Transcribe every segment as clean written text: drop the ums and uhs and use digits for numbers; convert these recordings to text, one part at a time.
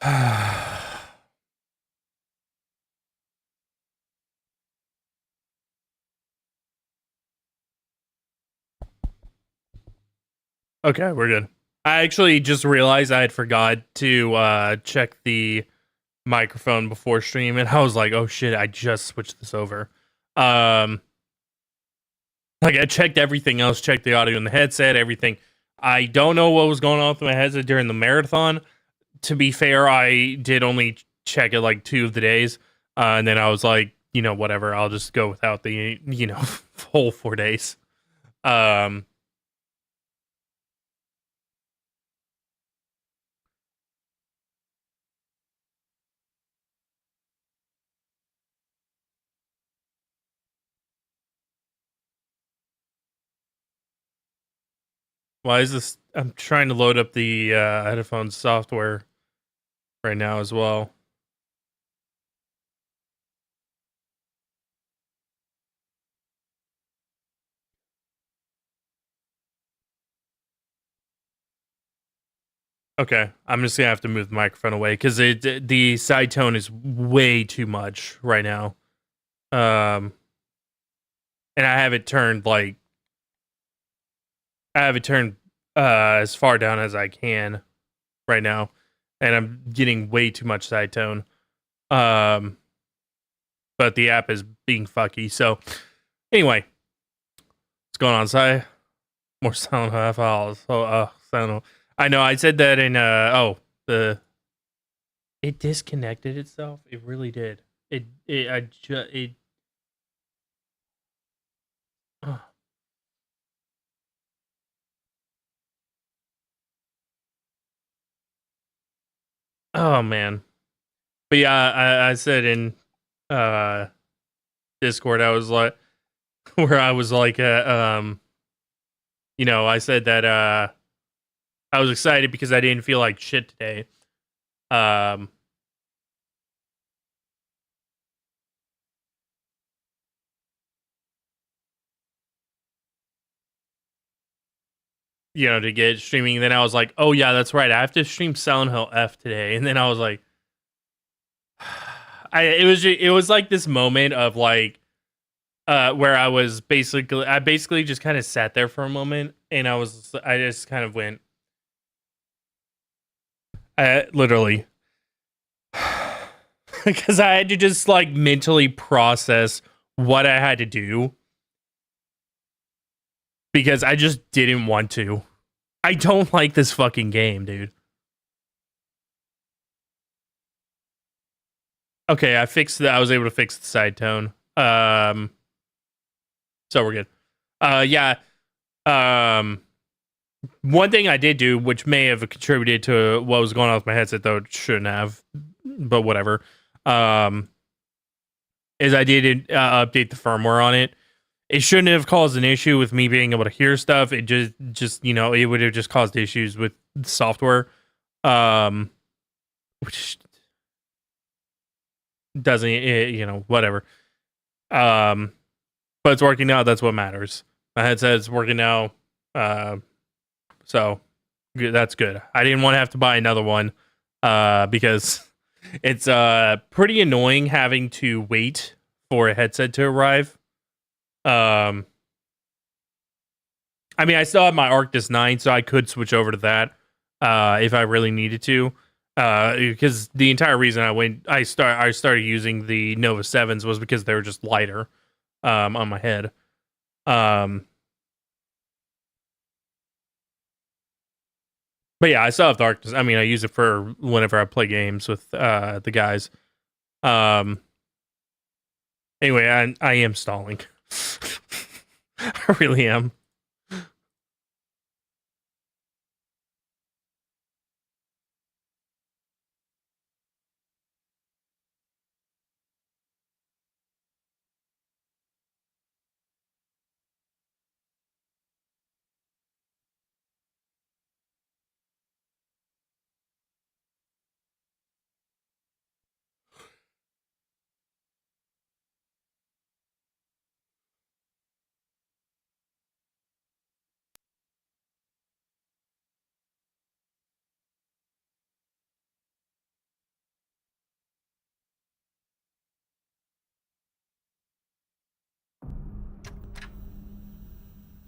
Okay, we're good. I actually just realized I had forgot to check the microphone before stream, and I was like, "Oh shit, I just switched this over." Um, like I checked everything else, checked the audio in the headset, everything. I don't know what was going on with my headset during the marathon. To be fair, I did only check it like 2 of the days, and then I was like, whatever. I'll just go without the whole 4 days. Um, why is this? I'm trying to load up the headphones software right now as well. Okay, I'm just gonna have to move the microphone away because the side tone is way too much right now. Um, and I have it turned as far down as I can right now, and I'm getting way too much side tone. Um, but the app is being fucky. So anyway, what's going on, Sai? More sound half hours. So sound. I know I said that in the it disconnected itself. It really did. It. Oh man. But yeah, I said in uh Discord, I was like, where I was like, I said that I was excited because I didn't feel like shit today. Um, to get streaming. And then I was like, oh yeah, that's right. I have to stream Silent Hill F today. And then I was like, it was like this moment of like where I basically just kind of sat there for a moment, and I just kind of went, literally, because I had to just like mentally process what I had to do because I just didn't want to. I don't like this fucking game, dude. Okay, I fixed that. I was able to fix the side tone. So we're good. Yeah. Um, One thing I did do, which may have contributed to what was going on with my headset, though it shouldn't have, but whatever. Um, is I did update the firmware on it. It shouldn't have caused an issue with me being able to hear stuff. It just it would have just caused issues with the software, which doesn't, whatever. Um, but it's working now. That's what matters. My headset's working now. Uh, so that's good. I didn't want to have to buy another one because it's pretty annoying having to wait for a headset to arrive. Um, I mean, I still have my Arctis 9, so I could switch over to that if I really needed to. Because the entire reason I started using the Nova 7s was because they were just lighter on my head. But yeah, I still have the Arctis. I mean, I use it for whenever I play games with the guys. Um, anyway, I am stalling. I really am.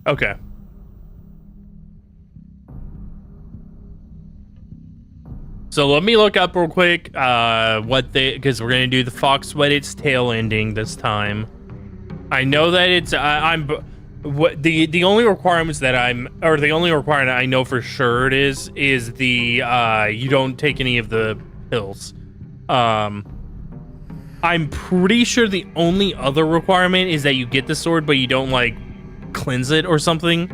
Okay. So let me look up real quick because we're gonna do the fox wet its tail ending this time. I know that it's the only requirements that the only requirement I know for sure it is the you don't take any of the pills. I'm pretty sure the only other requirement is that you get the sword, but you don't like cleanse it or something.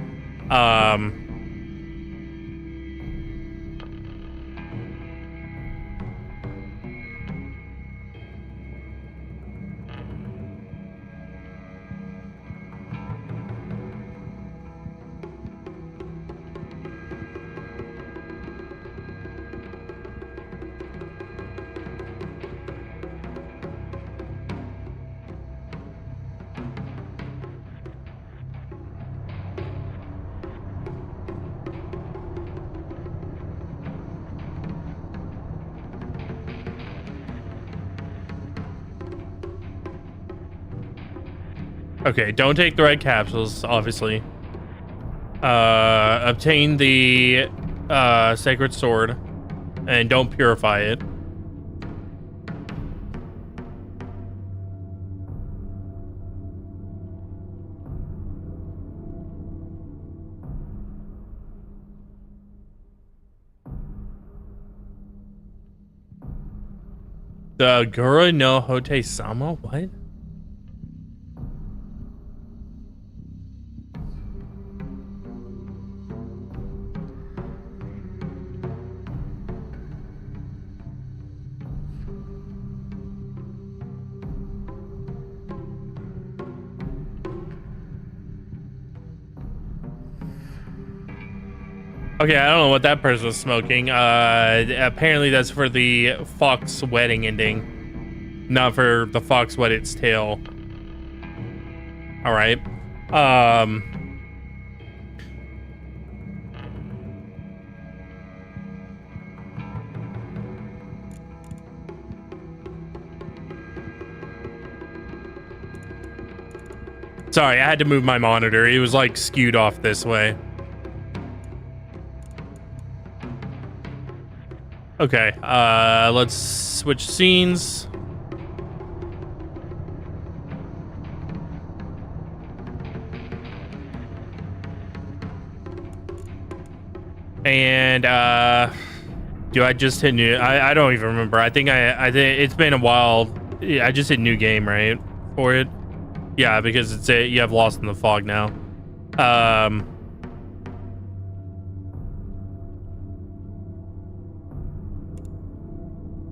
Okay, don't take the red capsules, obviously. Obtain the sacred sword and don't purify it. The Gura no Hote Sama? What? Okay, I don't know what that person was smoking. Apparently that's for the fox wedding ending, not for the fox wet its tail. All right. Sorry, I had to move my monitor. It was like skewed off this way. Okay, let's switch scenes. And do I just hit new? I don't even remember. I think it's been a while. Yeah, I just hit new game, right? For it. Yeah, because it's you have Lost in the Fog now.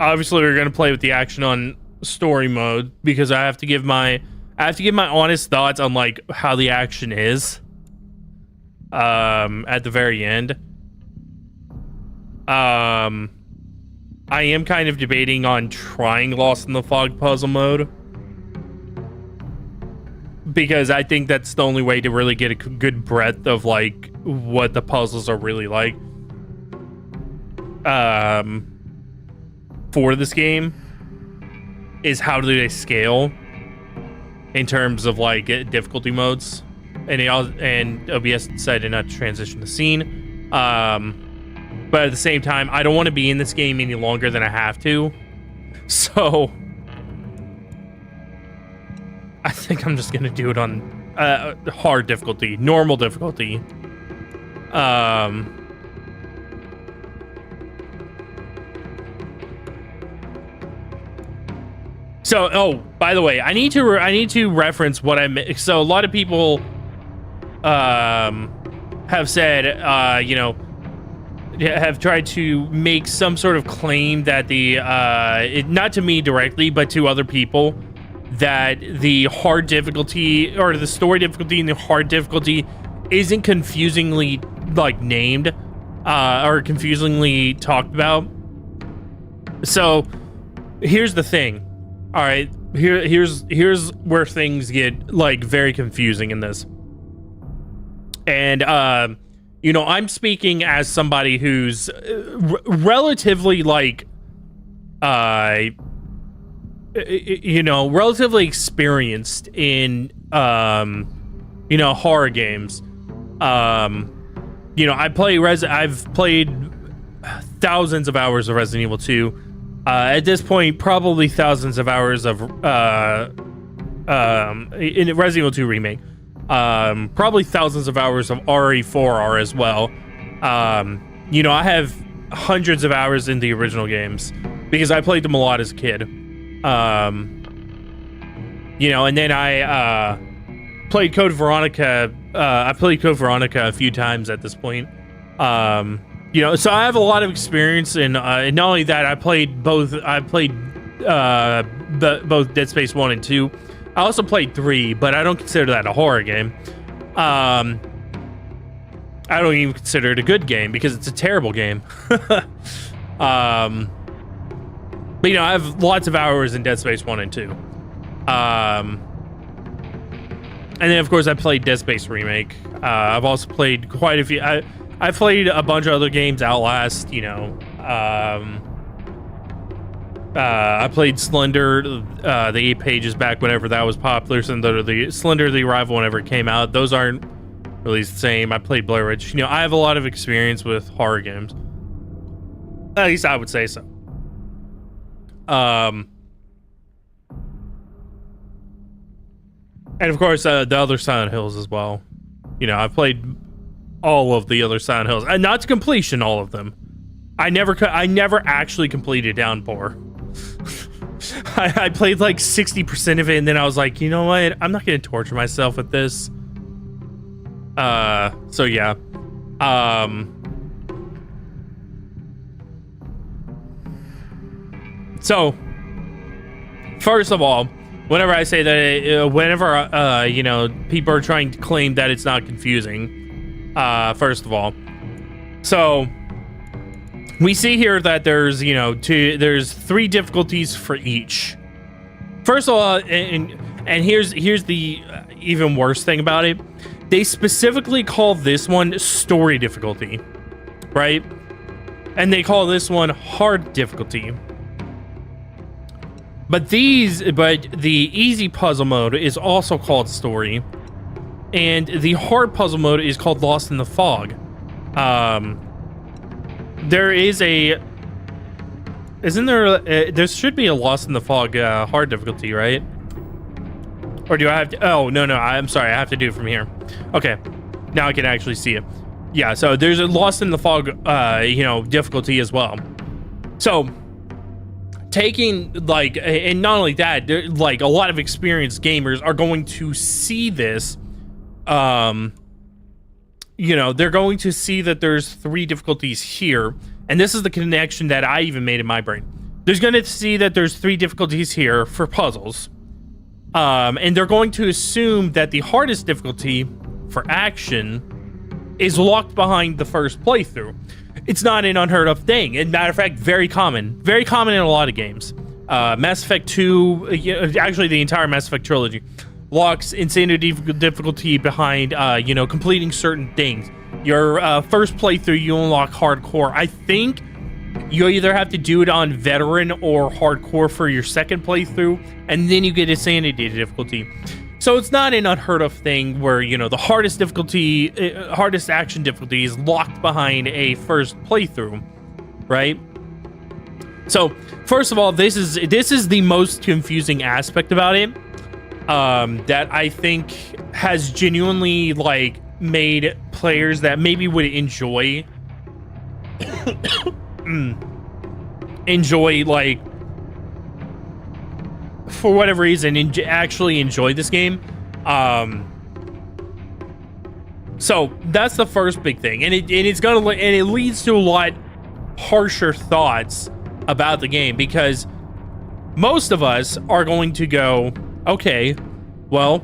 Obviously we're gonna play with the action on story mode because I have to give my honest thoughts on like how the action is at the very end. I am kind of debating on trying Lost in the Fog puzzle mode because I think that's the only way to really get a good breadth of like what the puzzles are really like for this game is how do they scale in terms of like difficulty modes, and OBS decided not to transition the scene, but at the same time I don't want to be in this game any longer than I have to, so I think I'm just gonna do it on hard difficulty, normal difficulty. So, oh, by the way, I need to reference what I so a lot of people have said you know, have tried to make some sort of claim that the not to me directly but to other people, that the hard difficulty or the story difficulty and the hard difficulty isn't confusingly like named or confusingly talked about. So here's the thing. All right, here's where things get like very confusing in this. And you know, I'm speaking as somebody who's relatively like you know, relatively experienced in you know, horror games. I've played thousands of hours of Resident Evil 2. At this point, probably thousands of hours of in Resident Evil 2 remake. Probably thousands of hours of RE4R as well. I have hundreds of hours in the original games because I played them a lot as a kid. And then I played Code Veronica. I played Code Veronica a few times at this point. So I have a lot of experience in, and not only that, I played both Dead Space 1 and 2. I also played 3, but I don't consider that a horror game. I don't even consider it a good game because it's a terrible game. But I have lots of hours in Dead Space 1 and 2. And then, of course, I played Dead Space Remake. I've also played quite a few. I played a bunch of other games, Outlast, I played Slender, the 8 pages back whenever that was popular. Slender, the Arrival whenever it came out. Those aren't really the same. I played Blair Witch. I have a lot of experience with horror games. At least I would say so. And of course, the other Silent Hills as well. I've played all of the other Silent Hills, and not to completion, all of them. I never actually completed Downpour. I played like 60% of it, and then I was like, you know what? I'm not going to torture myself with this. So yeah. So, first of all, whenever I say that, people are trying to claim that it's not confusing, first of all. So, we see here that there's, there's 3 difficulties for each. First of all, and here's the even worse thing about it. They specifically call this one story difficulty, right? And they call this one hard difficulty. But the easy puzzle mode is also called story, and the hard puzzle mode is called Lost in the Fog. There should be a Lost in the Fog hard difficulty, right? Or do I have to? Oh, no, I'm sorry. I have to do it from here. Okay, now I can actually see it. Yeah, so there's a Lost in the Fog, difficulty as well. So, taking, and not only that, a lot of experienced gamers are going to see this. They're going to see that there's 3 difficulties here, and this is the connection that I even made in my brain. There's going to see that there's 3 difficulties here for puzzles, and they're going to assume that the hardest difficulty for action is locked behind the first playthrough. It's not an unheard of thing. And matter of fact, very common in a lot of games. Mass Effect 2, actually the entire Mass Effect trilogy, locks insanity difficulty behind, completing certain things. Your first playthrough, you unlock hardcore. I think you either have to do it on veteran or hardcore for your second playthrough, and then you get insanity difficulty. So it's not an unheard of thing where, the hardest action difficulty is locked behind a first playthrough, right? So first of all, this is the most confusing aspect about it, that I think has genuinely made players that maybe would enjoy for whatever reason, actually enjoy this game. So that's the first big thing, and it leads to a lot harsher thoughts about the game, because most of us are going to go, okay, well,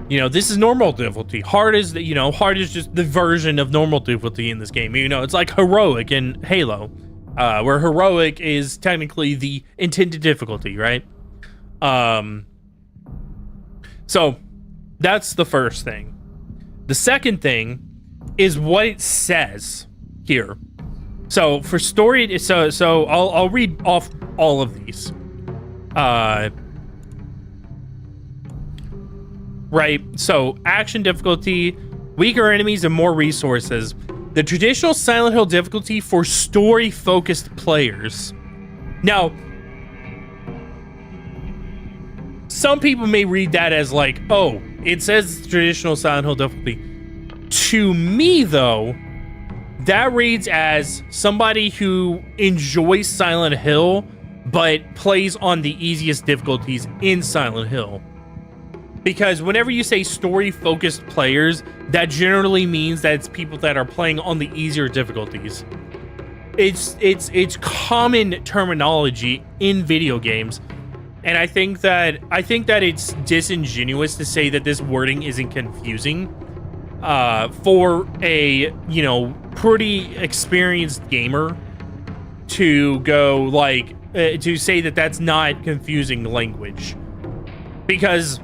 this is normal difficulty. Hard is just the version of normal difficulty in this game. It's like heroic in Halo, where heroic is technically the intended difficulty, right? So that's the first thing. The second thing is what it says here. So for story, so I'll read off all of these. Right. So action difficulty, weaker enemies, and more resources. The traditional Silent Hill difficulty for story-focused players. Now, some people may read that as like, oh, it says traditional Silent Hill difficulty. To me, though, that reads as somebody who enjoys Silent Hill, but plays on the easiest difficulties in Silent Hill. Because whenever you say story-focused players, that generally means that it's people that are playing on the easier difficulties. It's common terminology in video games, and I think that it's disingenuous to say that this wording isn't confusing for a, you know, pretty experienced gamer to go like to say that that's not confusing language. Because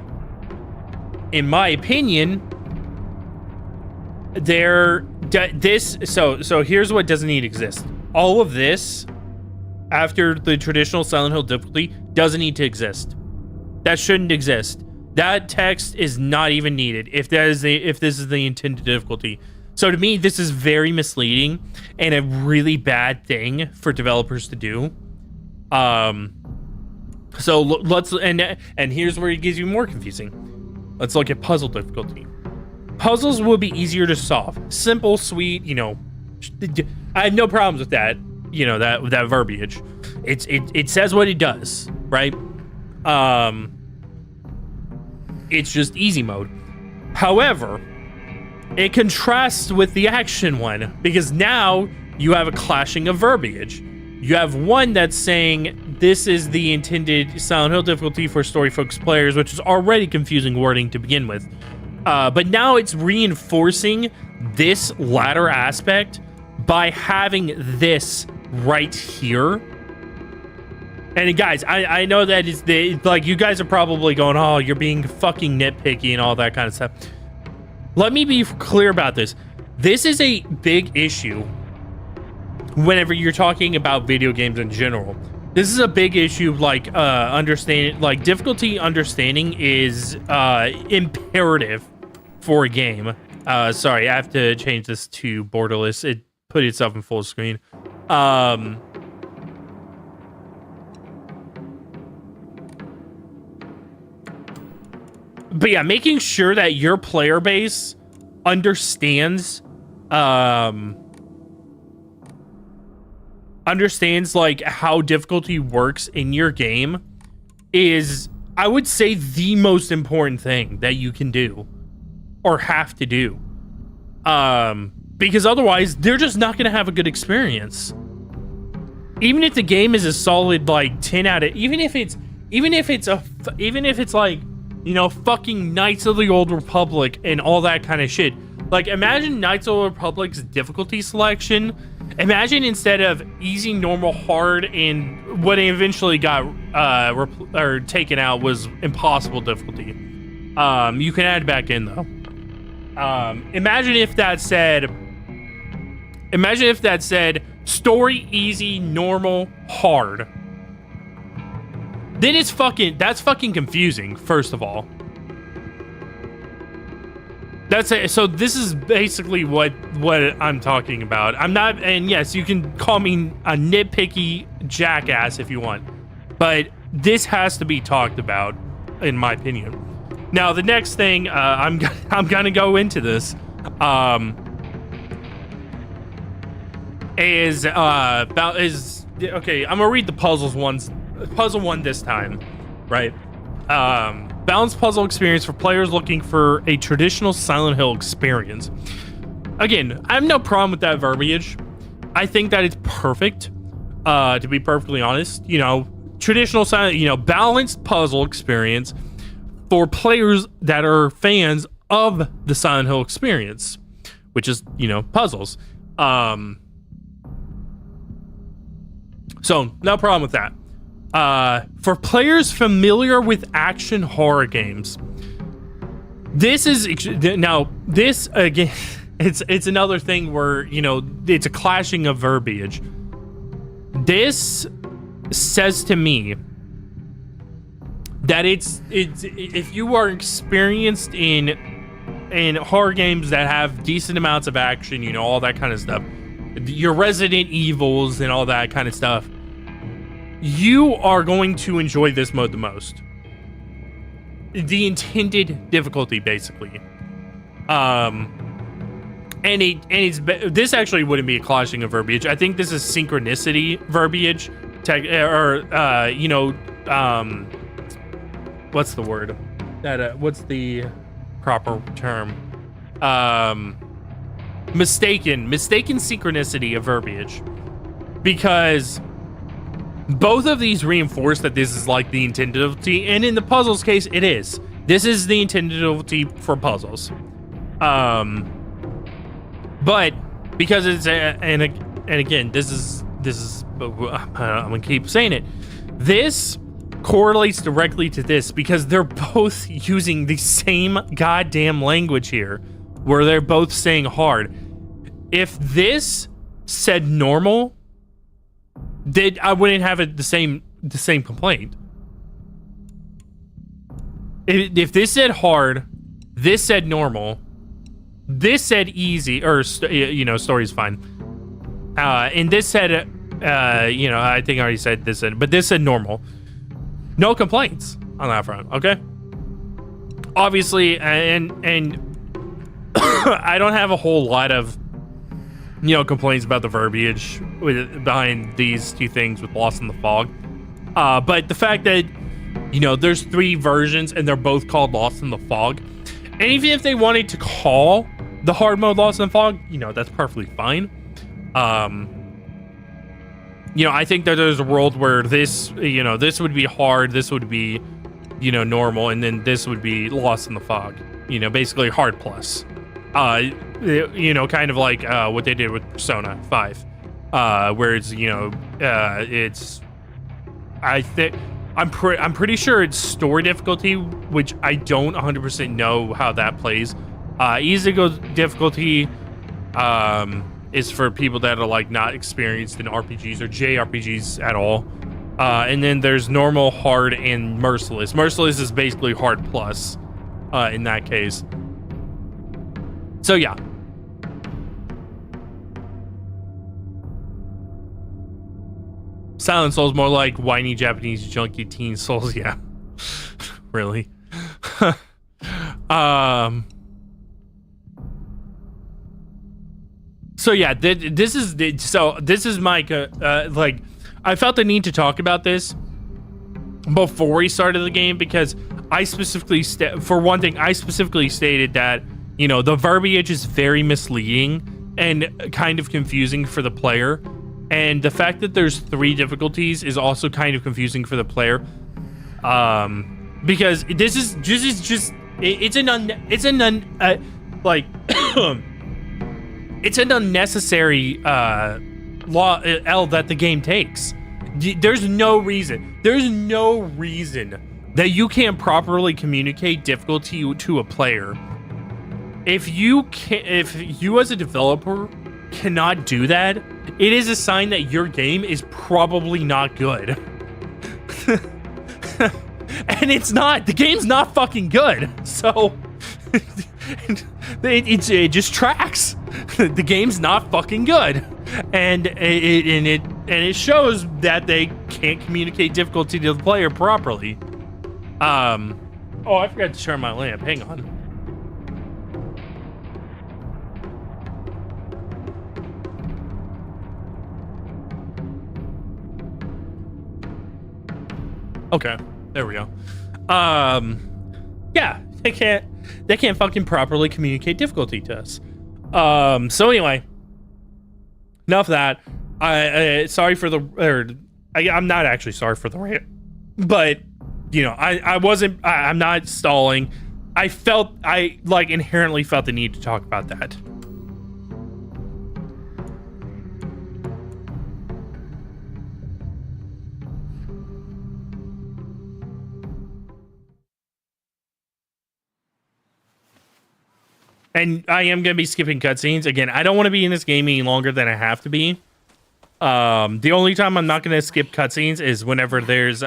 in my opinion, so here's what doesn't need to exist. All of this after the traditional Silent Hill difficulty doesn't need to exist. That shouldn't exist. That text is not even needed if this is the intended difficulty. So to me, this is very misleading and a really bad thing for developers to do. So let's and here's where it gets you more confusing. Let's look at puzzle difficulty. Puzzles will be easier to solve. Simple, sweet, you know. I have no problems with that. You know, that verbiage. It says what it does, right? It's just easy mode. However, it contrasts with the action one because now you have a clashing of verbiage. You have one that's saying this is the intended Silent Hill difficulty for story-focused players, which is already confusing wording to begin with. But now it's reinforcing this latter aspect by having this right here. And guys, I know that it's like you guys are probably going, oh, you're being fucking nitpicky and all that kind of stuff. Let me be clear about this. This is a big issue whenever you're talking about video games in general. This is a big issue, like difficulty understanding is imperative for a game. Sorry, I have to change this to borderless. It put itself in full screen. But yeah, making sure that your player base understands like how difficulty works in your game is, I would say, the most important thing that you can do or have to do. Because otherwise they're just not going to have a good experience. Even if the game is a solid like 10 out of, even if it's like, you know, fucking Knights of the Old Republic and all that kind of shit. Like, imagine Knights of the Old Republic's difficulty selection. Imagine instead of easy, normal, hard, and what eventually got taken out was impossible difficulty. You can add back in though. Imagine if that said story, easy, normal, hard. Then that's fucking confusing, first of all. That's it. So this is basically what I'm talking about. I'm not, and yes, you can call me a nitpicky jackass if you want, but this has to be talked about, in my opinion. Now, the next thing I'm gonna go into this is okay. I'm gonna read the puzzle one this time, right? Balanced puzzle experience for players looking for a traditional Silent Hill experience. Again, I have no problem with that verbiage. I think that it's perfect. To be perfectly honest, you know, traditional Silent, you know, balanced puzzle experience for players that are fans of the Silent Hill experience, which is, you know, puzzles. So no problem with that. For players familiar with action horror games, this is now this again. It's another thing where, you know, it's a clashing of verbiage. This says to me that it's if you are experienced in in horror games that have decent amounts of action, you know, all that kind of stuff, your Resident Evils and all that kind of stuff, you are going to enjoy this mode the most. The intended difficulty, basically. This actually wouldn't be a clashing of verbiage. I think this is synchronicity verbiage, what's the word? What's the proper term? Mistaken synchronicity of verbiage, because both of these reinforce that this is like the intended difficulty, and in the puzzles case, it is. This is the intended difficulty for puzzles. But because it's and again, this is I'm gonna keep saying it. This correlates directly to this because they're both using the same goddamn language here, where they're both saying hard. If this said normal, I wouldn't have the same complaint. If this said hard, this said normal, this said easy, or story's fine, and this said I think I already said this, but this said normal. No complaints on that front, okay? Obviously, and I don't have a whole lot of complaints about the verbiage behind these two things with Lost in the Fog, but the fact that there's 3 versions and they're both called Lost in the Fog, and even if they wanted to call the hard mode Lost in the Fog, that's perfectly fine. I think that there's a world where this would be hard, this would be normal, and then this would be Lost in the Fog, basically hard plus. Kind of like what they did with Persona 5, where it's I'm pretty sure it's story difficulty, which I don't 100% know how that plays. Easy difficulty is for people that are like not experienced in RPGs or JRPGs at all. And then there's normal, hard, and merciless. Merciless is basically hard plus in that case. So yeah. Silent Soul's more like whiny Japanese junkie teen souls. Yeah. Really. So yeah, this is my like, I felt the need to talk about this before we started the game, because I specifically for one thing, I specifically stated that the verbiage is very misleading and kind of confusing for the player, and the fact that there's 3 difficulties is also kind of confusing for the player, because this is just it's an unnecessary L that the game takes. There's no reason that you can't properly communicate difficulty to a player. If you as a developer cannot do that, it is a sign that your game is probably not good. And it's not. The game's not fucking good. So it just tracks. The game's not fucking good, and it shows that they can't communicate difficulty to the player properly. Oh, I forgot to turn my lamp. Hang on. Okay, there we go. Yeah, they can't fucking properly communicate difficulty to us. So anyway, enough of that. I'm not actually sorry for the rant, but I'm not stalling. I inherently felt the need to talk about that. And I am going to be skipping cutscenes. Again, I don't want to be in this game any longer than I have to be. The only time I'm not going to skip cutscenes is whenever there's,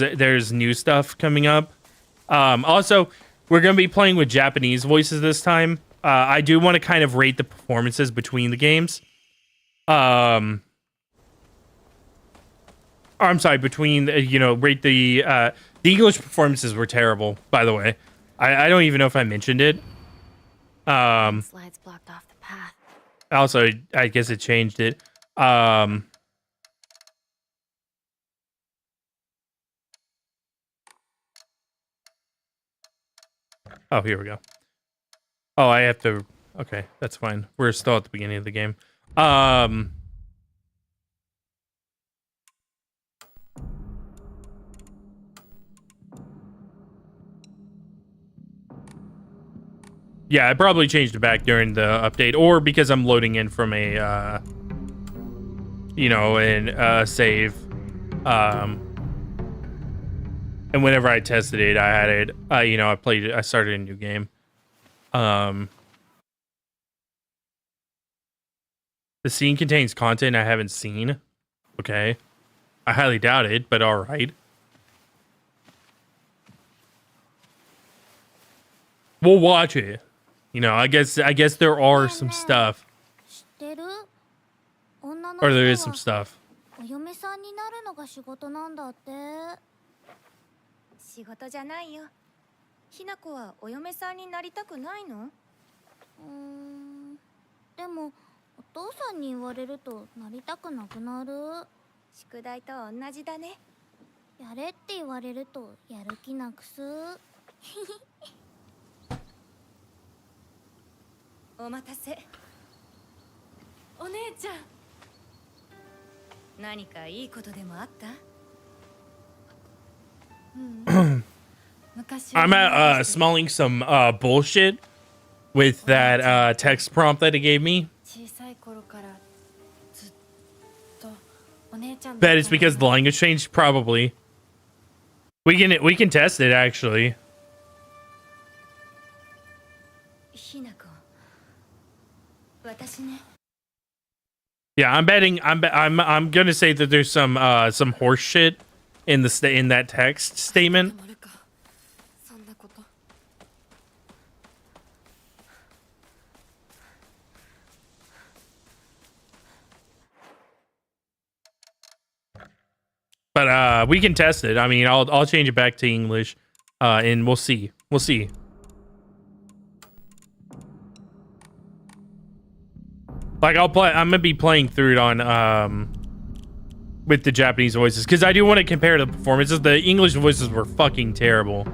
there's new stuff coming up. Also, we're gonna be playing with Japanese voices this time. I do want to kind of rate the performances between the games. I'm sorry, between rate the English performances were terrible. By the way, I don't even know if I mentioned it. Slides blocked off the path. Also, I guess it changed it. Oh, here we go. Oh, I have to. Okay, that's fine. We're still at the beginning of the game. Yeah, I probably changed it back during the update, or because I'm loading in from a, save. And whenever I tested it, I had it. I played it. I started a new game. The scene contains content I haven't seen. Okay, I highly doubt it, but all right. We'll watch it. I guess there are some stuff. Or there is some stuff. お嫁さんになるのが仕事なんだって。仕事じゃないよ。ひな子はお嫁さんになりたくないの？でもお父さんに言われるとなりたくなくなる。宿題と同じだね。やれって言われるとやる気なくす。お待たせ。お姉ちゃん。何かいいことでもあった？I'm smelling some bullshit with that text prompt that it gave me. Bet it's because the language changed. Probably. We can test it actually. Yeah, I'm betting. I'm gonna say that there's some horse shit in that text statement. But we can test it. I mean, I'll change it back to English, and we'll see. We'll see. Like I'm gonna be playing through it on with the Japanese voices because I do want to compare the performances. The English voices were fucking terrible.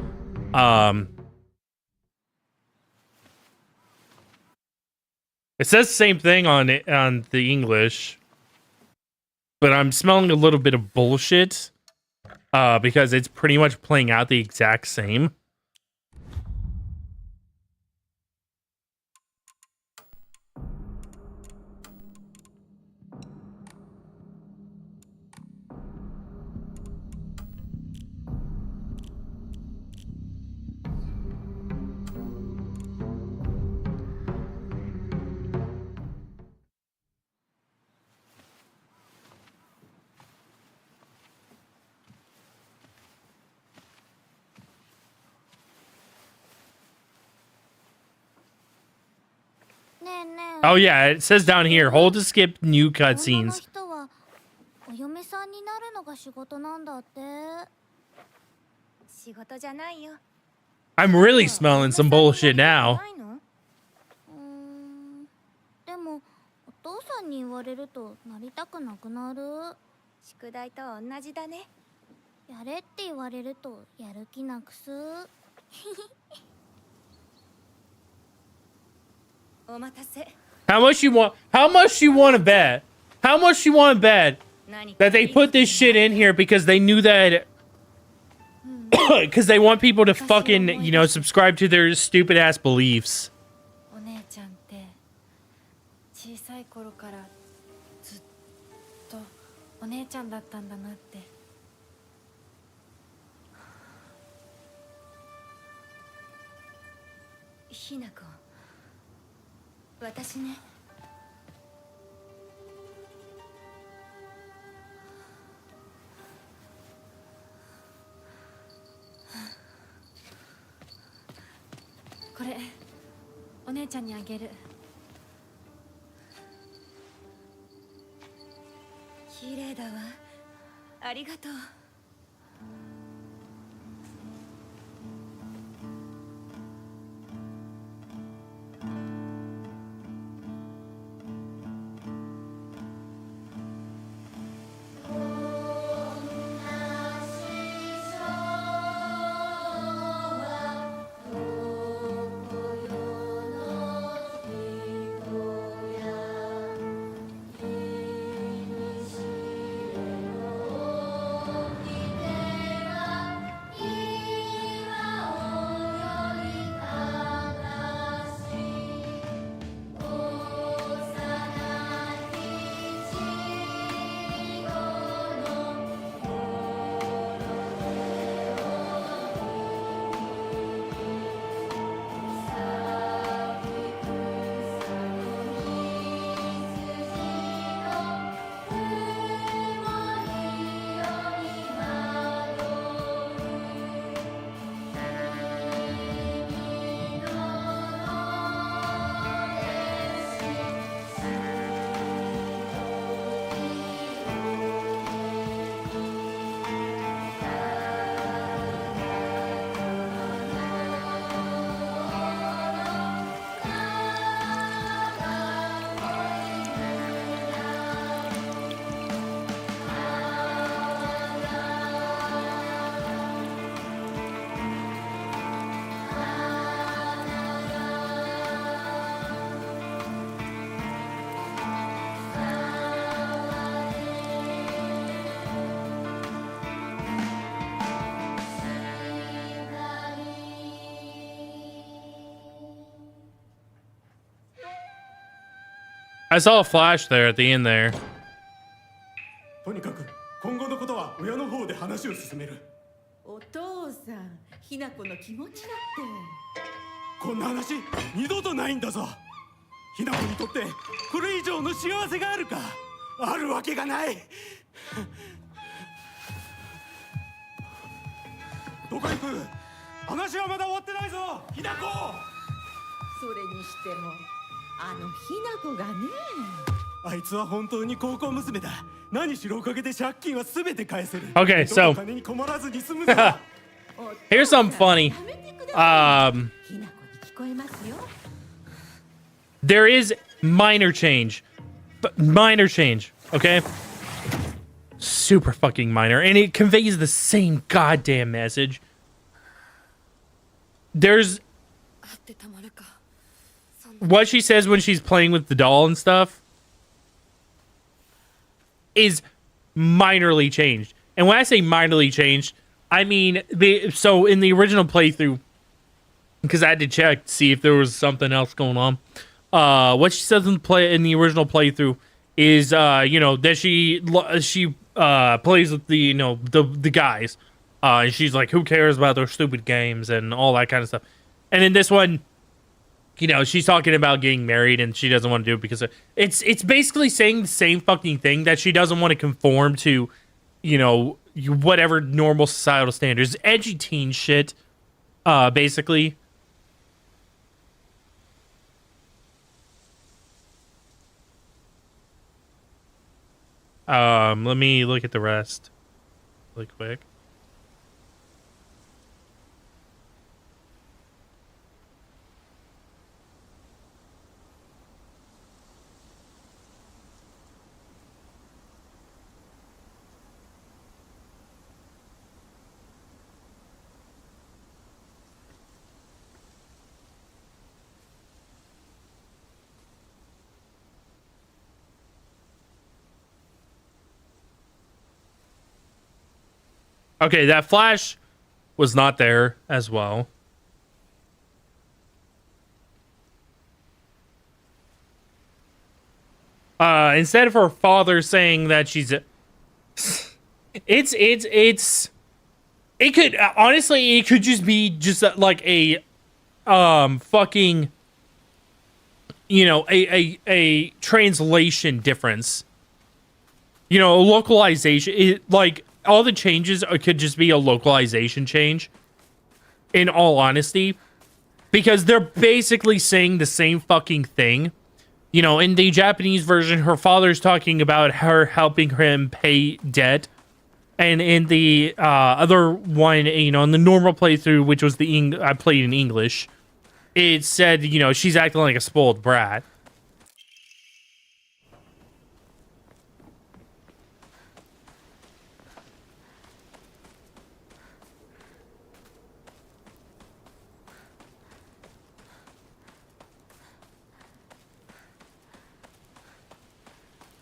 It says the same thing on the English, but I'm smelling a little bit of bullshit because it's pretty much playing out the exact same. Oh yeah, it says down here, hold to skip new cutscenes. I'm really smelling some bullshit now. How much you want to bet? How much you want to bet that they put this shit in here because they knew that because they want people to fucking, subscribe to their stupid ass beliefs. これお姉ちゃんにあげる。綺麗だわ。ありがとう。I saw a flash there at the end there. とにかく今後のことは親の方で話を進める。お父さん、ひな子の気持ちだって。こんな話二度とないんだぞ。ひな子にとってこれ以上の幸せがあるか。あるわけがない。どこ行く。話はまだ終わってないぞ、ひな子。それにしてもあのひな子がね。あいつは本当に高校娘だ。何しろおかげで借金は全て返せる。 Okay, so 金に困らずに済むぞ。here's something funny. ひな子に聞こえますよ。 There is minor change. Minor change, okay? Super fucking minor. And it conveys the same goddamn message. There's what she says when she's playing with the doll and stuff is minorly changed. And when I say minorly changed, I mean, so in the original playthrough, because I had to check to see if there was something else going on. What she says in the original playthrough is, you know, that she plays with the the guys, and she's like, who cares about their stupid games and all that kind of stuff. And in this one, you know, she's talking about getting married and she doesn't want to do it because it's basically saying the same fucking thing, that she doesn't want to conform to, you know, whatever normal societal standards, edgy teen shit, basically. Let me look at the rest really quick. Okay, that flash was not there as well. Instead of her father saying that she's it could honestly, it could just be just like a fucking, you know, a translation difference, you know, a localization. Like all the changes could just be a localization change, in all honesty. because they're basically saying the same fucking thing. You know, in the Japanese version, her father's talking about her helping him pay debt. And in the other one, you know, in the normal playthrough, which was I played in English, it said, you know, she's acting like a spoiled brat.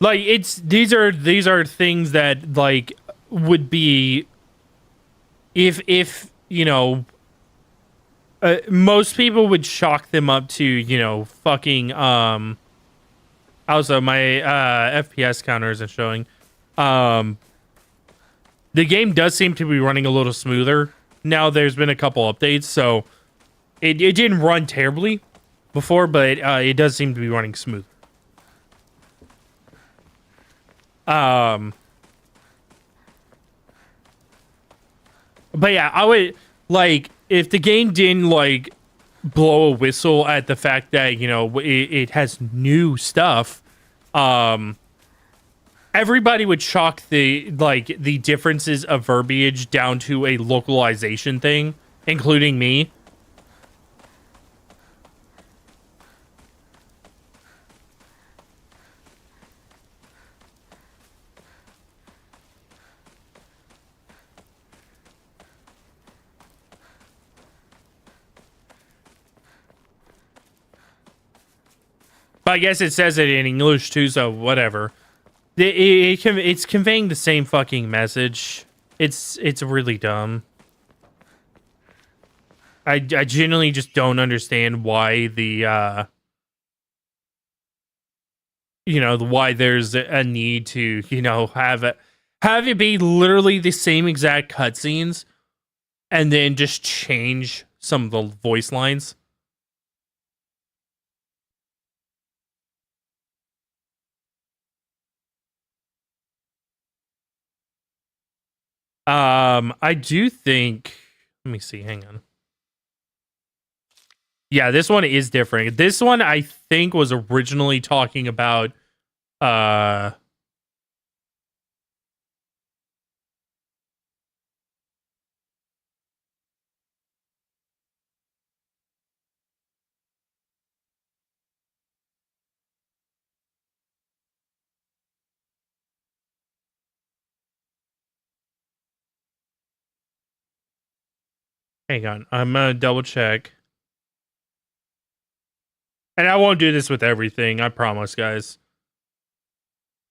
Like, these are things that, like, would be if you know, most people would chalk them up to, you know, fucking also my FPS counter isn't showing. The game does seem to be running a little smoother now. There's been a couple updates, so it didn't run terribly before, but it does seem to be running smooth. But yeah, I would, like, if the game didn't, like, blow a whistle at the fact that, you know, it has new stuff, everybody would chalk the differences of verbiage down to a localization thing, including me. But I guess it says it in English too, so whatever. It's conveying the same fucking message. It's really dumb. I genuinely just don't understand why the you know, why there's a need to, you know, have it be literally the same exact cutscenes and then just change some of the voice lines. I do think, let me see, hang on. Yeah, this one is different. This one I think was originally talking about hang on, I'm gonna double check. And I won't do this with everything, I promise, guys.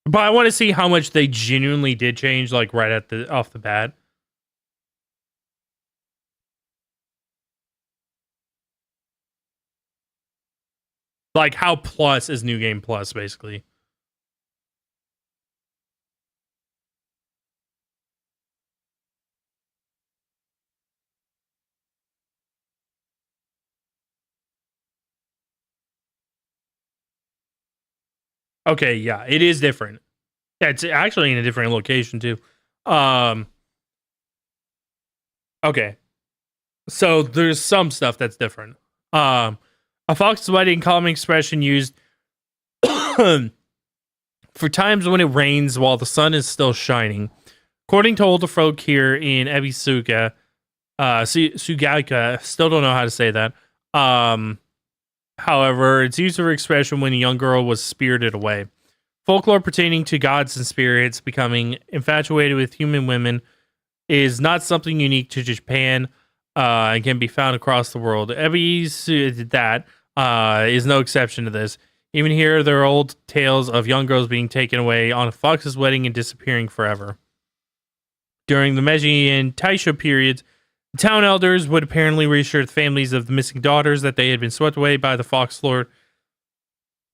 But I want to see how much they genuinely did change, like, right at the off the bat. Like, how plus is New Game Plus, basically. Okay, yeah, it is different. Yeah, it's actually in a different location, too. Okay. So, there's some stuff that's different. A fox's wedding common expression used for times when it rains while the sun is still shining. According to older folk here in Ebisuka, Sugaika, still don't know how to say that. However, it's used for expression when a young girl was spirited away. Folklore pertaining to gods and spirits becoming infatuated with human women is not something unique to Japan and can be found across the world. Ebisuka is no exception to this. Even here, there are old tales of young girls being taken away on a fox's wedding and disappearing forever. During the Meiji and Taisho periods, the town elders would apparently reassure the families of the missing daughters that they had been swept away by the Fox Lord,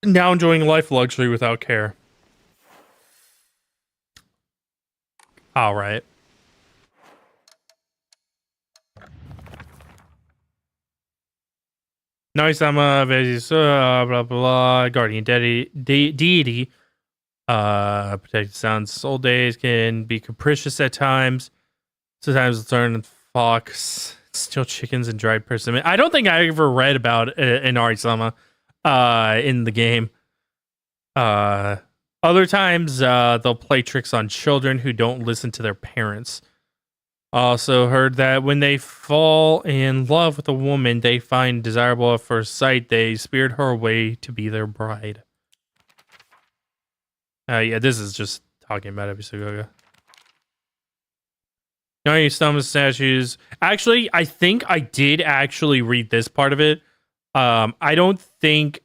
now enjoying life luxury without care. All right. Naisama, blah, blah, blah, guardian deity. Protected Sounds. Old days can be capricious at times. Sometimes it'll turn fox. Still chickens and dried persimmon. I don't think I ever read about an Arisama in the game. Other times they'll play tricks on children who don't listen to their parents. Also heard that when they fall in love with a woman they find desirable at first sight, they spirit her away to be their bride. Yeah, this is just talking about Ebisogoga. No, you stomach statues. Actually, I think I did actually read this part of it. I don't think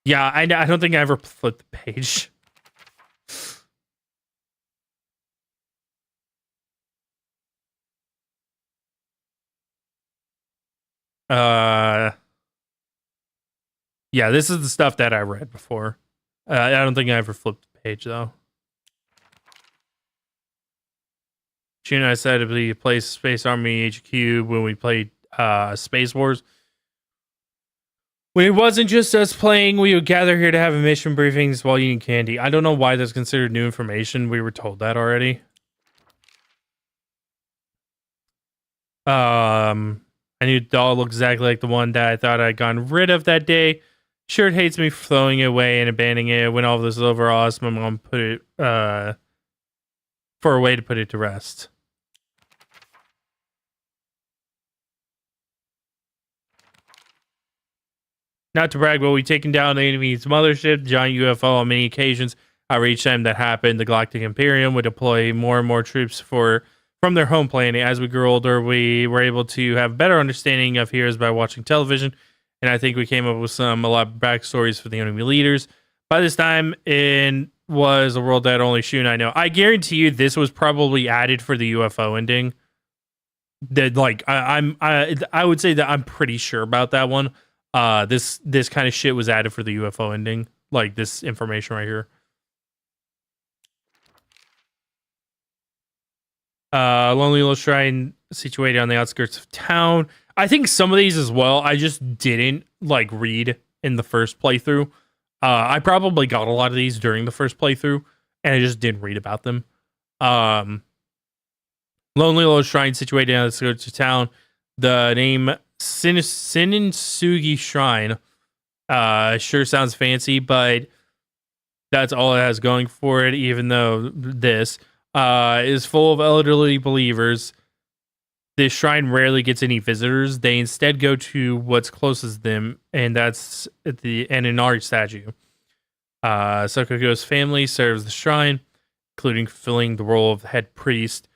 yeah, I don't think I ever flipped the page. Yeah, this is the stuff that I read before. I don't think I ever flipped the page though. She and I said we play Space Army HQ when we played Space Wars. When it wasn't just us playing, we would gather here to have mission briefings while eating candy. I don't know why that's considered new information. We were told that already. I knew the doll looked exactly like the one that I thought I'd gotten rid of that day. Sure, it hates me for throwing it away and abandoning it. When all of this was over, I asked my mom put it for a way to put it to rest. Not to brag, but we've taken down the enemy's mothership, giant UFO on many occasions. Each time that happened, the Galactic Imperium would deploy more and more troops from their home planet. As we grew older, we were able to have a better understanding of heroes by watching television, and I think we came up with a lot of backstories for the enemy leaders. By this time, it was a world that only Shu and I know. I guarantee you this was probably added for the UFO ending. That I would say that I'm pretty sure about that one. This kind of shit was added for the UFO ending, like this information right here. Lonely Little Shrine situated on the outskirts of town. I think some of these as well. I just didn't read in the first playthrough. I probably got a lot of these during the first playthrough, and I just didn't read about them. Lonely Little Shrine situated on the outskirts of town. The name Sininsugi Shrine sure sounds fancy, but that's all it has going for it, even though this is full of elderly believers. This shrine rarely gets any visitors. They instead go to what's closest to them, and that's an Inari statue. Sakugo's family serves the shrine, including fulfilling the role of head priest.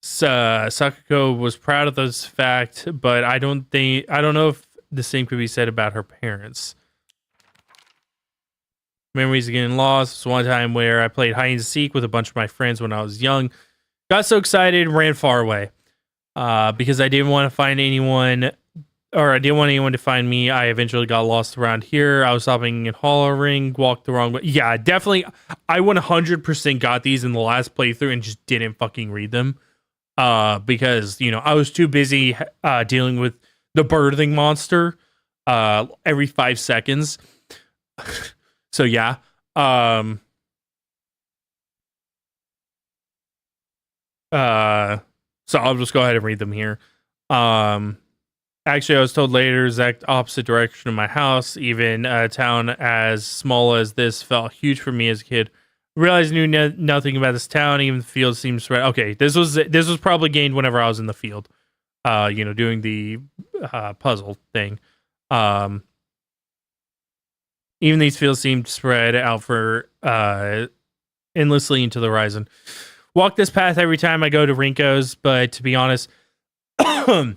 Sakugo was proud of this fact, but I don't know if the same could be said about her parents. Memories of getting lost. One time where I played hide and seek with a bunch of my friends when I was young. Got so excited and ran far away. Because I didn't want to find anyone, or I didn't want anyone to find me. I eventually got lost around here. I was stopping and hollering, walked the wrong way. Yeah, definitely. I 100% got these in the last playthrough and just didn't fucking read them. Because, I was too busy dealing with the birthing monster every 5 seconds. So yeah. So I'll just go ahead and read them here. Actually, I was told later, exact opposite direction of my house. Even a town as small as this felt huge for me as a kid. Realized I knew nothing about this town. Even the field seemed spread. Okay, this was probably gained whenever I was in the field. Doing the puzzle thing. Even these fields seemed spread out for endlessly into the horizon. Walk this path every time I go to Rinko's, but to be honest, to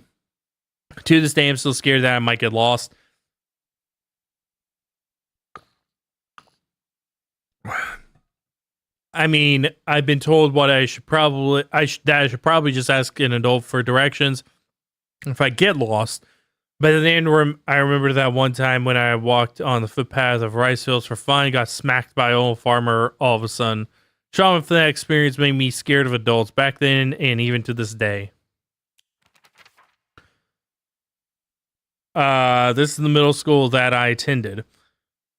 this day, I'm still scared that I might get lost. I mean, I've been told what I should probably just ask an adult for directions if I get lost. But then I remember that one time when I walked on the footpath of rice fields for fun, got smacked by an old farmer all of a sudden. Trauma from that experience made me scared of adults back then and even to this day. This is the middle school that I attended.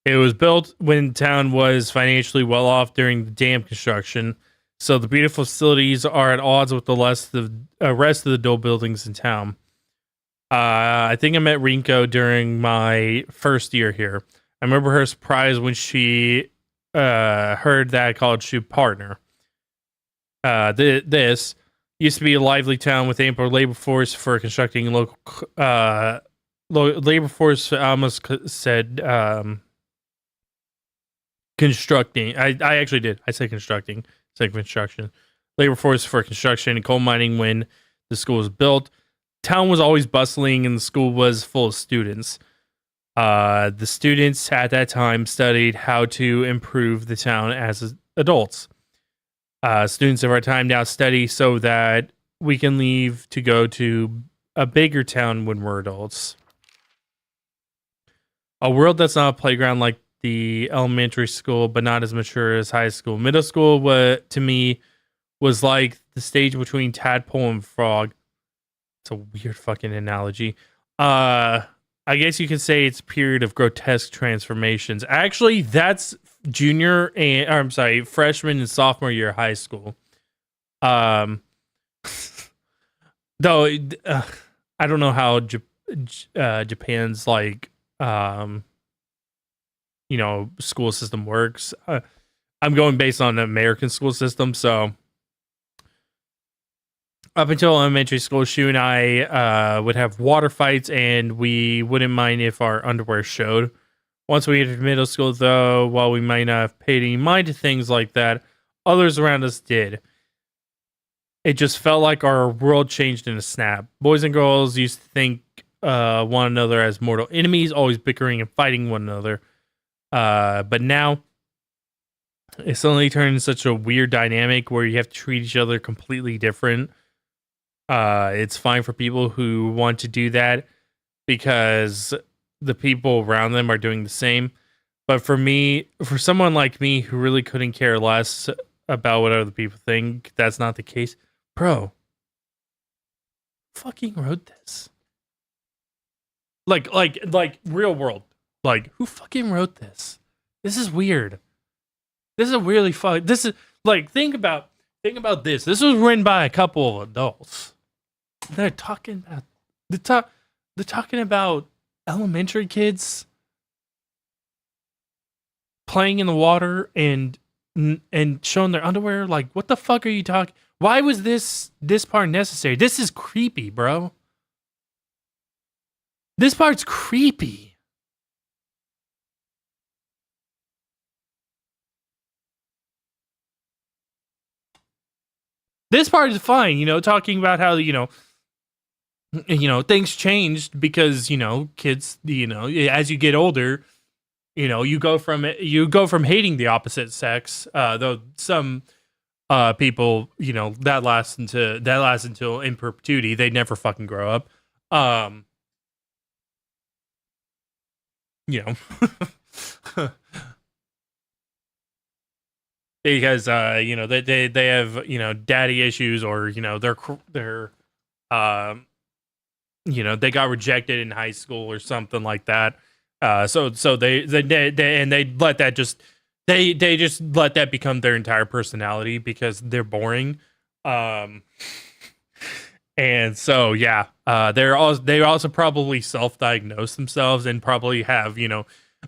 It was built when town was financially well off during the dam construction, so the beautiful facilities are at odds with the rest of the dull buildings in town. I think I met Rinko during my first year here. I remember her surprise when she heard that I called she partner. This used to be a lively town with ample labor force for constructing local labor force. I almost said constructing. I actually did. I said constructing. I said construction. Labor force for construction and coal mining when the school was built. Town was always bustling and the school was full of students. The students at that time studied how to improve the town as adults. Students of our time now study so that we can leave to go to a bigger town when we're adults. A world that's not a playground like the elementary school, but not as mature as high school. Middle school, to me, was like the stage between tadpole and frog. It's a weird fucking analogy. I guess you could say it's a period of grotesque transformations. Actually, that's freshman and sophomore year of high school. Though I don't know how Japan's like school system works. I'm going based on the American school system, so up until elementary school, Shu and I would have water fights, and we wouldn't mind if our underwear showed. Once we entered middle school, though, while we might not have paid any mind to things like that, others around us did. It just felt like our world changed in a snap. Boys and girls used to think one another as mortal enemies, always bickering and fighting one another. But now, it suddenly turned into such a weird dynamic where you have to treat each other completely different. It's fine for people who want to do that because the people around them are doing the same. But for someone like me who really couldn't care less about what other people think, that's not the case. Bro, fucking wrote this? Like real world. Like, who fucking wrote this? This is weird. This is really fun. This is like, think about this. This was written by a couple of adults. They're talking about elementary kids playing in the water and showing their underwear. Like, what the fuck are you talking? Why was this part necessary? This is creepy, bro. This part's creepy. This part is fine, talking about how, things changed because, kids, as you get older, you go from hating the opposite sex, though some people, that lasts until in perpetuity. They never fucking grow up. Because they have daddy issues, or they're they got rejected in high school or something like that. So they let that just they just let that become their entire personality because they're boring. And so they also probably self-diagnose themselves and probably have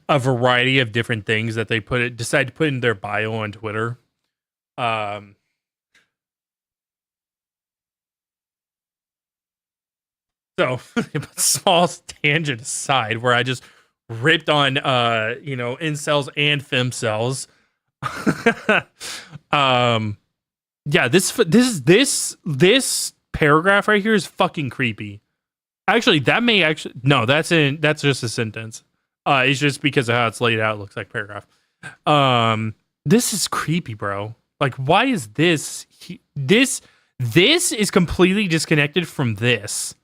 a variety of different things that they decide to put in their bio on Twitter. So small tangent aside, where I just ripped on incels and femcells. This paragraph right here is fucking creepy. Actually, that's just a sentence. It's just because of how it's laid out, it looks like paragraph. This is creepy, bro. Like, why is this is completely disconnected from this.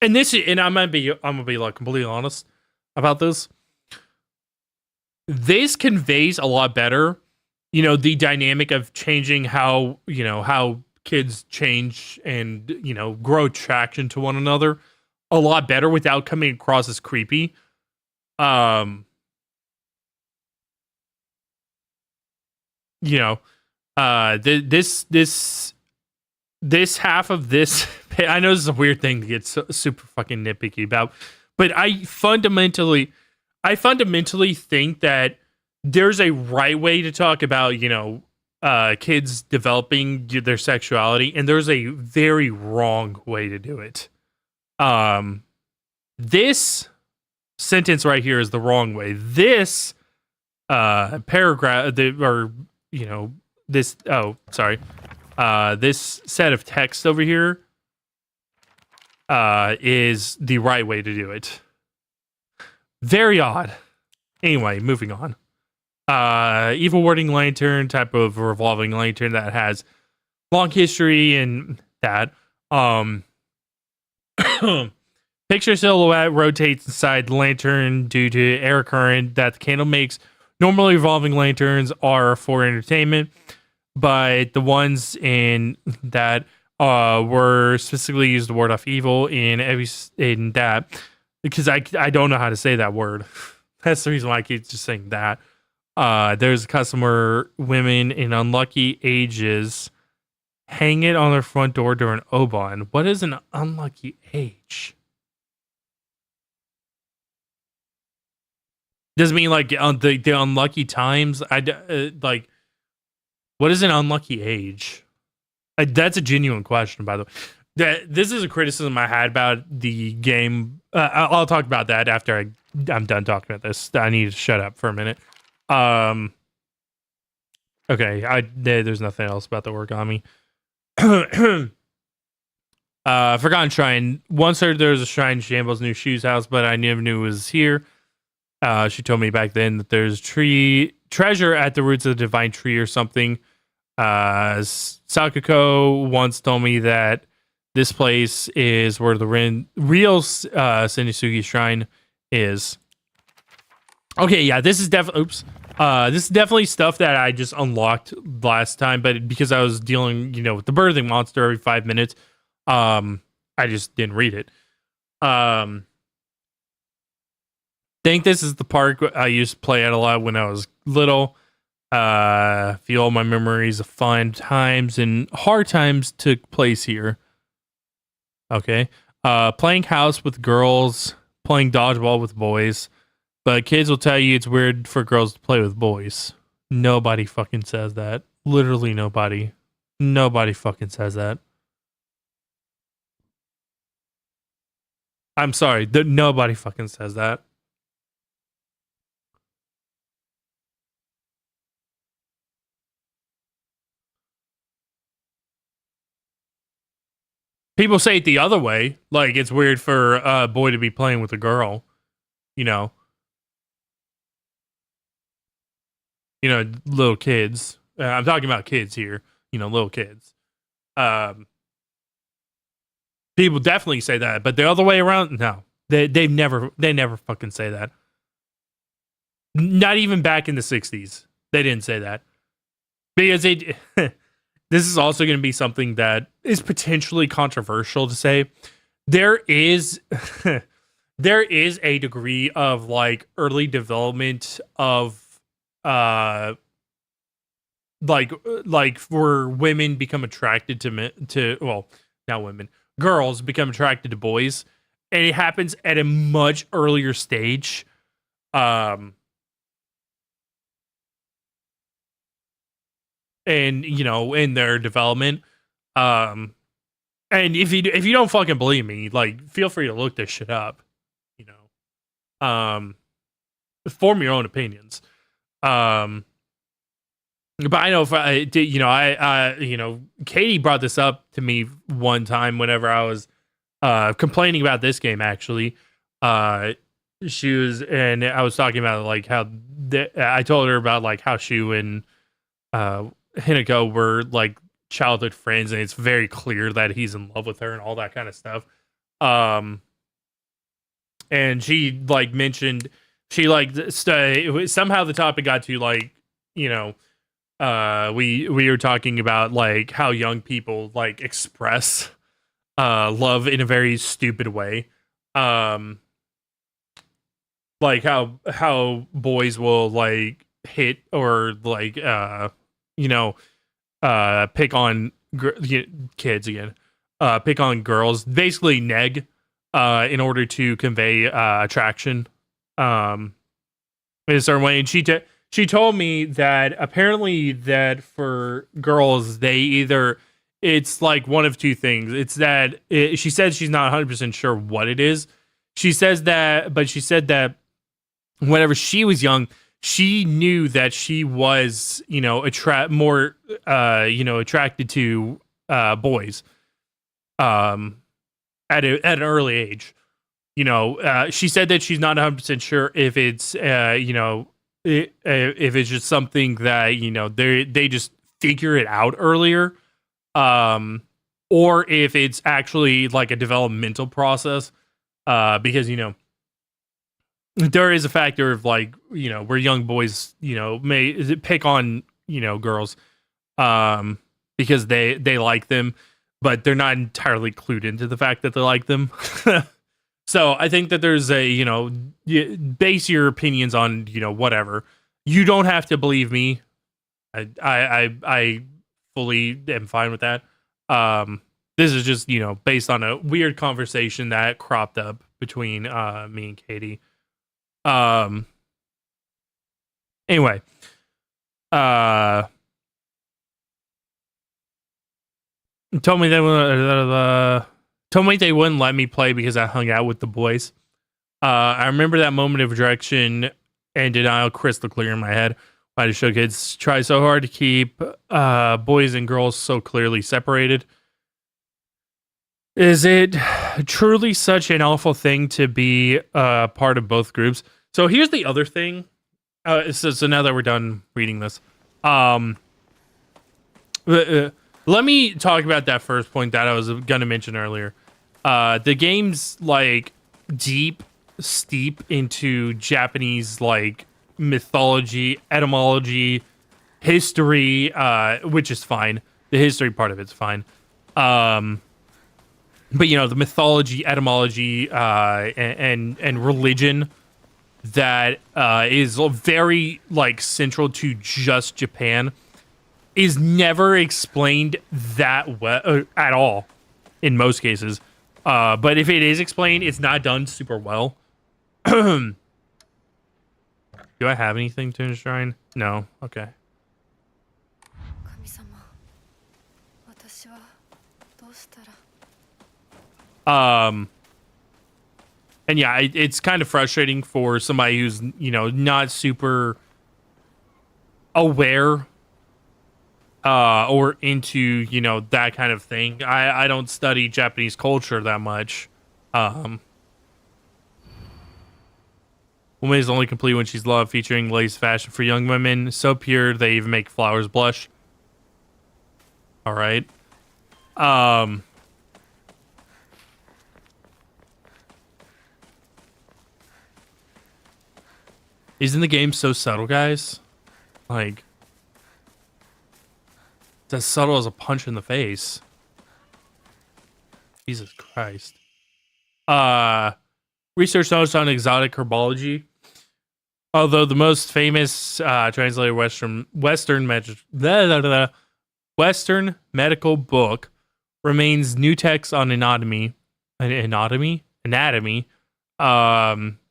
And I'm gonna be like completely honest about this. This conveys a lot better, the dynamic of changing how kids change and, you know, grow attraction to one another a lot better without coming across as creepy. You know, this half of this, I know this is a weird thing to get super fucking nitpicky about, but I fundamentally think that there's a right way to talk about, you know, kids developing their sexuality, and there's a very wrong way to do it. This sentence right here is the wrong way. This paragraph, you know, this, this set of text over here is the right way to do it. Very odd. Anyway, moving on. Evil warding lantern, type of revolving lantern that has long history and that. Picture silhouette rotates inside the lantern due to air current that the candle makes. Normally, revolving lanterns are for entertainment, but the ones in that were specifically used to ward off evil in that, because I don't know how to say that word. That's the reason why I keep just saying that. There's a customer, women in unlucky ages, hang it on their front door during Oban. What is an unlucky age? Does it mean like the unlucky times? Like, what is an unlucky age? That's a genuine question, by the way. This is a criticism I had about the game. I'll talk about that after I'm done talking about this. I need to shut up for a minute. Okay, there's nothing else about the origami. Forgotten Shrine. Once heard there was a shrine in Shambles' new shoes house, but I never knew it was here. She told me back then that there's treasure at the roots of the divine tree or something. Sakako once told me that this place is where the real Senisugi Shrine is. Okay, yeah, this is definitely. Oops. This is definitely stuff that I just unlocked last time, but because I was dealing, you know, with the birthing monster every 5 minutes, I just didn't read it. Think this is the park I used to play at a lot when I was little. Feel all my memories of fun times and hard times took place here. Okay. Playing house with girls, playing dodgeball with boys. But kids will tell you it's weird for girls to play with boys. Nobody fucking says that. Literally nobody. Nobody fucking says that. I'm sorry. Nobody fucking says that. People say it the other way. Like, it's weird for a boy to be playing with a girl. You know, little kids. I'm talking about kids here. You know, little kids. People definitely say that, but the other way around, no. They never fucking say that. Not even back in the 60s. They didn't say that. Because this is also going to be something that is potentially controversial to say. There is there is a degree of like early development of like where women become attracted to well, not women, girls become attracted to boys, and it happens at a much earlier stage. And you know, in their development. And if you don't fucking believe me, like, feel free to look this shit up. You know, form your own opinions. But I know if I did, you know, Katie brought this up to me one time whenever I was complaining about this game. Actually, she was, and I was talking about like how I told her about like how she and Hinako were like childhood friends, and it's very clear that he's in love with her and all that kind of stuff. And she like mentioned, she like somehow the topic got to like, you know, we were talking about like how young people like express love in a very stupid way. Like how boys will like hit or like you know pick on kids again, pick on girls, basically neg in order to convey attraction in a certain way. And she told me that apparently that for girls they either, it's like one of two things. It's that she said she's not 100% sure what it is. She says that, but she said that whenever she was young, she knew that she was, more, attracted to boys at an early age. She said that she's not 100% sure if it's, if it's just something that, they just figure it out earlier, or if it's actually like a developmental process, because, there is a factor of like, where young boys, may pick on, girls, because they like them, but they're not entirely clued into the fact that they like them. So I think that there's a, base your opinions on, whatever. You don't have to believe me. I fully am fine with that. This is just, based on a weird conversation that cropped up between me and Katie. Anyway, told me they wouldn't let me play because I hung out with the boys. I remember that moment of direction and denial crystal clear in my head. Why do show kids try so hard to keep boys and girls so clearly separated? Is it truly such an awful thing to be part of both groups? So here's the other thing. So now that we're done reading this, let me talk about that first point that I was going to mention earlier. The game's like steep into Japanese like mythology, etymology, history, which is fine. The history part of it's fine. But the mythology, etymology, and religion that is very like central to just Japan is never explained that well at all in most cases. But if it is explained, it's not done super well. Do I have anything to enshrine? No. Okay. And yeah, it's kind of frustrating for somebody who's, not super aware or into, that kind of thing. I don't study Japanese culture that much. Woman is only complete when she's loved, featuring lace fashion for young women. So pure, they even make flowers blush. All right. Isn't the game so subtle, guys? Like, it's as subtle as a punch in the face. Jesus Christ. Research notes on exotic herbology. Although the most famous translated Western medical book remains New Text on Anatomy.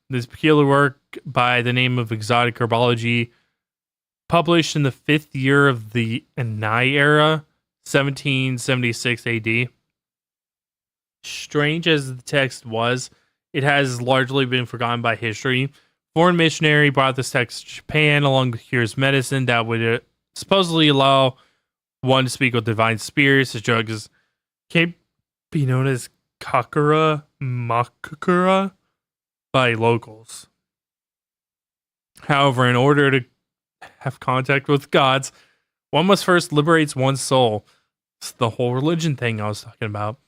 This peculiar work by the name of Exotic Herbology, published in the 5th year of the Anai era, 1776 AD. Strange as the text was, it has largely been forgotten by history. Foreign missionary brought this text to Japan along with cures medicine that would supposedly allow one to speak with divine spirits. The drugs can be known as kakura makura by locals. However, in order to have contact with gods, one must first liberate one's soul. It's the whole religion thing I was talking about.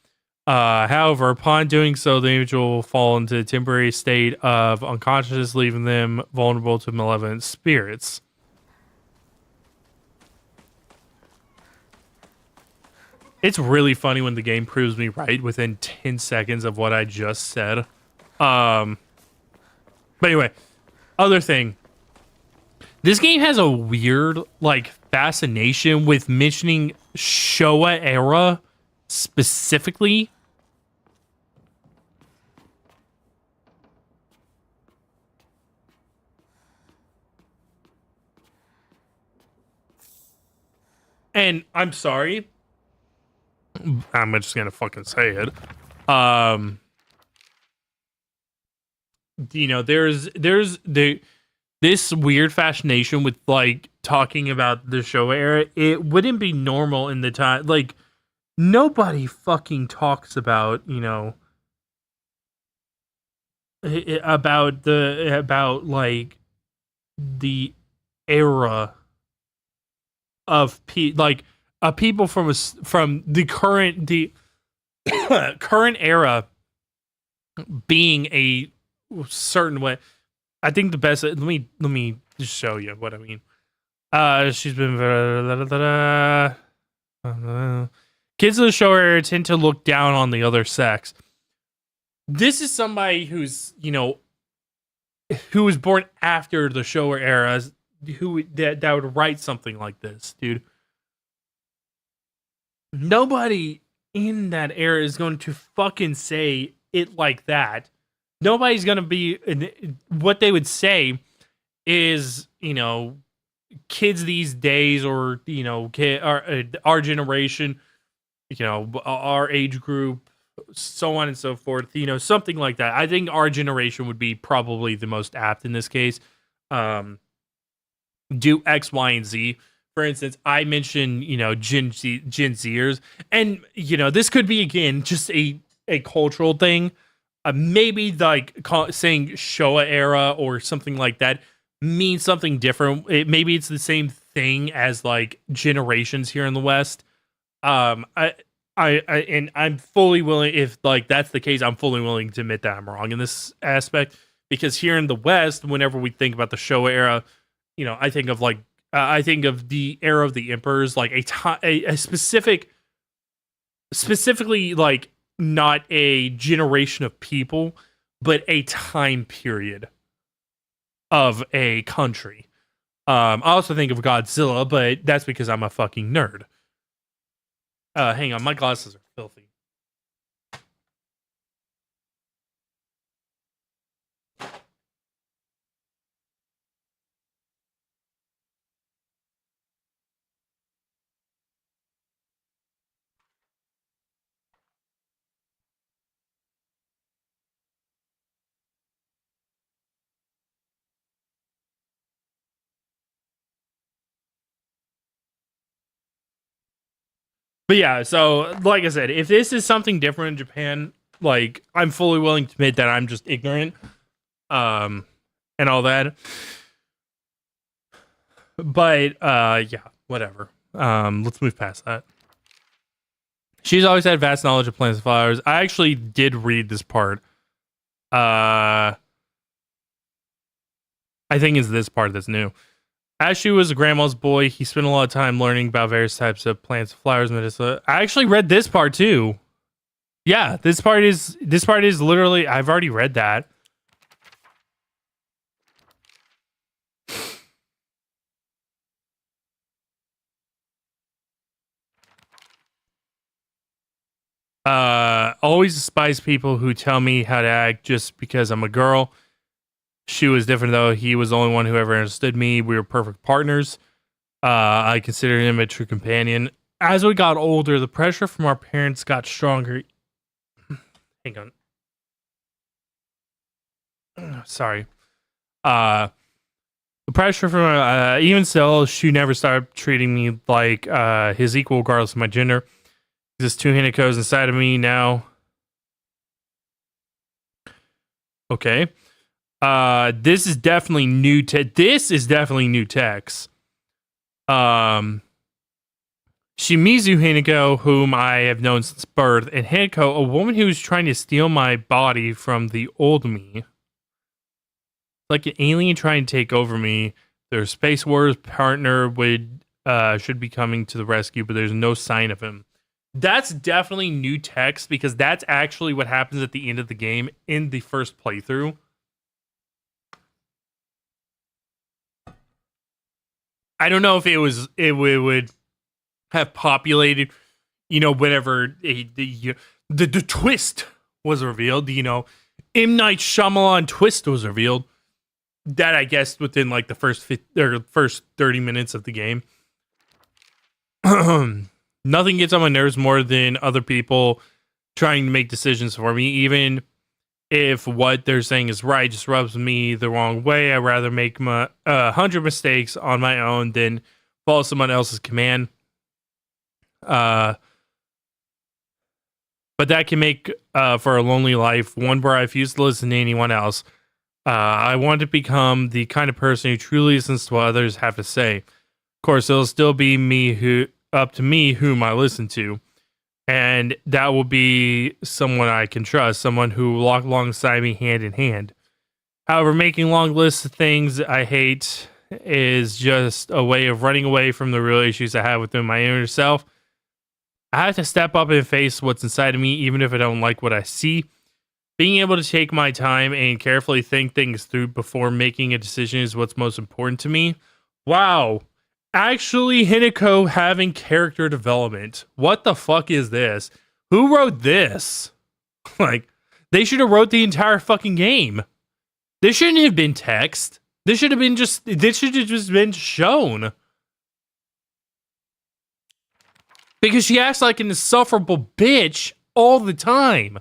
However, upon doing so, the individual will fall into a temporary state of unconsciousness, leaving them vulnerable to malevolent spirits. It's really funny when the game proves me right within 10 seconds of what I just said. But anyway, other thing. This game has a weird, like, fascination with mentioning Showa era specifically. And I'm sorry. I'm just gonna fucking say it. You know, there's this weird fascination with like talking about the Showa era. It wouldn't be normal in the time. Like nobody fucking talks about, you know, about like the era of people from the current era being a certain way. I think the best. Let me just show you what I mean. She's been kids of the show era tend to look down on the other sex. This is somebody who's, you know, who was born after the Showa era, that would write something like this, dude. Nobody in that era is going to fucking say it like that. Nobody's going to be... What they would say is, you know, kids these days, or, you know, our generation, you know, our age group, so on and so forth, you know, something like that. I think our generation would be probably the most apt in this case. Do X, Y, and Z. For instance, I mentioned, you know, Gen Zers, and, you know, this could be, again, just a cultural thing. Maybe, like, saying Showa era or something like that means something different. Maybe it's the same thing as, like, generations here in the West. And I'm fully willing, if, like, that's the case, I'm fully willing to admit that I'm wrong in this aspect, because here in the West, whenever we think about the Showa era, you know, I think of, like, I think of the era of the emperors, like a specifically, like, not a generation of people, but a time period of a country. I also think of Godzilla, but that's because I'm a fucking nerd. Hang on, my glasses are filthy. But yeah, so like I said, if this is something different in Japan, like, I'm fully willing to admit that I'm just ignorant, and all that. But yeah, whatever. Let's move past that. She's always had vast knowledge of plants and flowers. I actually did read this part. I think it's this part that's new. As she was a grandma's boy, he spent a lot of time learning about various types of plants, flowers, medicinal. I actually read this part too. Yeah, this part is literally, I've already read that. Always despise people who tell me how to act just because I'm a girl. She was different though. He was the only one who ever understood me. We were perfect partners. I considered him a true companion. As we got older, the pressure from our parents got stronger. Hang on. Sorry. The pressure from even still, she never started treating me like his equal, regardless of my gender. This two Hinako's inside of me now. Okay. This is definitely new. This is definitely new text. Shimizu Hinako, whom I have known since birth, and Hinako, a woman who was trying to steal my body from the old me. Like an alien trying to take over me. Their Space Wars partner should be coming to the rescue, but there's no sign of him. That's definitely new text because that's actually what happens at the end of the game in the first playthrough. I don't know if it would have populated, whenever the twist was revealed, M. Night Shyamalan twist was revealed. That I guess within like the first 30 minutes of the game. Nothing gets on my nerves more than other people trying to make decisions for me, even if what they're saying is right, just rubs me the wrong way. I'd rather make 100 mistakes on my own than follow someone else's command. But that can make for a lonely life, one where I refuse to listen to anyone else. I want to become the kind of person who truly listens to what others have to say. Of course, it'll still be up to me whom I listen to. And that will be someone I can trust, someone who will walk alongside me hand in hand. However, making long lists of things I hate is just a way of running away from the real issues I have within my inner self. I have to step up and face what's inside of me, even if I don't like what I see. Being able to take my time and carefully think things through before making a decision is what's most important to me. Wow. Actually, Hinako having character development. What the fuck is this? Who wrote this? Like, they should have wrote the entire fucking game. This shouldn't have been text. This should have just been shown. Because she acts like an insufferable bitch all the time.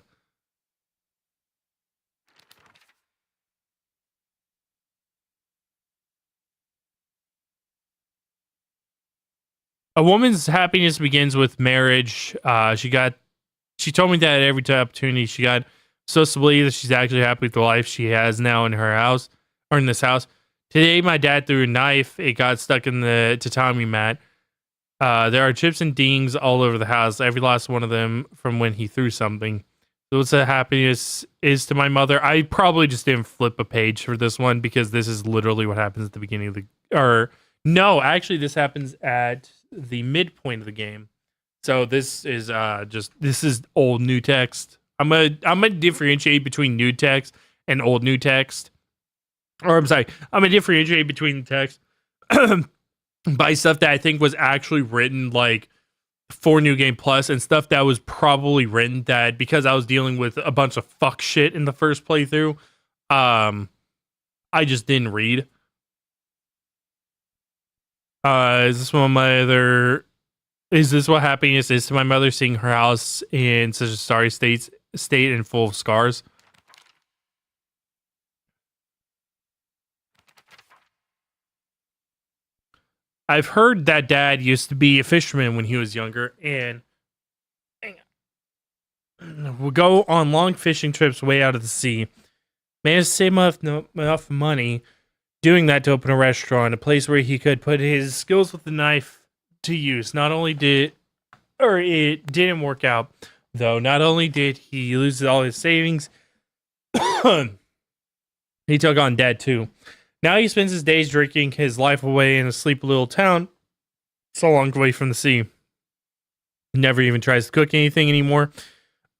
A woman's happiness begins with marriage. She told me that at every opportunity she got, so to believe that she's actually happy with the life she has now in her house, or in this house. Today, my dad threw a knife. It got stuck in the tatami mat. There are chips and dings all over the house, every last one of them from when he threw something. So what's the happiness is to my mother? I probably just didn't flip a page for this one because this is literally what happens at the beginning of no, actually this happens at the midpoint of the game. So this is this is old new text. I'm gonna differentiate between new text and old new text. Or I'm sorry, I'm gonna differentiate between the text by stuff that I think was actually written like for New Game Plus and stuff that was probably written that because I was dealing with a bunch of fuck shit in the first playthrough, I just didn't read. Is this what happiness is to my mother, seeing her house in such a sorry state and full of scars? I've heard that dad used to be a fisherman when he was younger and would go on long fishing trips way out of the sea. Managed to save enough money doing that to open a restaurant, a place where he could put his skills with the knife to use. It didn't work out, though. Not only did he lose all his savings, he took on debt too. Now he spends his days drinking his life away in a sleepy little town so long away from the sea. He never even tries to cook anything anymore.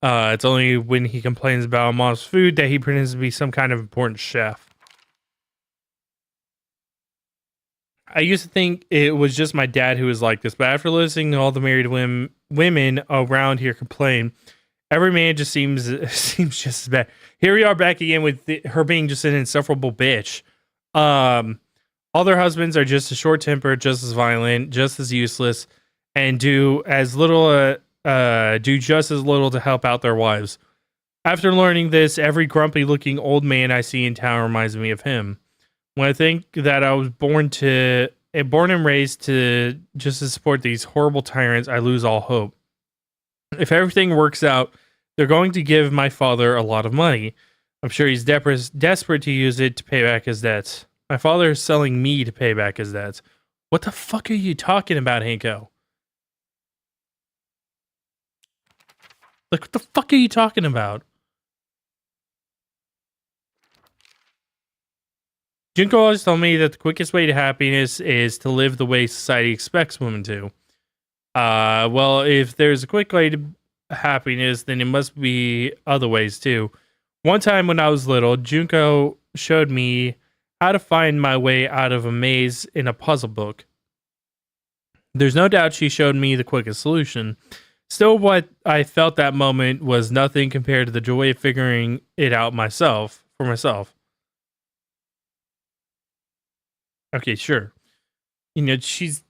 It's only when he complains about mom's food that he pretends to be some kind of important chef. I used to think it was just my dad who was like this, but after listening to all the married women around here complain, every man just seems just as bad. Here we are back again with her being just an insufferable bitch. All their husbands are just as short-tempered, just as violent, just as useless, and do just as little to help out their wives. After learning this, every grumpy-looking old man I see in town reminds me of him. When I think that I was born and raised to just to support these horrible tyrants, I lose all hope. If everything works out, they're going to give my father a lot of money. I'm sure he's desperate to use it to pay back his debts. My father is selling me to pay back his debts. What the fuck are you talking about, Hanko? Like, what the fuck are you talking about? Junko always told me that the quickest way to happiness is to live the way society expects women to. Well, if there's a quick way to happiness, then it must be other ways too. One time when I was little, Junko showed me how to find my way out of a maze in a puzzle book. There's no doubt she showed me the quickest solution. Still, what I felt that moment was nothing compared to the joy of figuring it out for myself. Okay, sure. She's.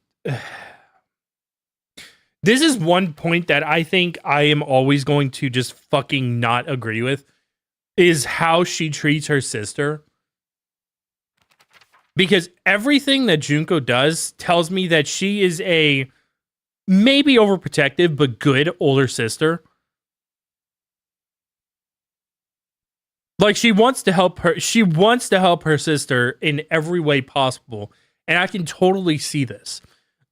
This is one point that I think I am always going to just fucking not agree with, is how she treats her sister. Because everything that Junko does tells me that she is a maybe overprotective but good older sister. Like, she wants to help her sister in every way possible. And I can totally see this.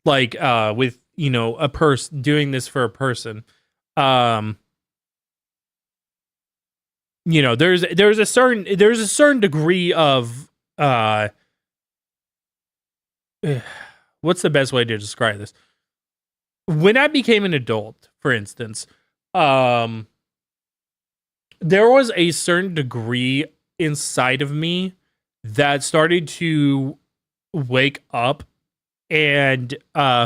Like, with, a person doing this for a person. There's a certain degree of what's the best way to describe this? When I became an adult, for instance, there was a certain degree inside of me that started to wake up and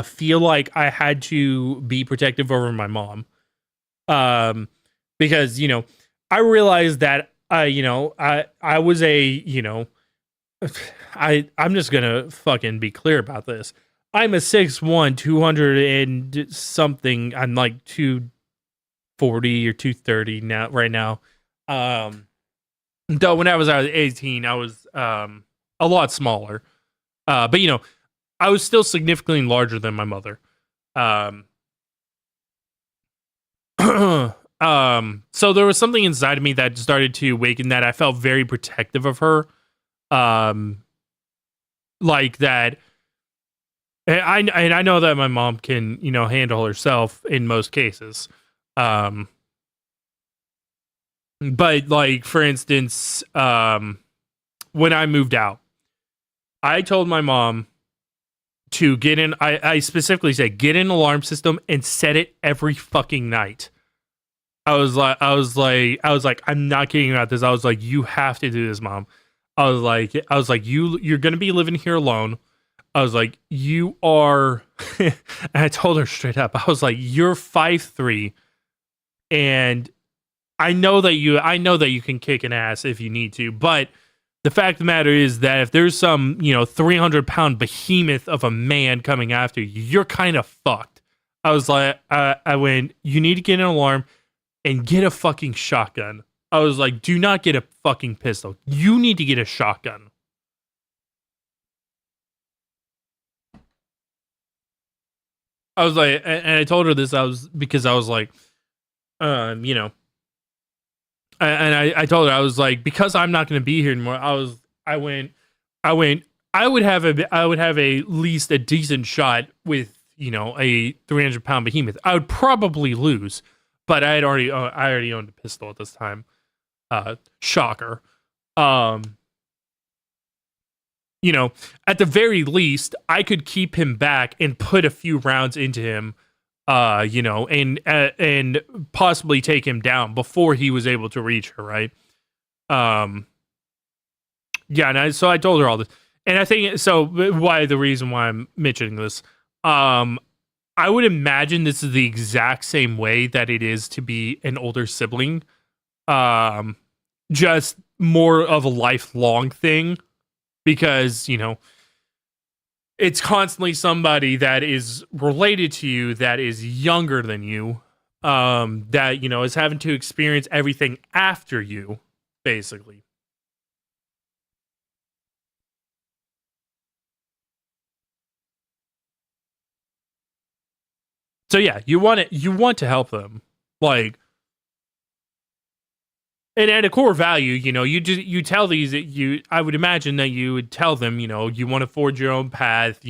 feel like I had to be protective over my mom. Because, I realized that, I was I'm just gonna fucking be clear about this. I'm a 6'1", 200 and something. I'm like 240 or 230 right now. Though when I was 18, I was a lot smaller. But I was still significantly larger than my mother. So there was something inside of me that started to awaken that I felt very protective of her. Like that. And I know that my mom can, handle herself in most cases. But like, for instance, when I moved out, I told my mom to get in. I specifically said, get an alarm system and set it every fucking night. I was like, I'm not kidding about this. I was like, you have to do this, Mom. I was like, you're gonna be living here alone. I was like, you are, and I told her straight up, I was like, you're 5'3", and I know that you can kick an ass if you need to, but the fact of the matter is that if there's some, 300-pound behemoth of a man coming after you, you're kind of fucked. I was like, I went, you need to get an alarm and get a fucking shotgun. I was like, do not get a fucking pistol. You need to get a shotgun. I was like, and I told her this, because I was like, I told her, I was like, because I'm not going to be here anymore. I went, I would have a least a decent shot with, a 300-pound behemoth. I would probably lose, but I already owned a pistol at this time. Shocker. At the very least, I could keep him back and put a few rounds into him, and possibly take him down before he was able to reach her, right? So I told her all this. And I think, so the reason why I'm mentioning this, I would imagine this is the exact same way that it is to be an older sibling. Just more of a lifelong thing. Because, it's constantly somebody that is related to you that is younger than you, that, is having to experience everything after you, basically. So yeah, you want to help them. Like, and at a core value, you tell I would imagine that you would tell them, you want to forge your own path,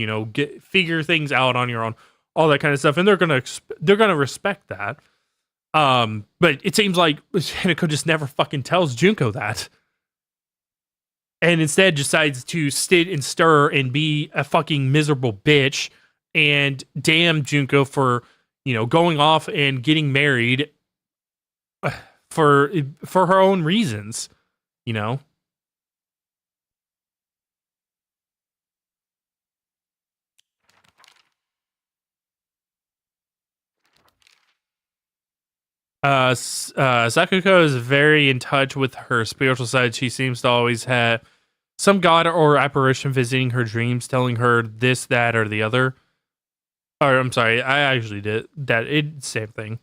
figure things out on your own, all that kind of stuff. And they're going to respect that. But it seems like Hinako just never fucking tells Junko that. And instead decides to sit and stir and be a fucking miserable bitch and damn Junko for, going off and getting married for her own reasons, you know. Sakuko is very in touch with her spiritual side. She seems to always have some god or apparition visiting her dreams, telling her this, that, or the other. Or I'm sorry, I actually did that. Same thing.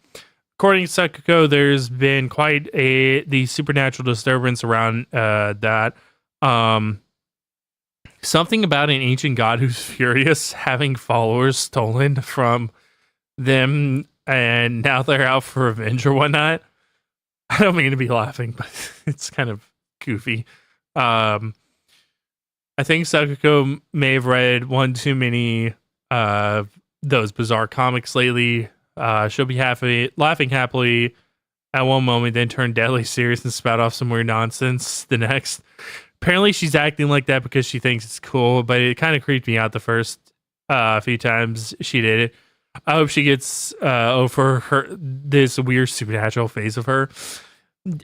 According to Sakuko, there's been quite the supernatural disturbance around that. Something about an ancient god who's furious, having followers stolen from them, and now they're out for revenge or whatnot. I don't mean to be laughing, but it's kind of goofy. I think Sakuko may have read one too many those bizarre comics lately. She'll be laughing happily at one moment, then turn deadly serious and spout off some weird nonsense the next. Apparently, she's acting like that because she thinks it's cool, but it kind of creeped me out the first few times she did it. I hope she gets over this weird supernatural phase of her.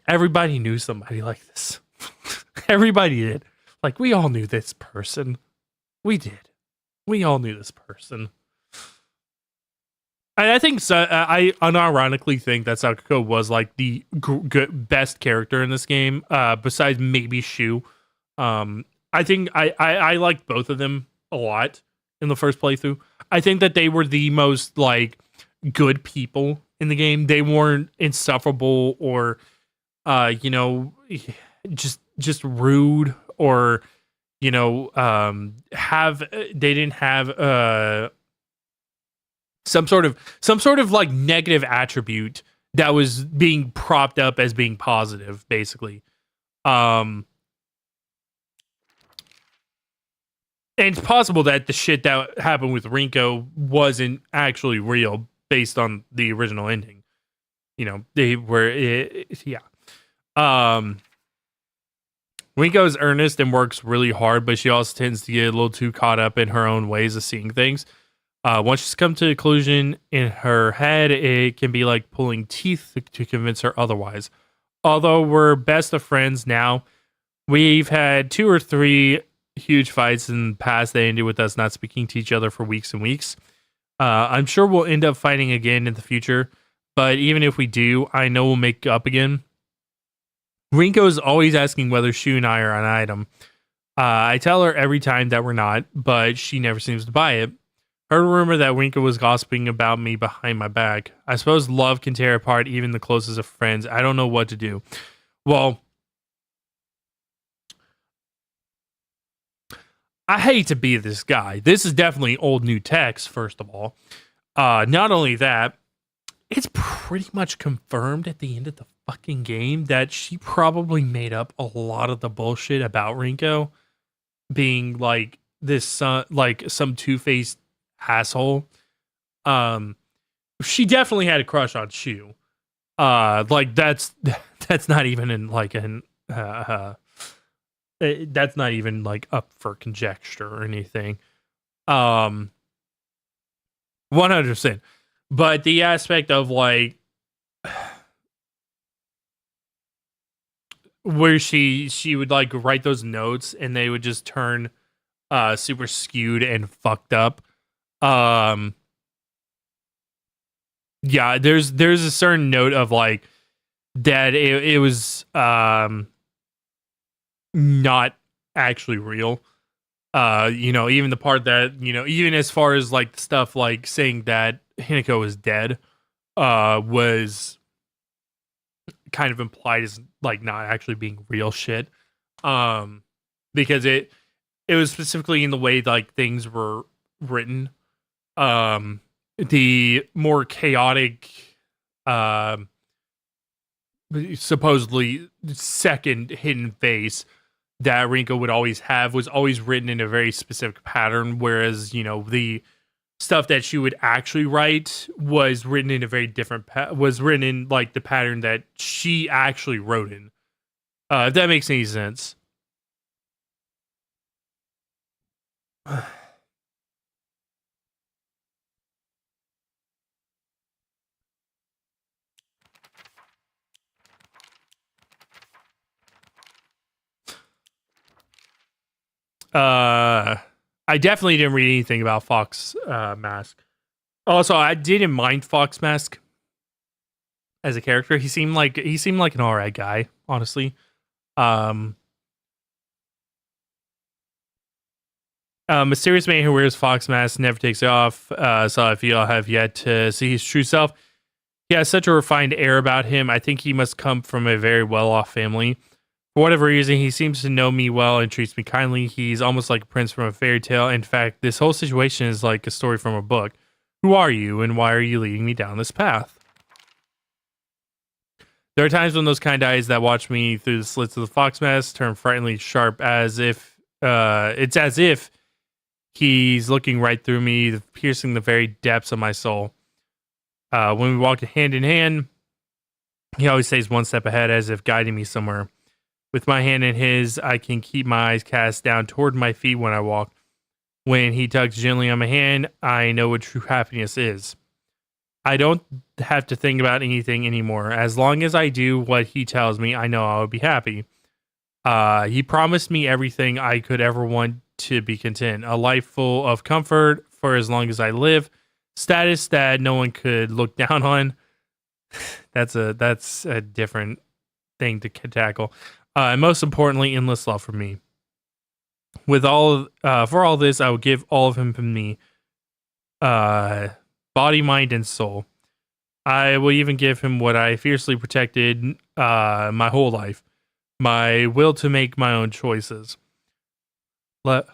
Everybody knew somebody like this. Everybody did. Like, we all knew this person. We did. We all knew this person. And I think I unironically think that Sakuko was like the best character in this game, besides maybe Shu. I think I liked both of them a lot in the first playthrough. I think that they were the most like good people in the game. They weren't insufferable or just rude or they didn't have some sort of like negative attribute that was being propped up as being positive, basically. And it's possible that the shit that happened with Rinko wasn't actually real based on the original ending. They were, yeah. Rinko's earnest and works really hard, but she also tends to get a little too caught up in her own ways of seeing things. Once she's come to a conclusion in her head, it can be like pulling teeth to convince her otherwise. Although we're best of friends now, we've had 2 or 3 huge fights in the past that ended with us not speaking to each other for weeks and weeks. I'm sure we'll end up fighting again in the future, but even if we do, I know we'll make up again. Rinko's always asking whether Shu and I are an item. I tell her every time that we're not, but she never seems to buy it. Heard a rumor that Rinko was gossiping about me behind my back. I suppose love can tear apart even the closest of friends. I don't know what to do. Well, I hate to be this guy. This is definitely old new text, first of all. Not only that, it's pretty much confirmed at the end of the fucking game that she probably made up a lot of the bullshit about Rinko being like this, like some two-faced asshole. She definitely had a crush on Shu. Like that's not even in like an that's not even like up for conjecture or anything. 100%. But the aspect of like where she would like write those notes and they would just turn super skewed and fucked up. Yeah, there's a certain note of like that it was not actually real. Even the part that, even as far as like stuff like saying that Hinako is dead was kind of implied as like not actually being real shit. Because it was specifically in the way like things were written. The more chaotic supposedly second hidden face that Rinko would always have was always written in a very specific pattern, whereas the stuff that she would actually write was written in a very different was written in like the pattern that she actually wrote in. If that makes any sense. I definitely didn't read anything about Fox Mask. Also, I didn't mind Fox Mask as a character. He seemed like an alright guy, honestly. Mysterious man who wears Fox Mask never takes it off. So if you all have yet to see his true self, he has such a refined air about him. I think he must come from a very well-off family. For whatever reason, he seems to know me well and treats me kindly. He's almost like a prince from a fairy tale. In fact, this whole situation is like a story from a book. Who are you, and why are you leading me down this path? There are times when those kind eyes that watch me through the slits of the fox mask turn frighteningly sharp, as if it's as if he's looking right through me, piercing the very depths of my soul. When we walk hand in hand, he always stays one step ahead, as if guiding me somewhere. With my hand in his, I can keep my eyes cast down toward my feet when I walk. When he tugs gently on my hand, I know what true happiness is. I don't have to think about anything anymore. As long as I do what he tells me, I know I will be happy. He promised me everything I could ever want to be content. A life full of comfort for as long as I live. Status that no one could look down on. That's a different thing to tackle. And most importantly, endless love for me. With for all this, I will give all of him to me. Body, mind, and soul. I will even give him what I fiercely protected my whole life. My will to make my own choices. Left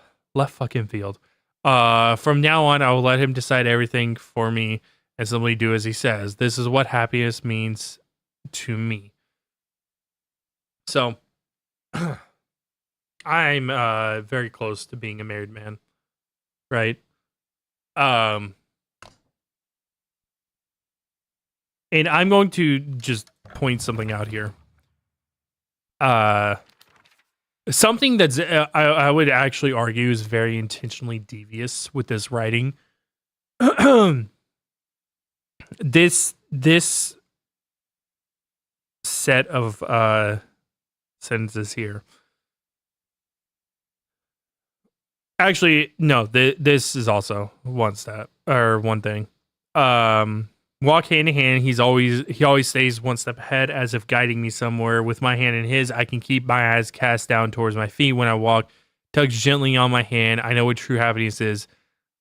fucking field. From now on, I will let him decide everything for me and simply do as he says. This is what happiness means to me. So, I'm very close to being a married man, right? And I'm going to just point something out here. Something that's I would actually argue is very intentionally devious with this writing. this set of sentences here. Actually, no. This is also one step or one thing. Walk hand in hand. He always stays one step ahead, as if guiding me somewhere. With my hand in his, I can keep my eyes cast down towards my feet when I walk. Tugs gently on my hand. I know what true happiness is.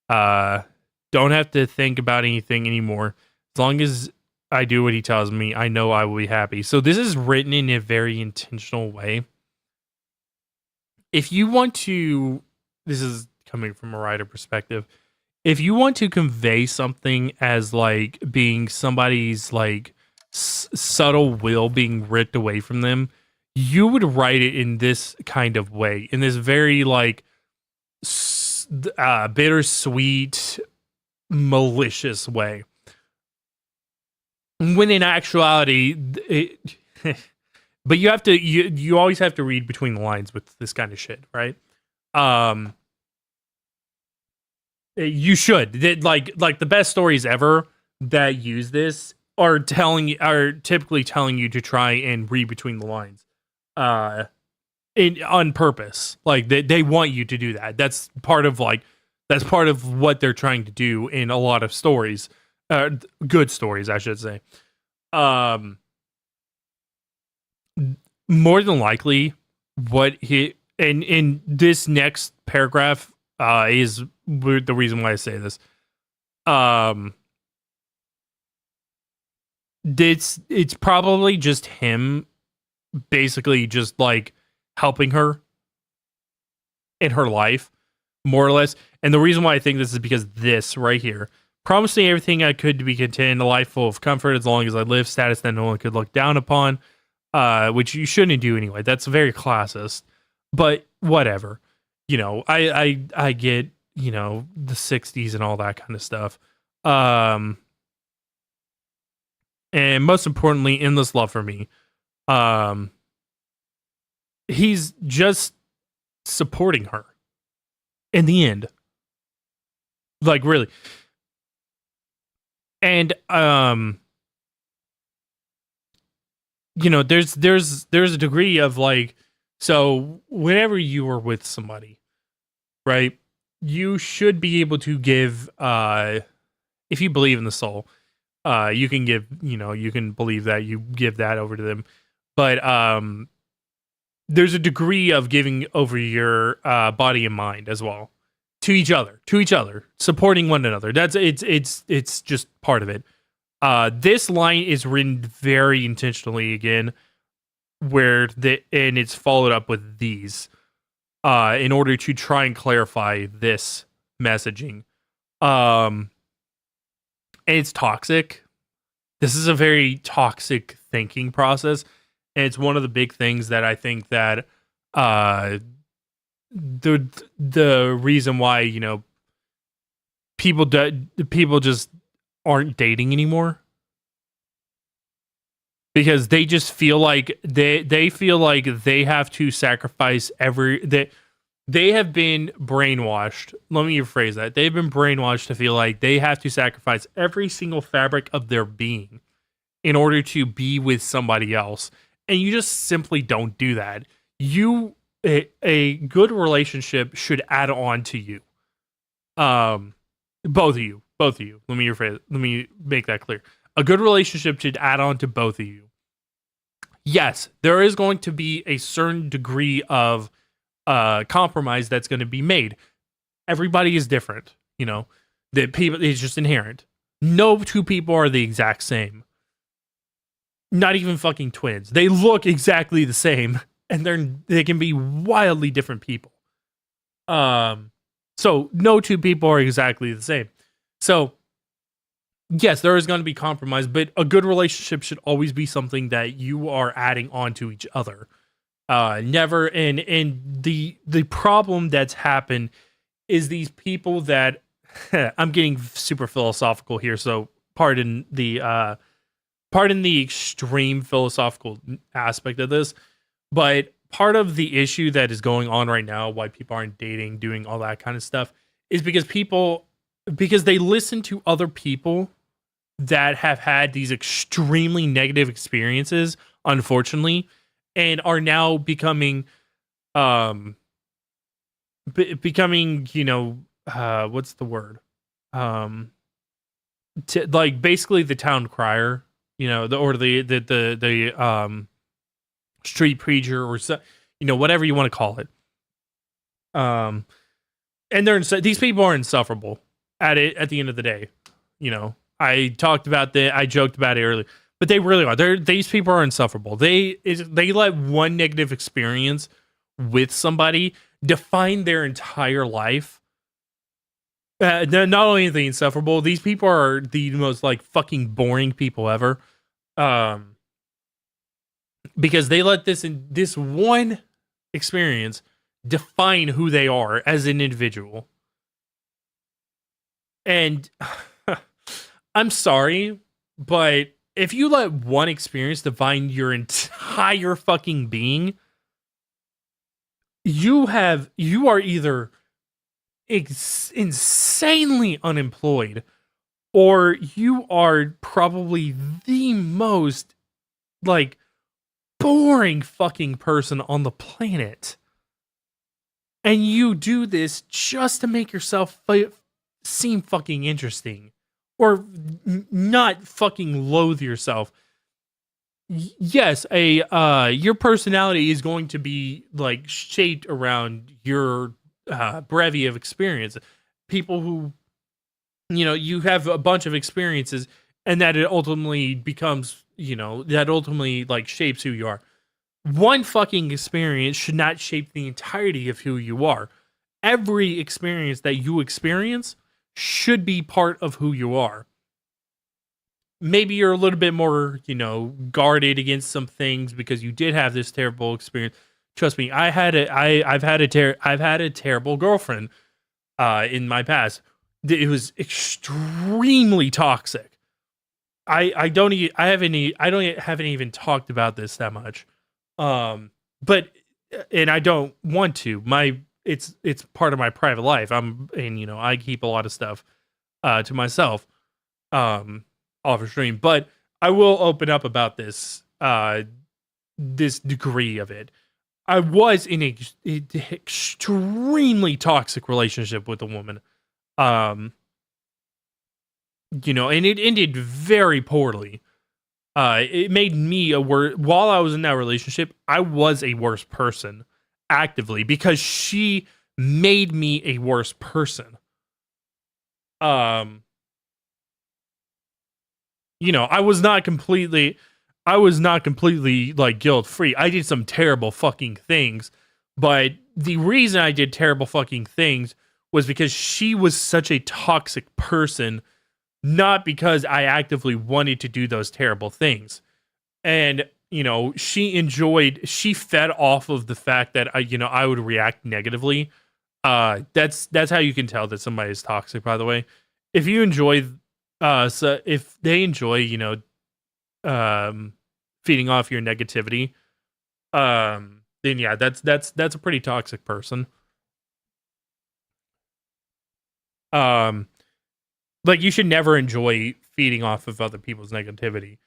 Don't have to think about anything anymore. As long as I do what he tells me, I know I will be happy. So this is written in a very intentional way. If you want to, this is coming from a writer perspective. If you want to convey something as like being somebody's like subtle will being ripped away from them, you would write it in this kind of way, in this very like bittersweet, malicious way. When in actuality, but you have to, you always have to read between the lines with this kind of shit, right? You should. Like the best stories ever that use this are typically telling you to try and read between the lines, on purpose. Like they want you to do that. That's part of what they're trying to do in a lot of stories, good stories, I should say. More than likely, what he in this next paragraph is the reason why I say this. It's probably just him basically just like helping her in her life, more or less. And the reason why I think this is because this right here, promising everything I could to be content, a life full of comfort as long as I live, status that no one could look down upon, which you shouldn't do anyway. That's very classist, but whatever. You know, I get, you know, the 60s and all that kind of stuff. And most importantly, endless love for me. He's just supporting her in the end. Like, really. And, you know, there's a degree of like, so whenever you are with somebody, right? You should be able to give, if you believe in the soul, you can give, you can believe that, you give that over to them. But there's a degree of giving over your body and mind as well to each other, supporting one another. It's just part of it. This line is written very intentionally again, and it's followed up with these in order to try and clarify this messaging. And it's toxic. This is a very toxic thinking process, and it's one of the big things that I think that the reason why people just aren't dating anymore, because they just feel like they feel like they have to sacrifice they have been brainwashed. Let me rephrase that. They've been brainwashed to feel like they have to sacrifice every single fabric of their being in order to be with somebody else. And you just simply don't do that. A good relationship should add on to you. Both of you. Let me make that clear. A good relationship should add on to both of you. Yes, there is going to be a certain degree of compromise that's going to be made. Everybody is different, that people, it's just inherent. No two people are the exact same. Not even fucking twins. They look exactly the same, and they can be wildly different people. So no two people are exactly the same. So yes, there is going to be compromise, but a good relationship should always be something that you are adding on to each other. Never. And the problem that's happened is these people that I'm getting super philosophical here, so pardon the extreme philosophical aspect of this, but part of the issue that is going on right now, why people aren't dating, doing all that kind of stuff, is because they listen to other people that have had these extremely negative experiences, unfortunately, and are now becoming what's the word? Like basically the town crier, the street preacher, or whatever you want to call it. And these people are insufferable at the end of the day. I joked about it earlier, but they really are. These people are insufferable. They let one negative experience with somebody define their entire life. They're not only the insufferable, these people are the most fucking boring people ever. Because they let this one experience define who they are as an individual. And I'm sorry, but if you let one experience define your entire fucking being, you are either insanely unemployed, or you are probably the most boring fucking person on the planet. And you do this just to make yourself seem fucking interesting, or not fucking loathe yourself. Yes, your personality is going to be shaped around your brevity of experience. People who, you have a bunch of experiences, and that it ultimately becomes, that ultimately shapes who you are. One fucking experience should not shape the entirety of who you are. Every experience that you experience should be part of who you are. Maybe you're a little bit more, guarded against some things because you did have this terrible experience. Trust me, I've had a terrible girlfriend in my past. It was extremely toxic. I haven't even talked about this that much. But I don't want to. It's part of my private life. I keep a lot of stuff to myself off of stream, but I will open up about this this degree of it. I was in a extremely toxic relationship with a woman. And it ended very poorly. It made me a worse. While I was in that relationship, I was a worse person actively because she made me a worse person. I was not completely like guilt free. I did some terrible fucking things, but the reason I did terrible fucking things was because she was such a toxic person, not because I actively wanted to do those terrible things. And, she fed off of the fact that I would react negatively. That's how you can tell that somebody is toxic, by the way. If you enjoy, so if they enjoy, feeding off your negativity, then yeah, that's a pretty toxic person. Like you should never enjoy feeding off of other people's negativity.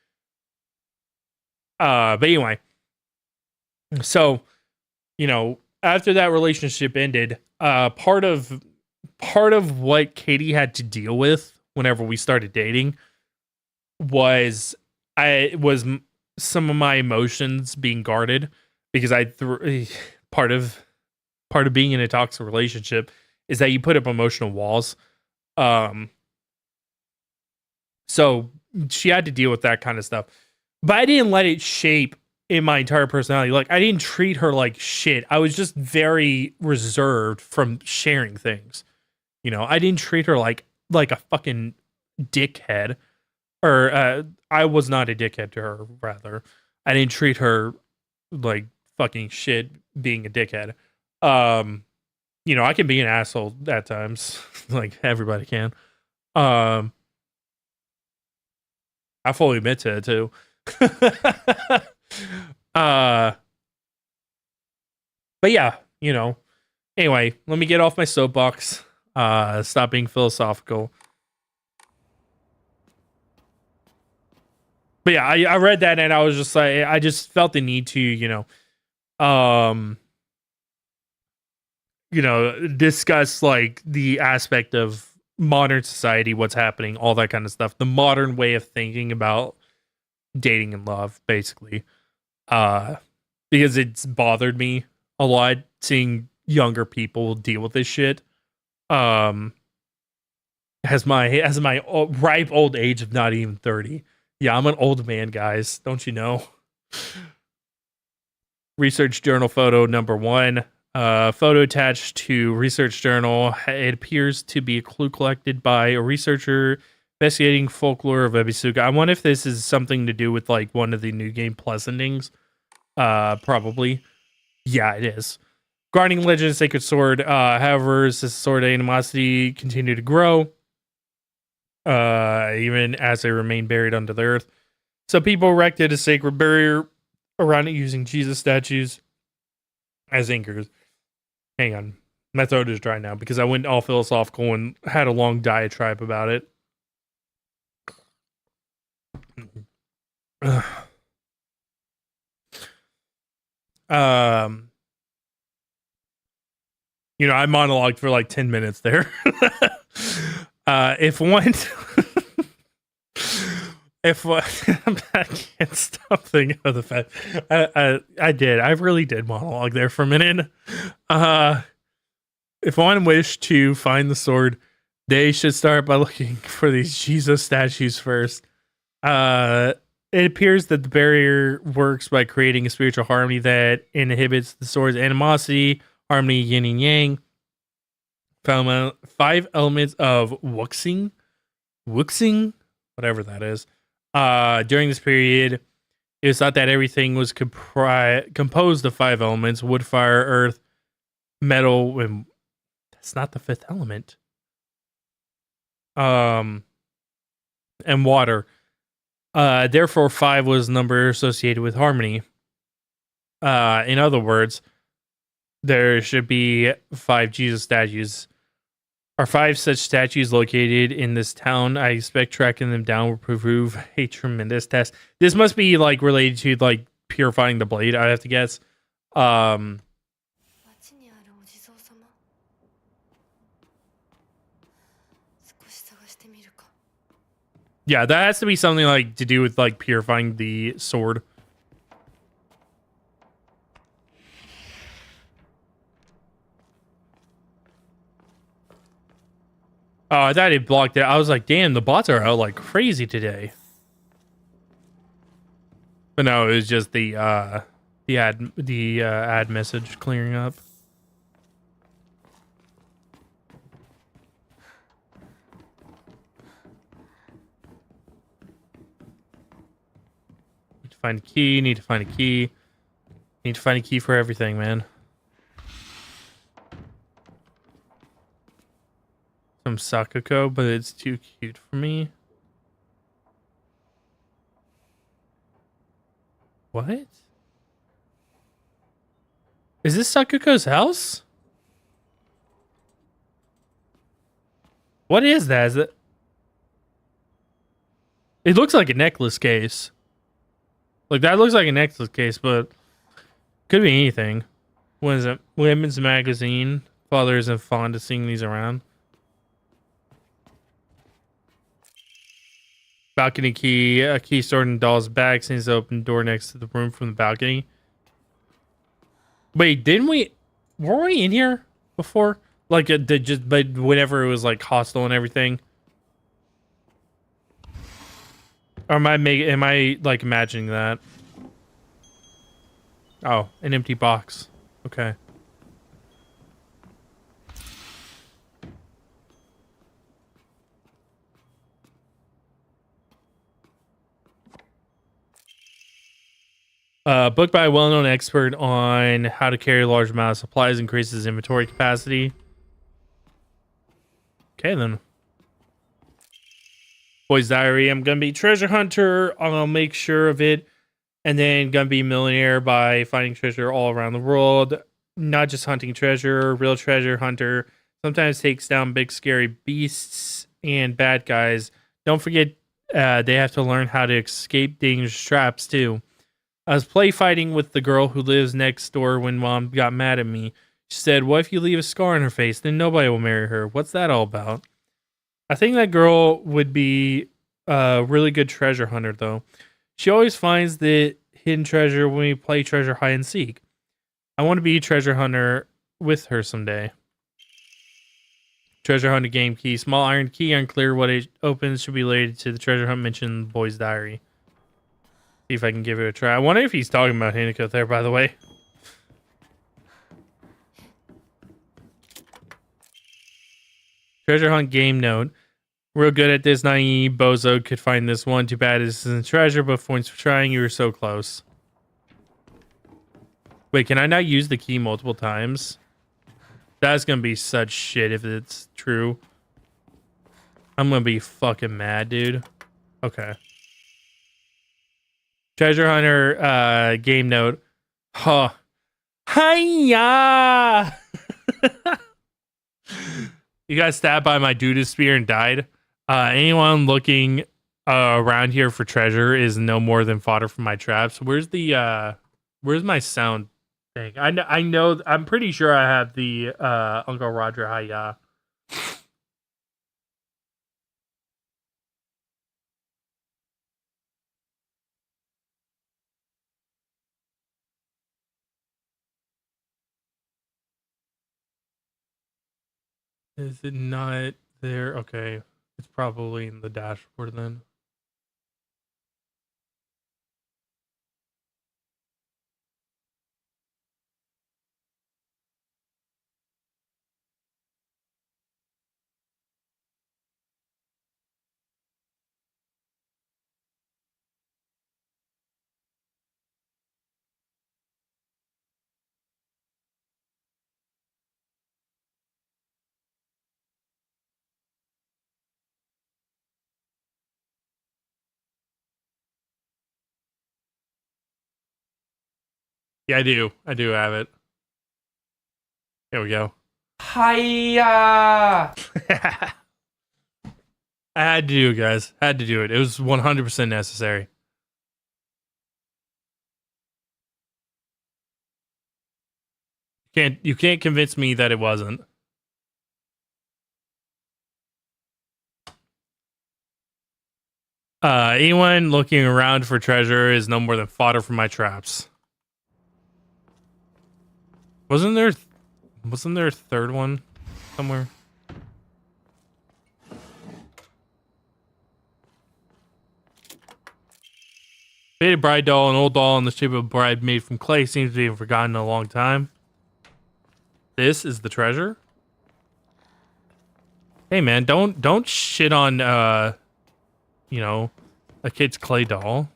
But anyway, so after that relationship ended, part of what Katie had to deal with whenever we started dating was some of my emotions being guarded because part of being in a toxic relationship is that you put up emotional walls. So she had to deal with that kind of stuff. But I didn't let it shape in my entire personality. Like I didn't treat her like shit. I was just very reserved from sharing things. I didn't treat her like a fucking dickhead. Or I was not a dickhead to her, rather. I didn't treat her like fucking shit being a dickhead. I can be an asshole at times. Like everybody can. I fully admit to it too. But yeah, anyway, let me get off my soapbox. Stop being philosophical. But yeah, I read that and I was just like, I just felt the need to, discuss like the aspect of modern society, what's happening, all that kind of stuff, the modern way of thinking about dating and love, basically. Because it's bothered me a lot seeing younger people deal with this shit. As my ripe old age of not even 30. Yeah, I'm an old man, guys. Don't you know? Research journal photo number 1. Photo attached to research journal. It appears to be a clue collected by a researcher investigating folklore of Ebisuga. I wonder if this is something to do with like one of the new game plus endings. Probably. Yeah, it is. Guarding Legend of Sacred Sword. However, as the sword animosity continue to grow, even as they remain buried under the earth. So people erected a sacred barrier around it using Jesus statues as anchors. Hang on. My throat is dry now because I went all philosophical and had a long diatribe about it. I monologued for like 10 minutes there. If one I can't stop thinking of the fact I really did monologue there for a minute. If one wished to find the sword, they should start by looking for these Jesus statues first. It appears that the barrier works by creating a spiritual harmony that inhibits the sword's animosity, harmony, yin and yang. 5 elements of wuxing, whatever that is. During this period, it was thought that everything was composed of 5 elements: wood, fire, earth, metal, and that's not the 5th element. And water. Therefore, 5 was the number associated with harmony. In other words, there should be 5 Jesus statues. Are 5 such statues located in this town? I expect tracking them down will prove a tremendous test. This must be like related to like purifying the blade, I have to guess. Um, 町にあるお地蔵様。少し探してみるか。 yeah, that has to be something like to do with like purifying the sword. Oh, I thought it blocked it. I was like, damn, the bots are out like crazy today. But no, it was just the ad message clearing up. Need to find a key, need to find a key. Need to find a key for everything, man. Some Sakuko, but it's too cute for me. What? Is this Sakuko's house? What is that? Is it? It looks like a necklace case. Like that looks like a necklace case, but could be anything. What is it? Women's magazine. Father isn't fond of seeing these around. Balcony key. A key stored in doll's bag. Seems to open door next to the room from the balcony. Wait, didn't we? Were we in here before? Like, but whenever it was like hostile and everything. Or am I like imagining that? Oh, an empty box. Okay. Book by a well-known expert on how to carry a large amount of supplies, increases inventory capacity. Okay, then. Boy's diary. I'm gonna be treasure hunter. I'll make sure of it. And then gonna be millionaire by finding treasure all around the world. Not just hunting treasure. Real treasure hunter. Sometimes takes down big scary beasts and bad guys. Don't forget, they have to learn how to escape dangerous traps too. I was play fighting with the girl who lives next door when mom got mad at me. She said, "What if you leave a scar on her face? Then nobody will marry her." What's that all about? I think that girl would be a really good treasure hunter, though. She always finds the hidden treasure when we play treasure hide and seek. I want to be a treasure hunter with her someday. Treasure hunter game key. Small iron key. Unclear what it opens. Should be related to the treasure hunt mentioned in the boy's diary. See if I can give it a try. I wonder if he's talking about Hinako there, by the way. Treasure hunt game note. Real good at this. Naive bozo could find this one. Too bad this isn't treasure, but points for trying. You were so close. Wait, can I not use the key multiple times? That's gonna be such shit if it's true. I'm gonna be fucking mad, dude. Okay. Treasure hunter game note. Huh. Hiya! You got stabbed by my Duda spear and died. Anyone looking around here for treasure is no more than fodder for my traps. Where's my sound thing? I know I'm pretty sure I have the Uncle Roger hiya. Is it not there? Okay. It's probably in the dashboard then. Yeah, I do. I do have it. There we go. Hiya! I had to do it, guys. Had to do it. It was 100% necessary. You can't convince me that it wasn't. Anyone looking around for treasure is no more than fodder for my traps. Wasn't there a third one somewhere? Faded bride doll, an old doll in the shape of a bride made from clay, seems to be forgotten in a long time. This is the treasure? Hey man, don't shit on you know, a kid's clay doll.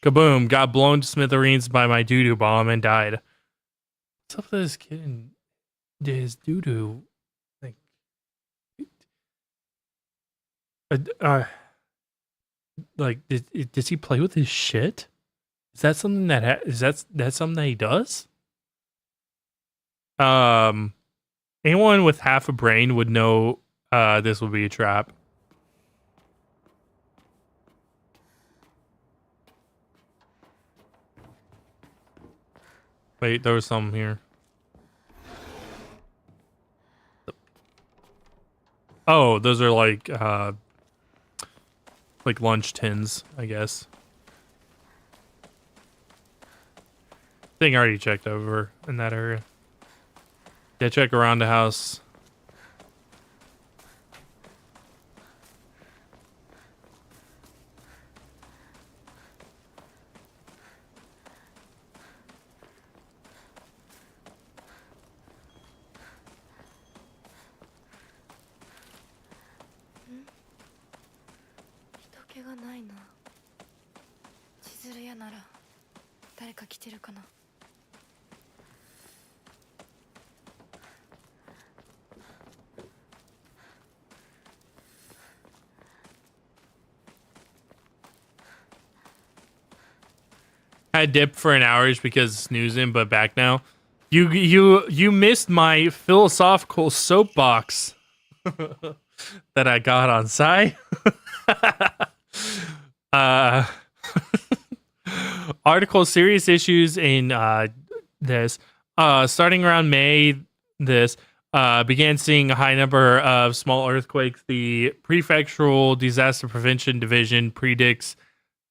Kaboom, got blown to smithereens by my doo-doo bomb and died. What's up with this kid and his doo-doo? Like, does he play with his shit? Is that something that that's something that he does? Anyone with half a brain would know this would be a trap. Wait, there was some here. Oh, those are like lunch tins, I guess. I think I already checked over in that area. Yeah, check around the house. I dipped for an hour just because of snoozing, but back now. You missed my philosophical soapbox that I got on sigh. Article serious issues in this. Starting around May, this began seeing a high number of small earthquakes. The Prefectural Disaster Prevention Division predicts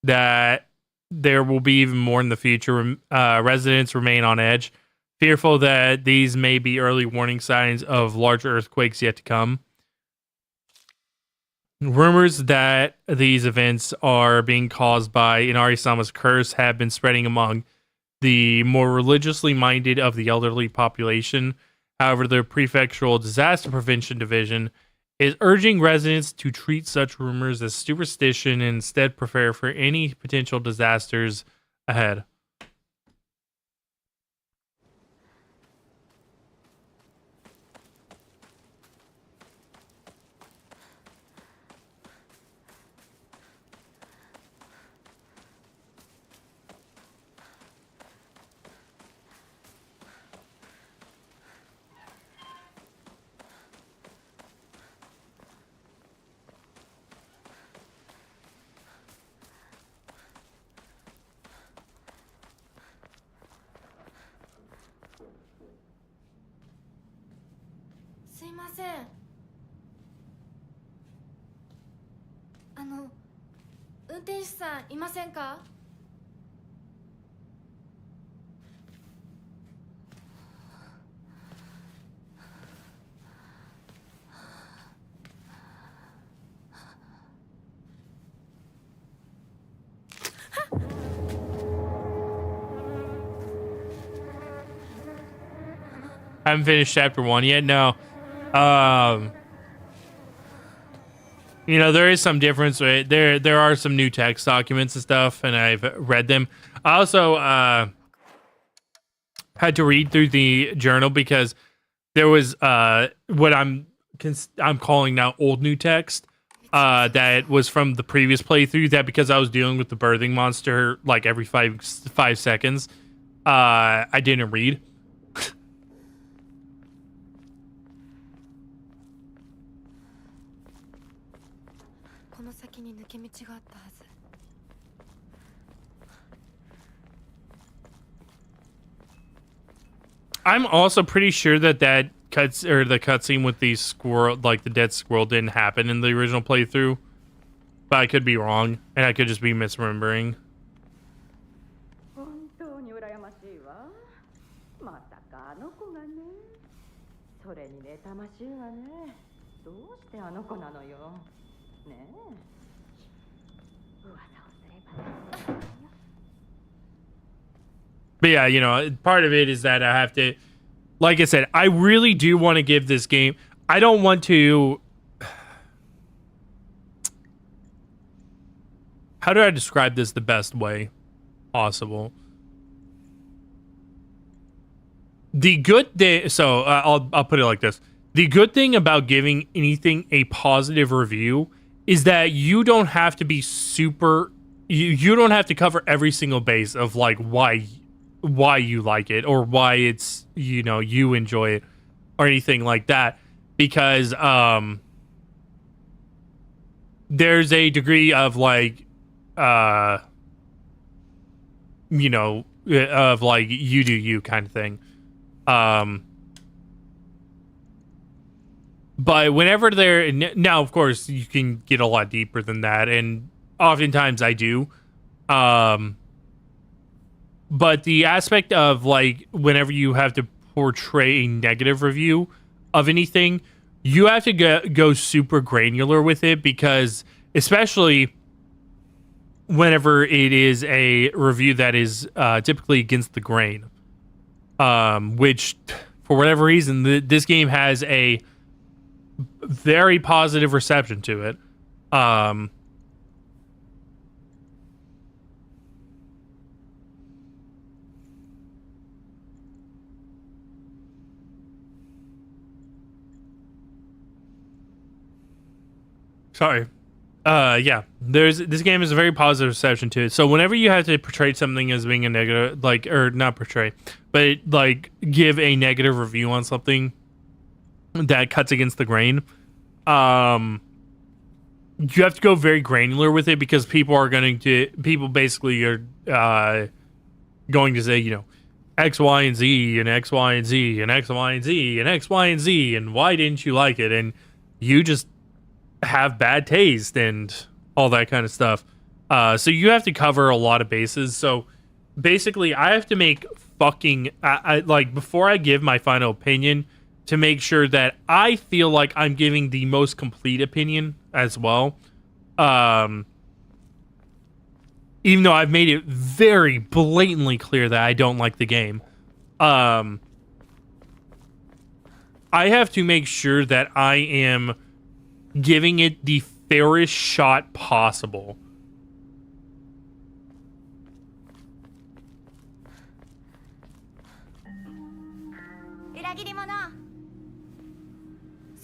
that there will be even more in the future. Residents remain on edge, fearful that these may be early warning signs of larger earthquakes yet to come. Rumors that these events are being caused by Inari-sama's curse have been spreading among the more religiously minded of the elderly population. However, the Prefectural Disaster Prevention Division is urging residents to treat such rumors as superstition and instead prepare for any potential disasters ahead. I haven't finished chapter 1 yet. No. You know, there is some difference. Right? There are some new text documents and stuff, and I've read them. I also had to read through the journal because there was what I'm calling now old new text that was from the previous playthrough. That because I was dealing with the birthing monster like every five seconds, I didn't read. I'm also pretty sure that the cutscene with the squirrel, like the dead squirrel, didn't happen in the original playthrough. But I could be wrong, and I could just be misremembering. 本当に羨ましいわ。まさかあの子がね。それに妬ましいわね。どうしてあの子なのよ。ねえ。噂をすればね。But yeah, you know, part of it is that I have to, like I said, I really do want to give this game. I don't want to. How do I describe this the best way possible? The good thing, so I'll put it like this: the good thing about giving anything a positive review is that you don't have to be super. You don't have to cover every single base of like why you like it or why it's, you know, you enjoy it or anything like that, because there's a degree of like you know, of like you do you kind of thing. But whenever they're now, of course, you can get a lot deeper than that, and oftentimes I do. But the aspect of like whenever you have to portray a negative review of anything, you have to go super granular with it, because especially whenever it is a review that is typically against the grain, which for whatever reason this game has a very positive reception to it. Sorry. Yeah, this game has a very positive reception to it. So whenever you have to portray something as being a negative, like, or not portray, but like give a negative review on something that cuts against the grain, you have to go very granular with it, because people basically are going to say, you know, X, Y, and Z, and X, Y, and Z, and X, Y, and Z, and X, Y, and Z, and why didn't you like it? And you just have bad taste and all that kind of stuff. So you have to cover a lot of bases. So basically, I have to make fucking like, before I give my final opinion, to make sure that I feel like I'm giving the most complete opinion as well. Even though I've made it very blatantly clear that I don't like the game, I have to make sure that I am giving it the fairest shot possible.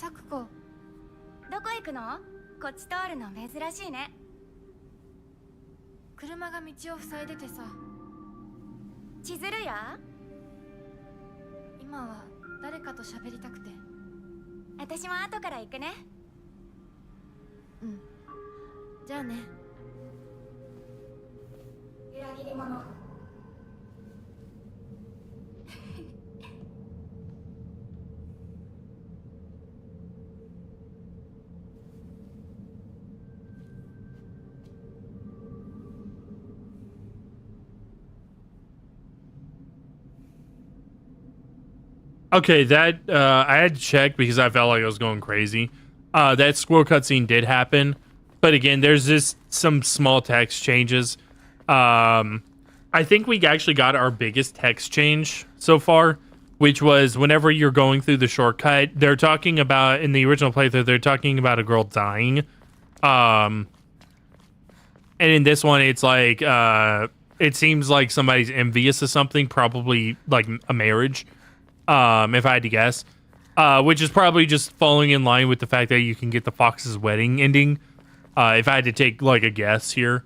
Sakuko, どこ行くの？こっち通るの珍しいね。車が道を塞いでてさ。千鶴や？今は誰かと喋りたくて。私も後から行くね。うん。じゃあね。裏切り者。Okay, that I had to check because I felt like I was going crazy. That squirrel cutscene did happen, but again, there's just some small text changes. I think we actually got our biggest text change so far, which was whenever you're going through the shortcut, they're talking about, in the original playthrough, they're talking about a girl dying. And in this one, it's like, it seems like somebody's envious of something, probably like a marriage. If I had to guess, which is probably just falling in line with the fact that you can get the fox's wedding ending. If I had to take like a guess here,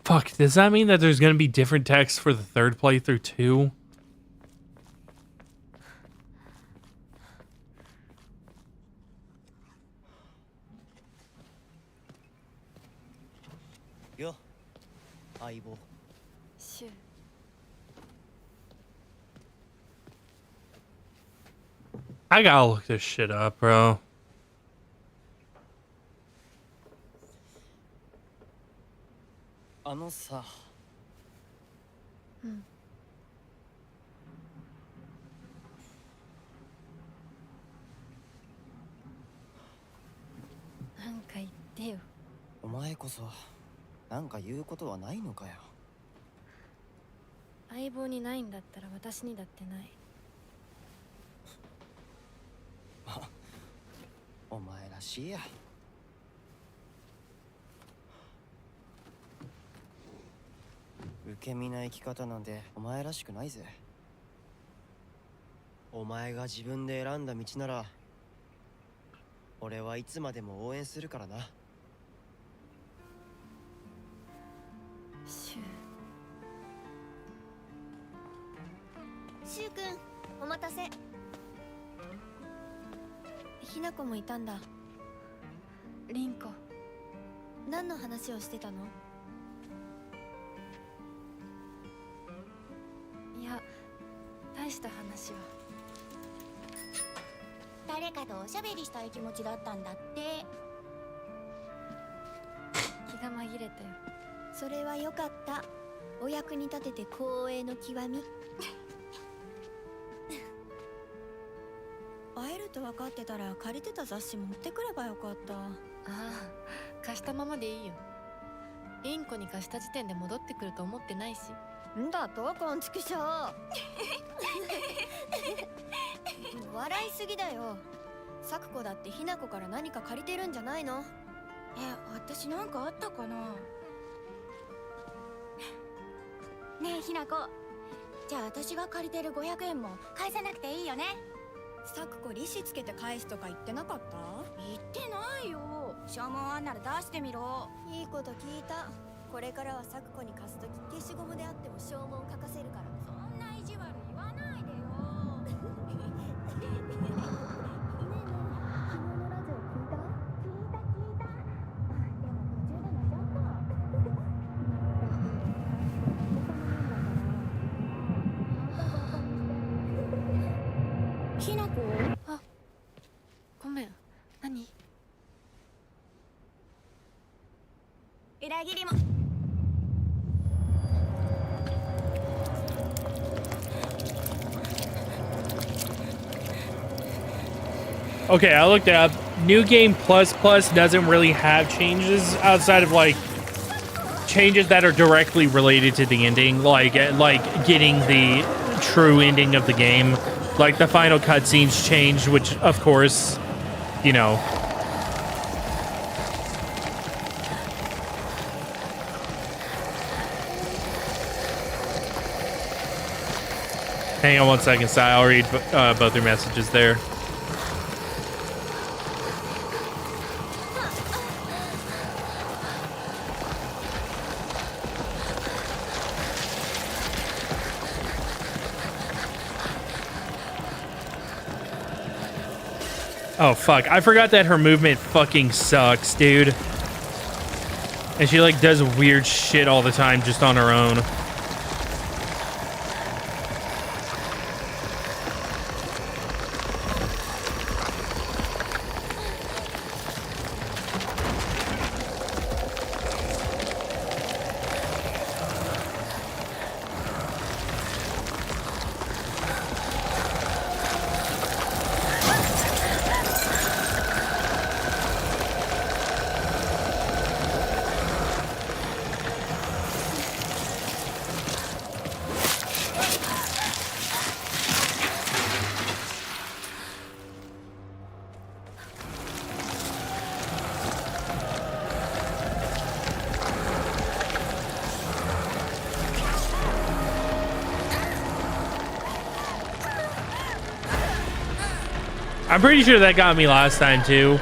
fuck, does that mean that there's gonna be different text for the third playthrough too? よ、相棒。シュウ。I gotta look this shit up, bro. あのさ。うん。なんか言ってよ。お前こそなんか言うことはないのかよ。相棒にないんだったら私にだってない。お前らしいや。受け身な生き方なんてお前らしくないぜ。お前が自分で選んだ道なら俺はいつまでも応援するからな。シュウ。シュウ君、お待たせ。ひなこもいたんだ。リンコ。何の話をしてたの？いや、大した話は。誰かとおしゃべりしたい気持ちだったんだって。気が紛れたよ。それはよかった。お役に立てて光栄の極み。会えると分かってたら借りてた雑誌持ってくればよかった。ああ、貸したままでいいよ。リンコに貸した時点で戻ってくると思ってないし。んだとこんちくしょう。笑いすぎだよ。サクコだってひなこから何か借りてるんじゃないの？私なんかあったかな。ねえひなこ、じゃあ私が借りてる500円も返さなくていいよね。サクコ利子つけて返すとか言ってなかった？言ってないよ。証文あんなら出してみろ。いいこと聞いた。これからはサクコに貸すとき消しゴムであっても証文書かせるから。そんな意地悪言わないでよ。ねえねえ、昨日のラジオ聞いた？聞いた。でも途中で寝ちゃった。ひなこ？あ、ごめん。何？裏切りも。Okay, I looked it up. New Game Plus Plus doesn't really have changes outside of like changes that are directly related to the ending, like getting the true ending of the game. Like the final cutscenes changed, which of course, you know. Hang on one second, Si. I'll read both your messages there. Oh, fuck. I forgot that her movement fucking sucks, dude. And she, like, does weird shit all the time just on her own. I'm pretty sure that got me last time, too.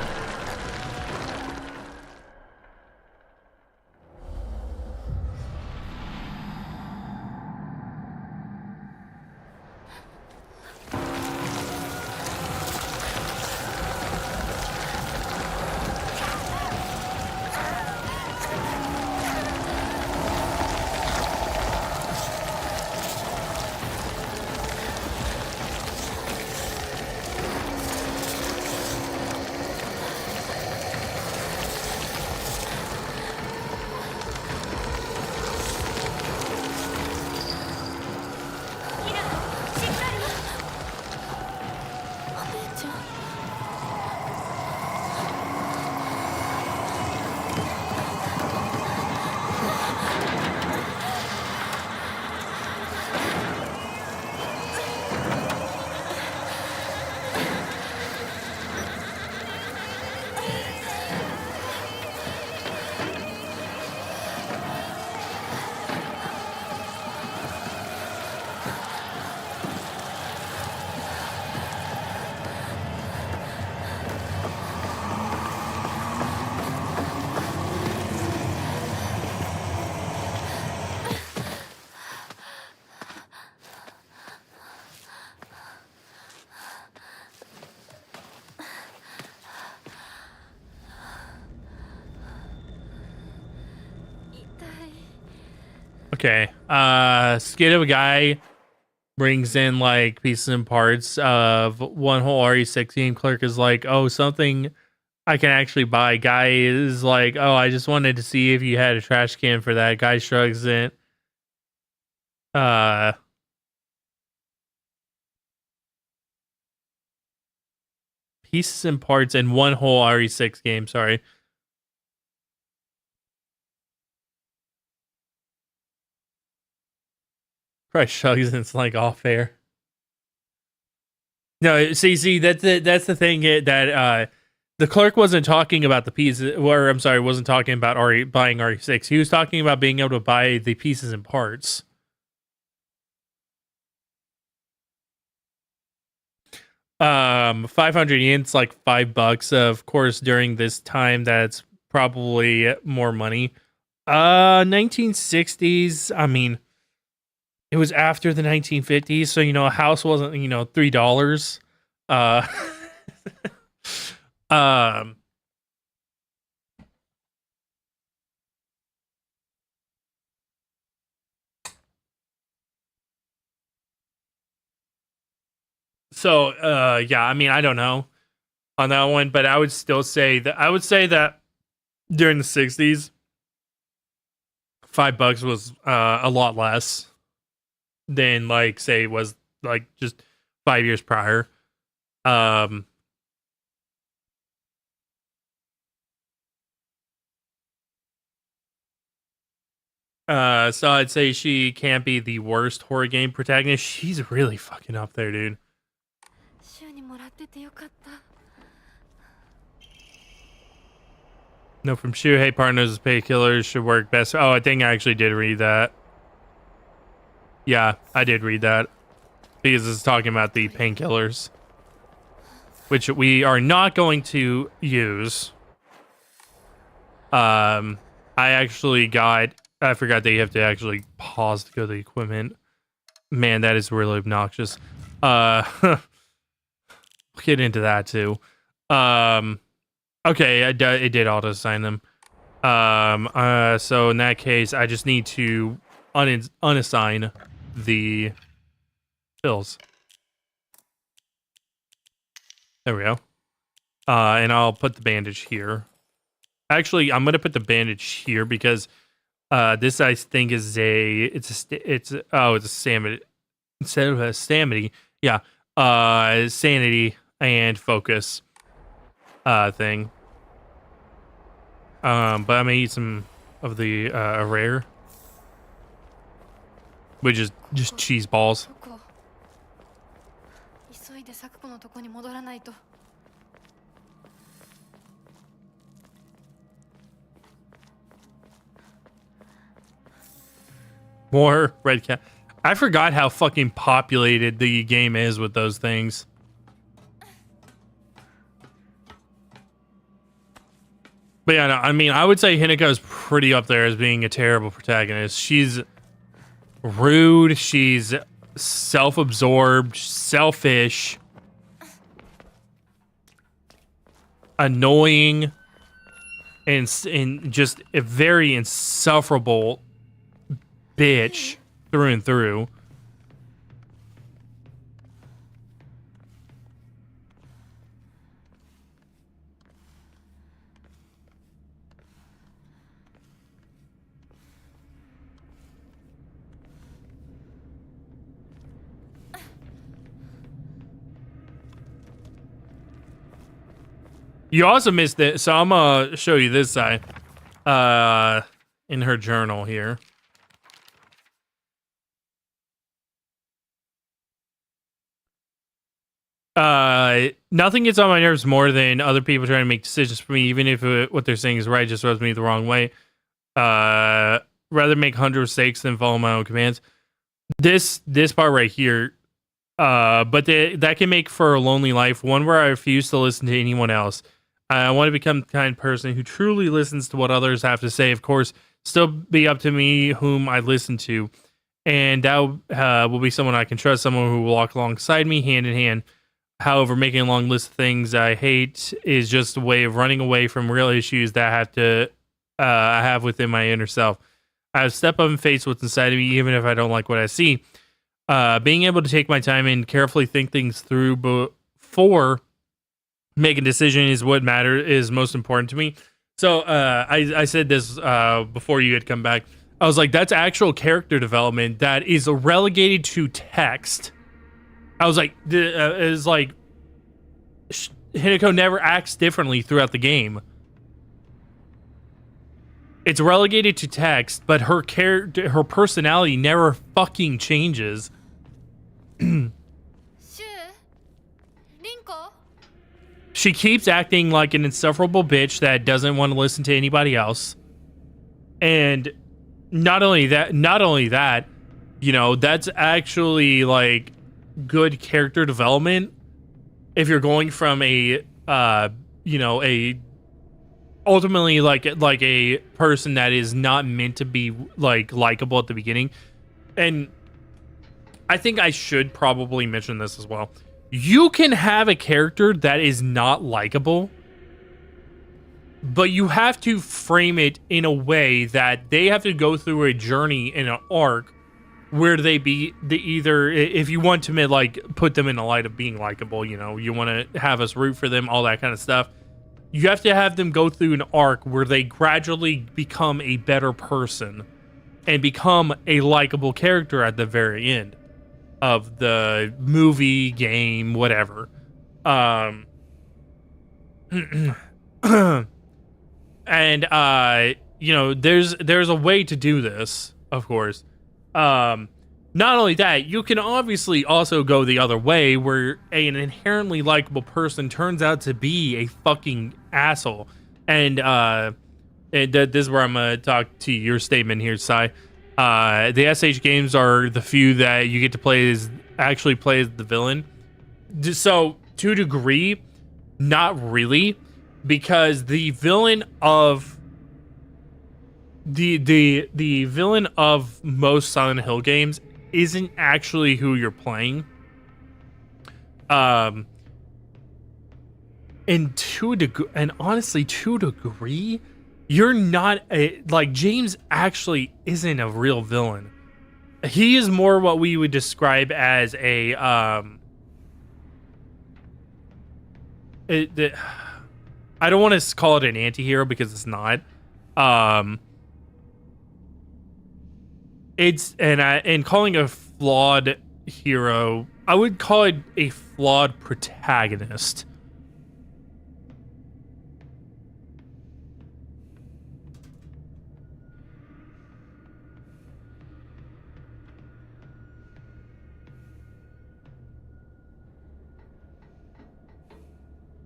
Okay. Skid of a guy brings in like pieces and parts of one whole RE6 game. Clerk is like, oh, something I can actually buy. Guy is like, oh, I just wanted to see if you had a trash can for that. Guy shrugs it. Pieces and parts in one whole RE6 game. Sorry. Probably shrugs and it's like off air. No, see, that's the thing that the clerk wasn't talking about the pieces, or I'm sorry, wasn't talking about buying RE6. He was talking about being able to buy the pieces and parts. 500 yens, like $5. Of course, during this time, that's probably more money. 1960s. I mean, it was after the 1950s, so a house wasn't $3. Uh, um. So, yeah, I mean, I don't know on that one, but I would still say that during the 60s, $5 was a lot less than like say it was like just 5 years prior. So I'd say she can't be the worst horror game protagonist. She's really fucking up there, dude. No, from Shuhei Partners, Painkillers should work best. Oh, I think I actually did read that. Yeah, I did read that. Because it's talking about the painkillers, which we are not going to use. I forgot that you have to actually pause to go to the equipment. Man, that is really obnoxious. We'll get into that too. Okay, it did auto-assign them. So in that case, I just need to unassign the pills. There we go. And I'll put the bandage here. Actually, I'm gonna put the bandage here because this I think is it's a sanity instead of a sanity. Yeah, sanity and focus thing. But I'm gonna eat some of the rare, which is just cheese balls. More red cat. I forgot how fucking populated the game is with those things. But yeah, no, I mean, I would say Hinako's pretty up there as being a terrible protagonist. She's rude. She's self-absorbed, selfish, annoying, and just a very insufferable bitch through and through. You also missed it, so I'm gonna show you this side. In her journal here. Nothing gets on my nerves more than other people trying to make decisions for me, even if what they're saying is right, just rubs me the wrong way. Rather make 100 mistakes than follow my own commands. This part right here, but that can make for a lonely life, one where I refuse to listen to anyone else. I want to become the kind of person who truly listens to what others have to say. Of course, still be up to me whom I listen to, and that will be someone I can trust, someone who will walk alongside me hand in hand. However, making a long list of things I hate is just a way of running away from real issues that I have within my inner self. I step up and face what's inside of me, even if I don't like what I see. Being able to take my time and carefully think things through before making a decision is what is most important to me. So I said this before you had come back. I was like, that's actual character development that is relegated to text. I was like, it's like Hinako never acts differently throughout the game. It's relegated to text, but her personality never fucking changes. She keeps acting like an insufferable bitch that doesn't want to listen to anybody else. And not only that, you know, that's actually like good character development if you're going from a ultimately like a person that is not meant to be like likable at the beginning. And I think I should probably mention this as well. You can have a character that is not likable, but you have to frame it in a way that they have to go through a journey in an arc where if you want to like put them in the light of being likable, you know, you want to have us root for them, all that kind of stuff. You have to have them go through an arc where they gradually become a better person and become a likable character at the very end of the movie, game, whatever. And you know, there's a way to do this, of course. Not only that, you can obviously also go the other way where an inherently likable person turns out to be a fucking asshole. And this is where I'm gonna talk to your statement here, Sai. The SH games are the few that you get to play as the villain. So to a degree, not really, because the villain of the villain of most Silent Hill games isn't actually who you're playing. And honestly, to a degree, you're not like James actually isn't a real villain. He is more what we would describe as a I don't want to call it an anti-hero because it's not. And calling a flawed hero, I would call it a flawed protagonist.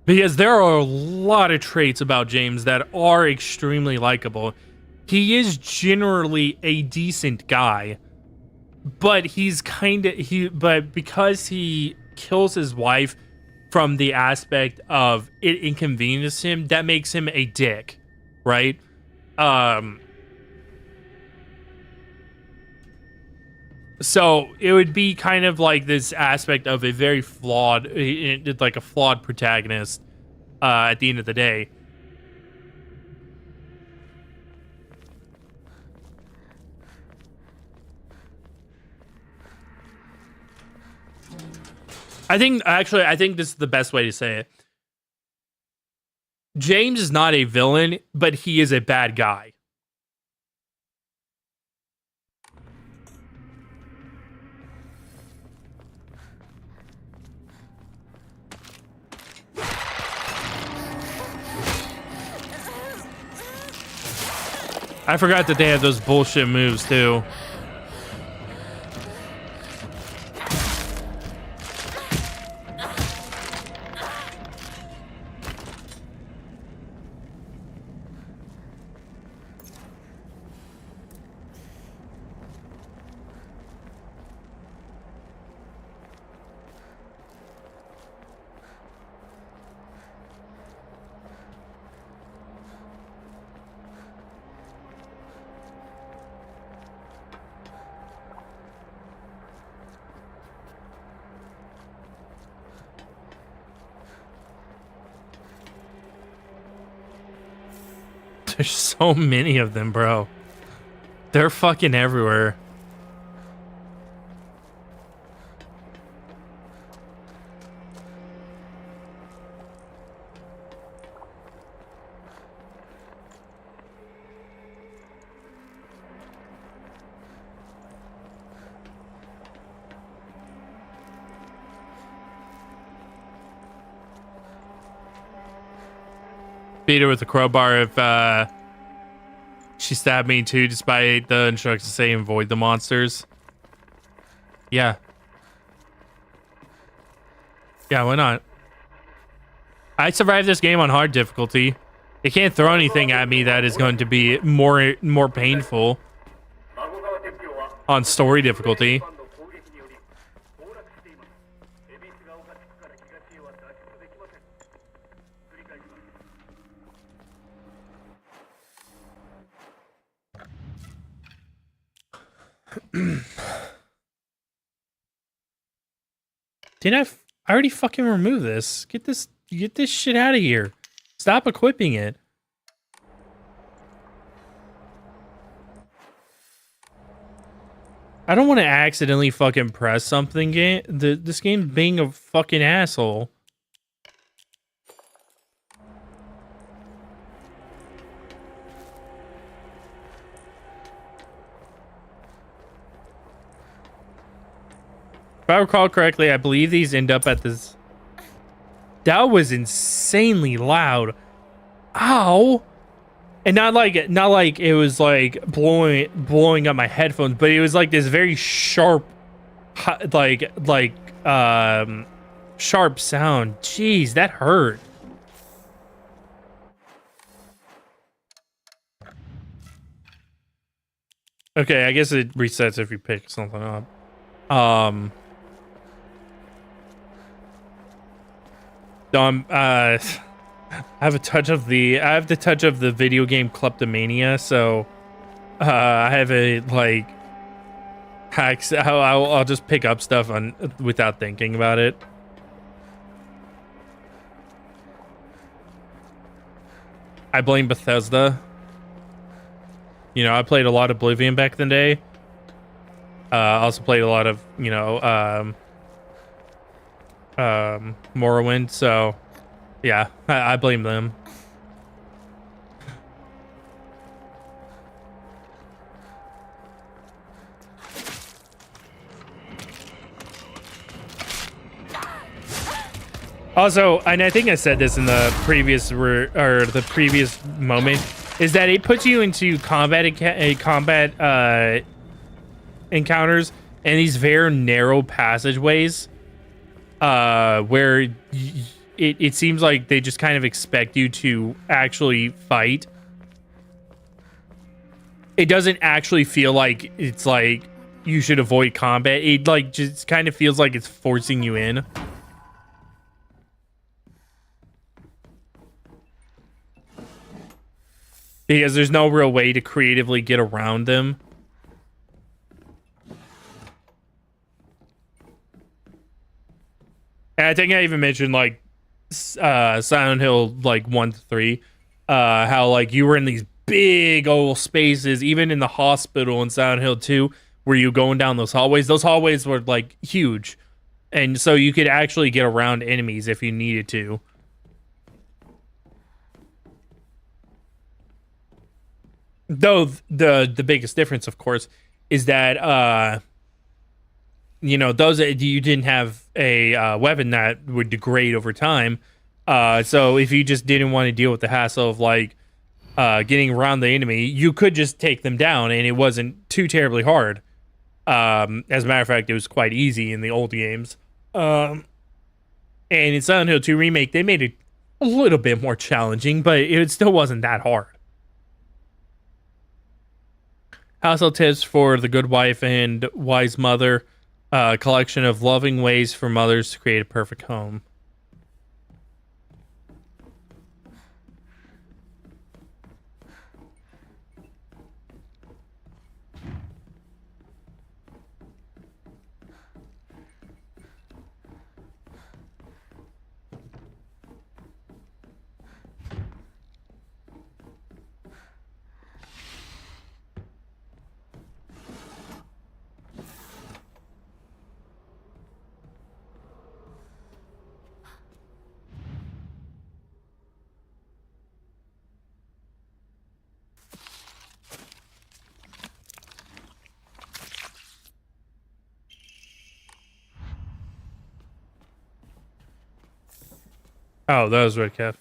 Because there are a lot of traits about James that are extremely likable. He is generally a decent guy, but but because he kills his wife from the aspect of it inconvenienced him, that makes him a dick, right? So it would be kind of like this aspect of a very flawed, like a flawed protagonist at the end of the day. I think this is the best way to say it. James is not a villain, but he is a bad guy. I forgot that they had those bullshit moves too. There's so many of them, bro. They're fucking everywhere. Beat her with a crowbar if she stabbed me too, despite the instructions saying avoid the monsters. Yeah. Yeah, why not? I survived this game on hard difficulty. It can't throw anything at me that is going to be more painful on story difficulty. Didn't I already fucking removed this. Get this shit out of here. Stop equipping it. I don't want to accidentally fucking press something. This game being a fucking asshole. If I recall correctly, I believe these end up at this. That was insanely loud. Ow! And not like it was like blowing up my headphones, but it was like this very sharp, sharp sound. Jeez, that hurt. Okay, I guess it resets if you pick something up. I have the touch of the video game kleptomania, so I have a like hacks. I'll just pick up stuff without thinking about it. I blame Bethesda. You know, I played a lot of Oblivion back in the day. Also played a lot of, you know, Morrowind, so yeah, I blame them. Also, and I think I said this in the previous moment, is that it puts you into combat encounters in these very narrow passageways, where it seems like they just kind of expect you to actually fight. It doesn't actually feel like it's like you should avoid combat. It like just kind of feels like it's forcing you in. Because there's no real way to creatively get around them. And I think I even mentioned like Silent Hill like 1 to 3, how like you were in these big old spaces, even in the hospital in Silent Hill 2, where you going down those hallways. Those hallways were like huge, and so you could actually get around enemies if you needed to. Though the biggest difference, of course, is that you know, those you didn't have a weapon that would degrade over time. So if you just didn't want to deal with the hassle of like getting around the enemy, you could just take them down, and it wasn't too terribly hard. As a matter of fact, it was quite easy in the old games. And in Silent Hill 2 Remake, they made it a little bit more challenging, but it still wasn't that hard. Household tips for the good wife and wise mother. Collection of loving ways for mothers to create a perfect home. Oh, that was Red Cap.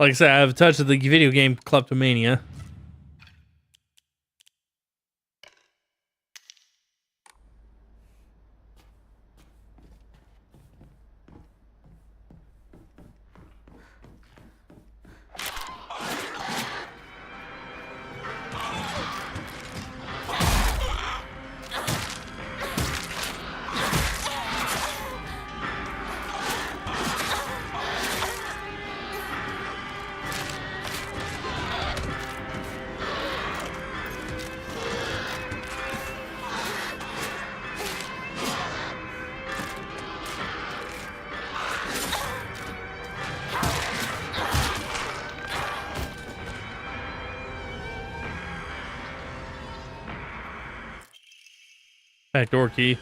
Like I said, I have a touch of the video game kleptomania. Backdoor key.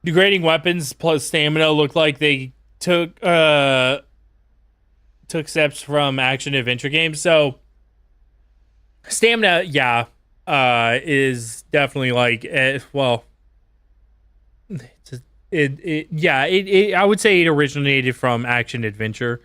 Degrading weapons plus stamina look like they took steps from action adventure games. So stamina, yeah, is definitely like well, I would say it originated from action adventure.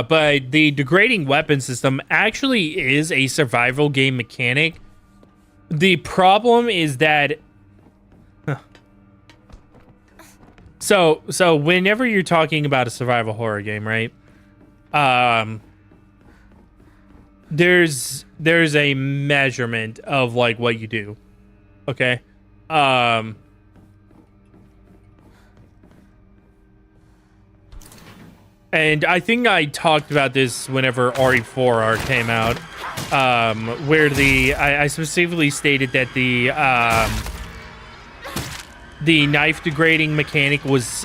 But the degrading weapon system actually is a survival game mechanic. The problem is that so whenever you're talking about a survival horror game, right? There's a measurement of like what you do. Okay? And I think I talked about this whenever RE4R came out, where I specifically stated that the knife degrading mechanic was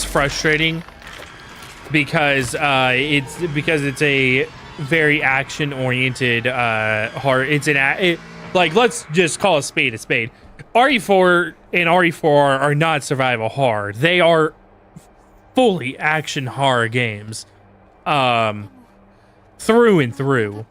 frustrating because it's a very action oriented horror. Like, let's just call a spade a spade. RE4 and RE4R are not survival horror. They are fully action horror games, through and through.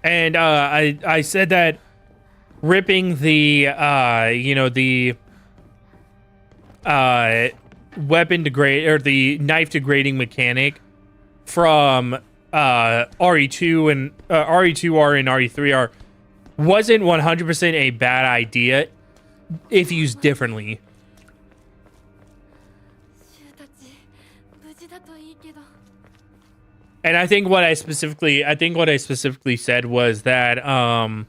And I said that ripping the weapon degrade or the knife degrading mechanic from RE2 and RE2R and RE3R wasn't 100% a bad idea if used differently. And I think what I specifically said was that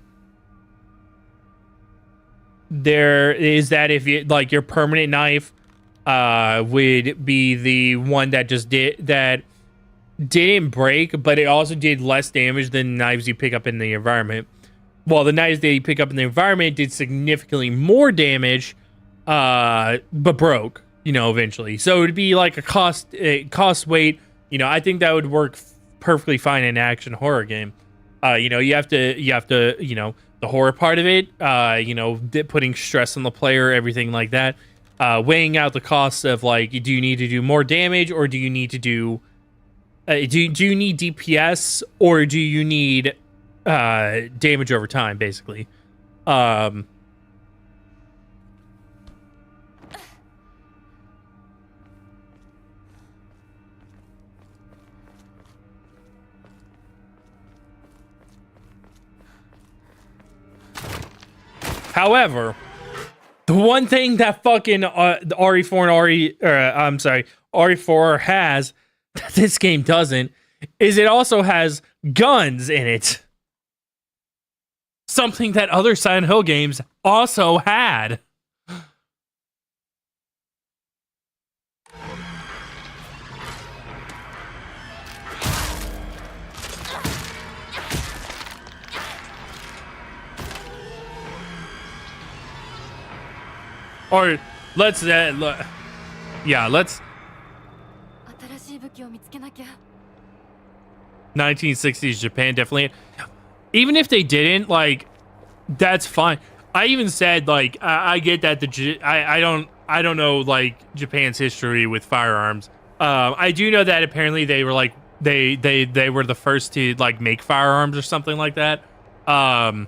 there is that if you like your permanent knife would be the one that didn't break, but it also did less damage than knives you pick up in the environment. Well, the knives that you pick up in the environment did significantly more damage, but broke, eventually. So it would be like a cost weight. I think that would work perfectly fine in an action horror game. You have to, the horror part of it, putting stress on the player, everything like that. Weighing out the costs of like, do you need to do more damage or do you need to do you need DPS or do you need damage over time, basically. However, the one thing that fucking the RE4 and RE4 has that this game doesn't is it also has guns in it. Something that other Silent Hill games also had. Or let's yeah, let's 新しい武器を見つけなきゃ。 1960s Japan definitely. Even if they didn't, like, that's fine. I even said, like, I get that I don't know, like, Japan's history with firearms. I do know that apparently they were like they were the first to like make firearms or something like that. But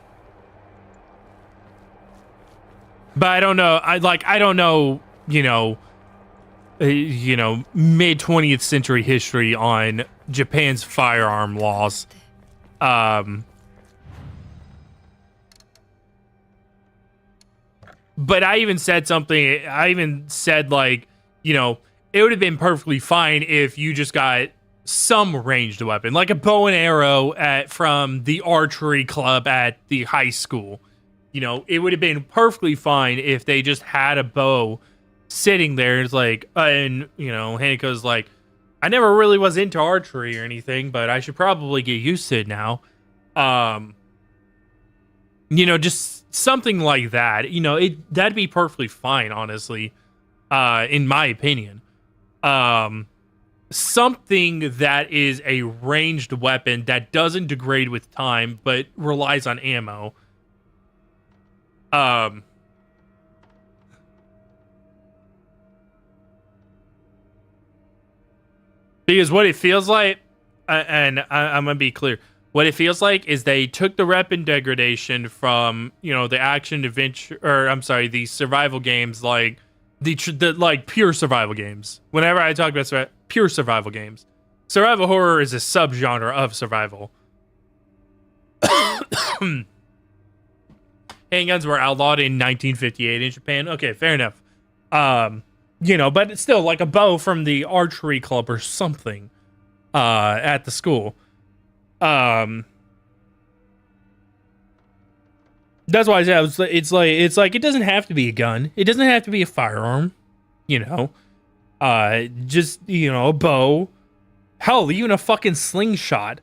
I don't know. I don't know. Mid 20th century history on Japan's firearm laws. But I even said something. I even said, like, it would have been perfectly fine if you just got some ranged weapon, like a bow and arrow from the archery club at the high school. It would have been perfectly fine if they just had a bow sitting there. It's like, and Haneko's like, I never really was into archery or anything, but I should probably get used to it now. Just something like that. That'd be perfectly fine, honestly, in my opinion. Something that is a ranged weapon that doesn't degrade with time, but relies on ammo. Because what it feels like, and I'm gonna be clear, what it feels like is they took the weapon degradation from the action adventure, or I'm sorry, the survival games, like the like pure survival games. Whenever I talk about pure survival games, survival horror is a subgenre of survival. Handguns were outlawed in 1958 in Japan. Okay, fair enough. But it's still like a bow from the archery club or something at the school. That's why I said it's like it doesn't have to be a gun. It doesn't have to be a firearm. Just a bow. Hell, even a fucking slingshot.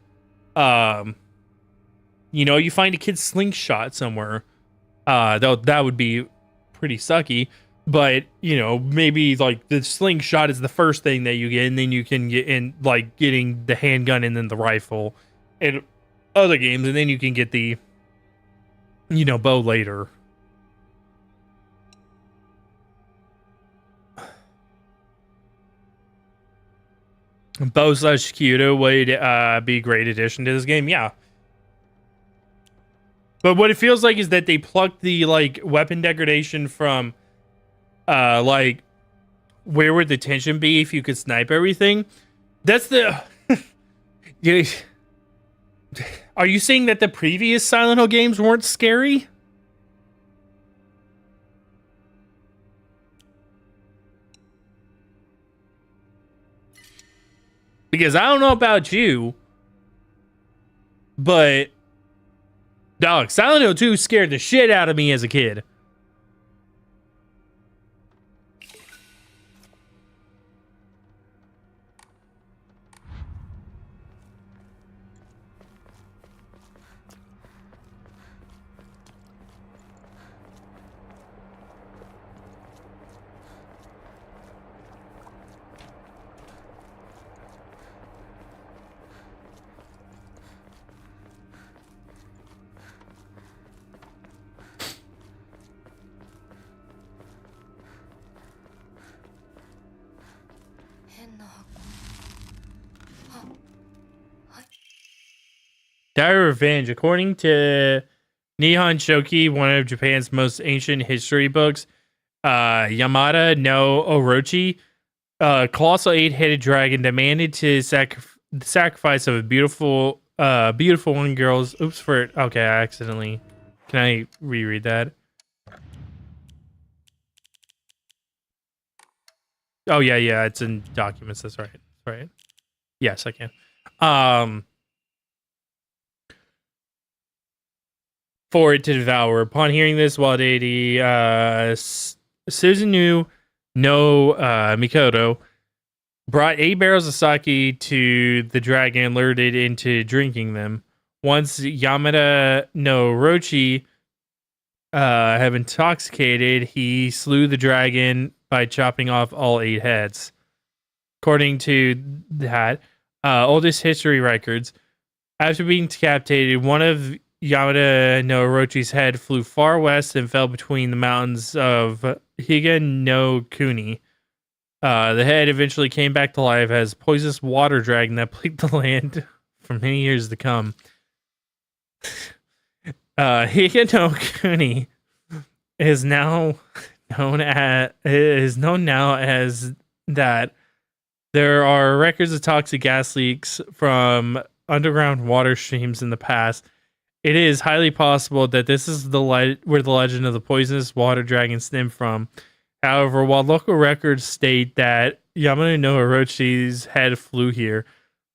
You find a kid's slingshot somewhere. That would be pretty sucky. But, maybe like the slingshot is the first thing that you get, and then you can get in like getting the handgun and then the rifle and other games, and then you can get the bow later. Bow / Kyudo would be a great addition to this game, yeah. But what it feels like is that they plucked the like weapon degradation from like where would the tension be if you could snipe everything? That's the Are you saying that the previous Silent Hill games weren't scary? Because I don't know about you, but dog, Silent Hill 2 scared the shit out of me as a kid. Diary of Revenge. According to Nihon Shoki, one of Japan's most ancient history books, Yamada no Orochi, a colossal 8-headed dragon demanded to the sacrifice of a beautiful one girl's. Okay, I accidentally. Can I reread that? Oh yeah, it's in documents. That's right. Yes, I can. For it to devour. Upon hearing this, wild deity Suzunu no Mikoto brought 8 barrels of sake to the dragon and lured it into drinking them. Once Yamada no Orochi have intoxicated, he slew the dragon by chopping off all 8 heads. According to that, oldest history records, after being decapitated, one of Yamada no Orochi's head flew far west and fell between the mountains of Higa no Kuni. The head eventually came back to life as poisonous water dragon that plagued the land for many years to come. Higa no Kuni is known now as that. There are records of toxic gas leaks from underground water streams in the past. It is highly possible that this is where the legend of the poisonous water dragon stemmed from. However, while local records state that Yamada no Orochi's head flew here,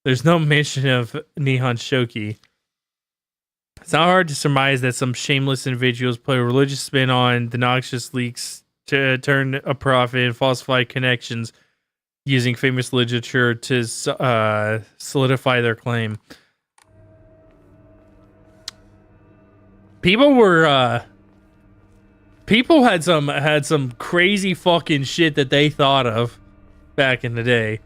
there's no mention of Nihon Shoki. It's not hard to surmise that some shameless individuals put a religious spin on the noxious leaks to turn a profit and falsify connections using famous literature to solidify their claim. People had some crazy fucking shit that they thought of back in the day.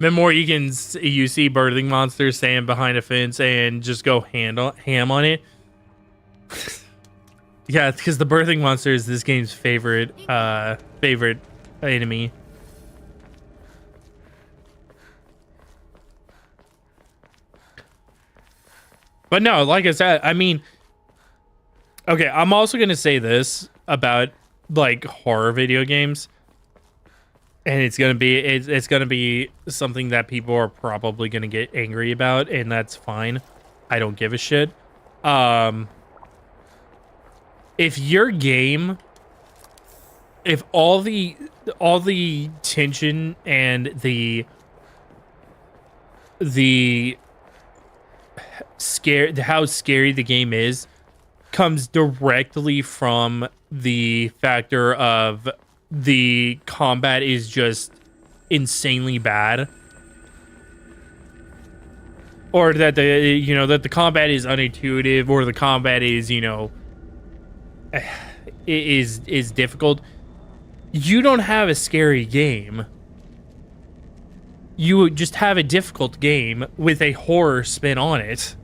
More you see birthing monsters stand behind a fence and just go ham on it. Yeah, because the birthing monster is this game's favorite enemy. But no, like I said, I mean, okay, I'm also gonna say this about like horror video games. And it's gonna be something that people are probably gonna get angry about, and that's fine. I don't give a shit. If your game, if all the tension and the how scary the game is comes directly from the factor of the combat is just insanely bad, or that the combat is unintuitive, or the combat is is difficult, you don't have a scary game. You just have a difficult game with a horror spin on it.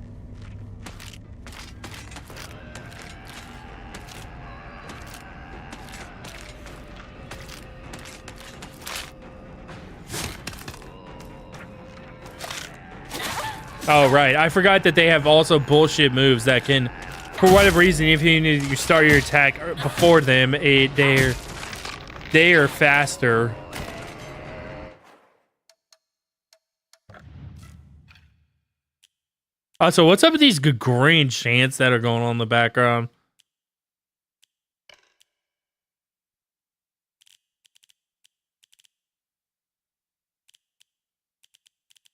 Oh, right. I forgot that they have also bullshit moves that can, for whatever reason, if you start your attack before them, they are faster. Also, what's up with these Gregorian chants that are going on in the background?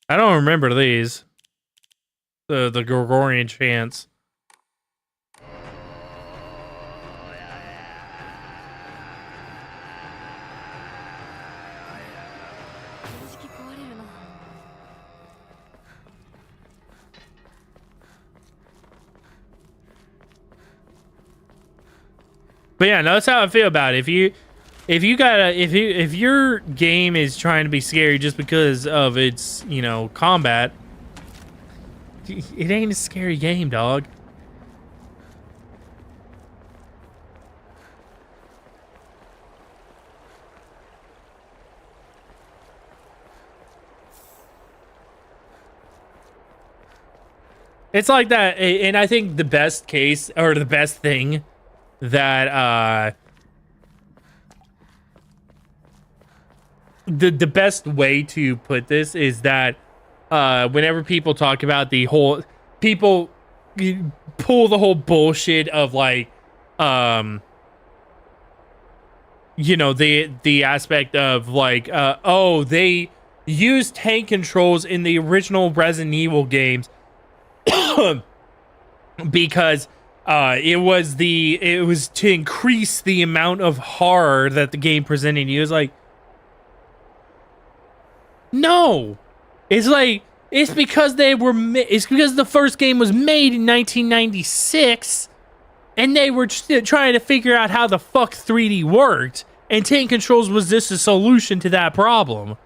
I don't remember these. The Gregorian chants. But yeah, no, that's how I feel about it. If your game is trying to be scary just because of its, combat, it ain't a scary game, dog. It's like that, and I think the best case, or the best thing that the best way to put this is that whenever people talk about people pull the whole bullshit of like the aspect of like they used tank controls in the original Resident Evil games because It was to increase the amount of horror that the game presented you. It was like, no, it's like, it's because it's because the first game was made in 1996 and they were trying to figure out how the fuck 3D worked, and Tank Controls was just a solution to that problem.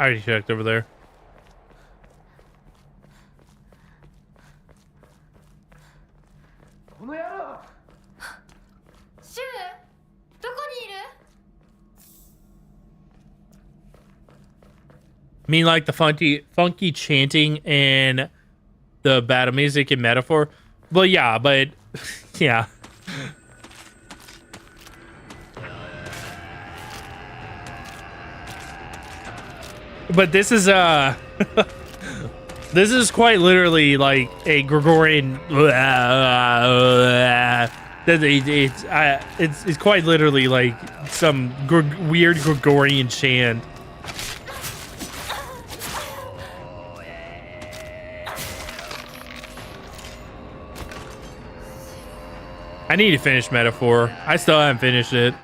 I already checked over there. I mean, like the funky chanting and the battle music and metaphor. But yeah, yeah. But this is this is quite literally like a Gregorian. It's quite literally like some weird Gregorian chant. I need to finish Metaphor. I still haven't finished it.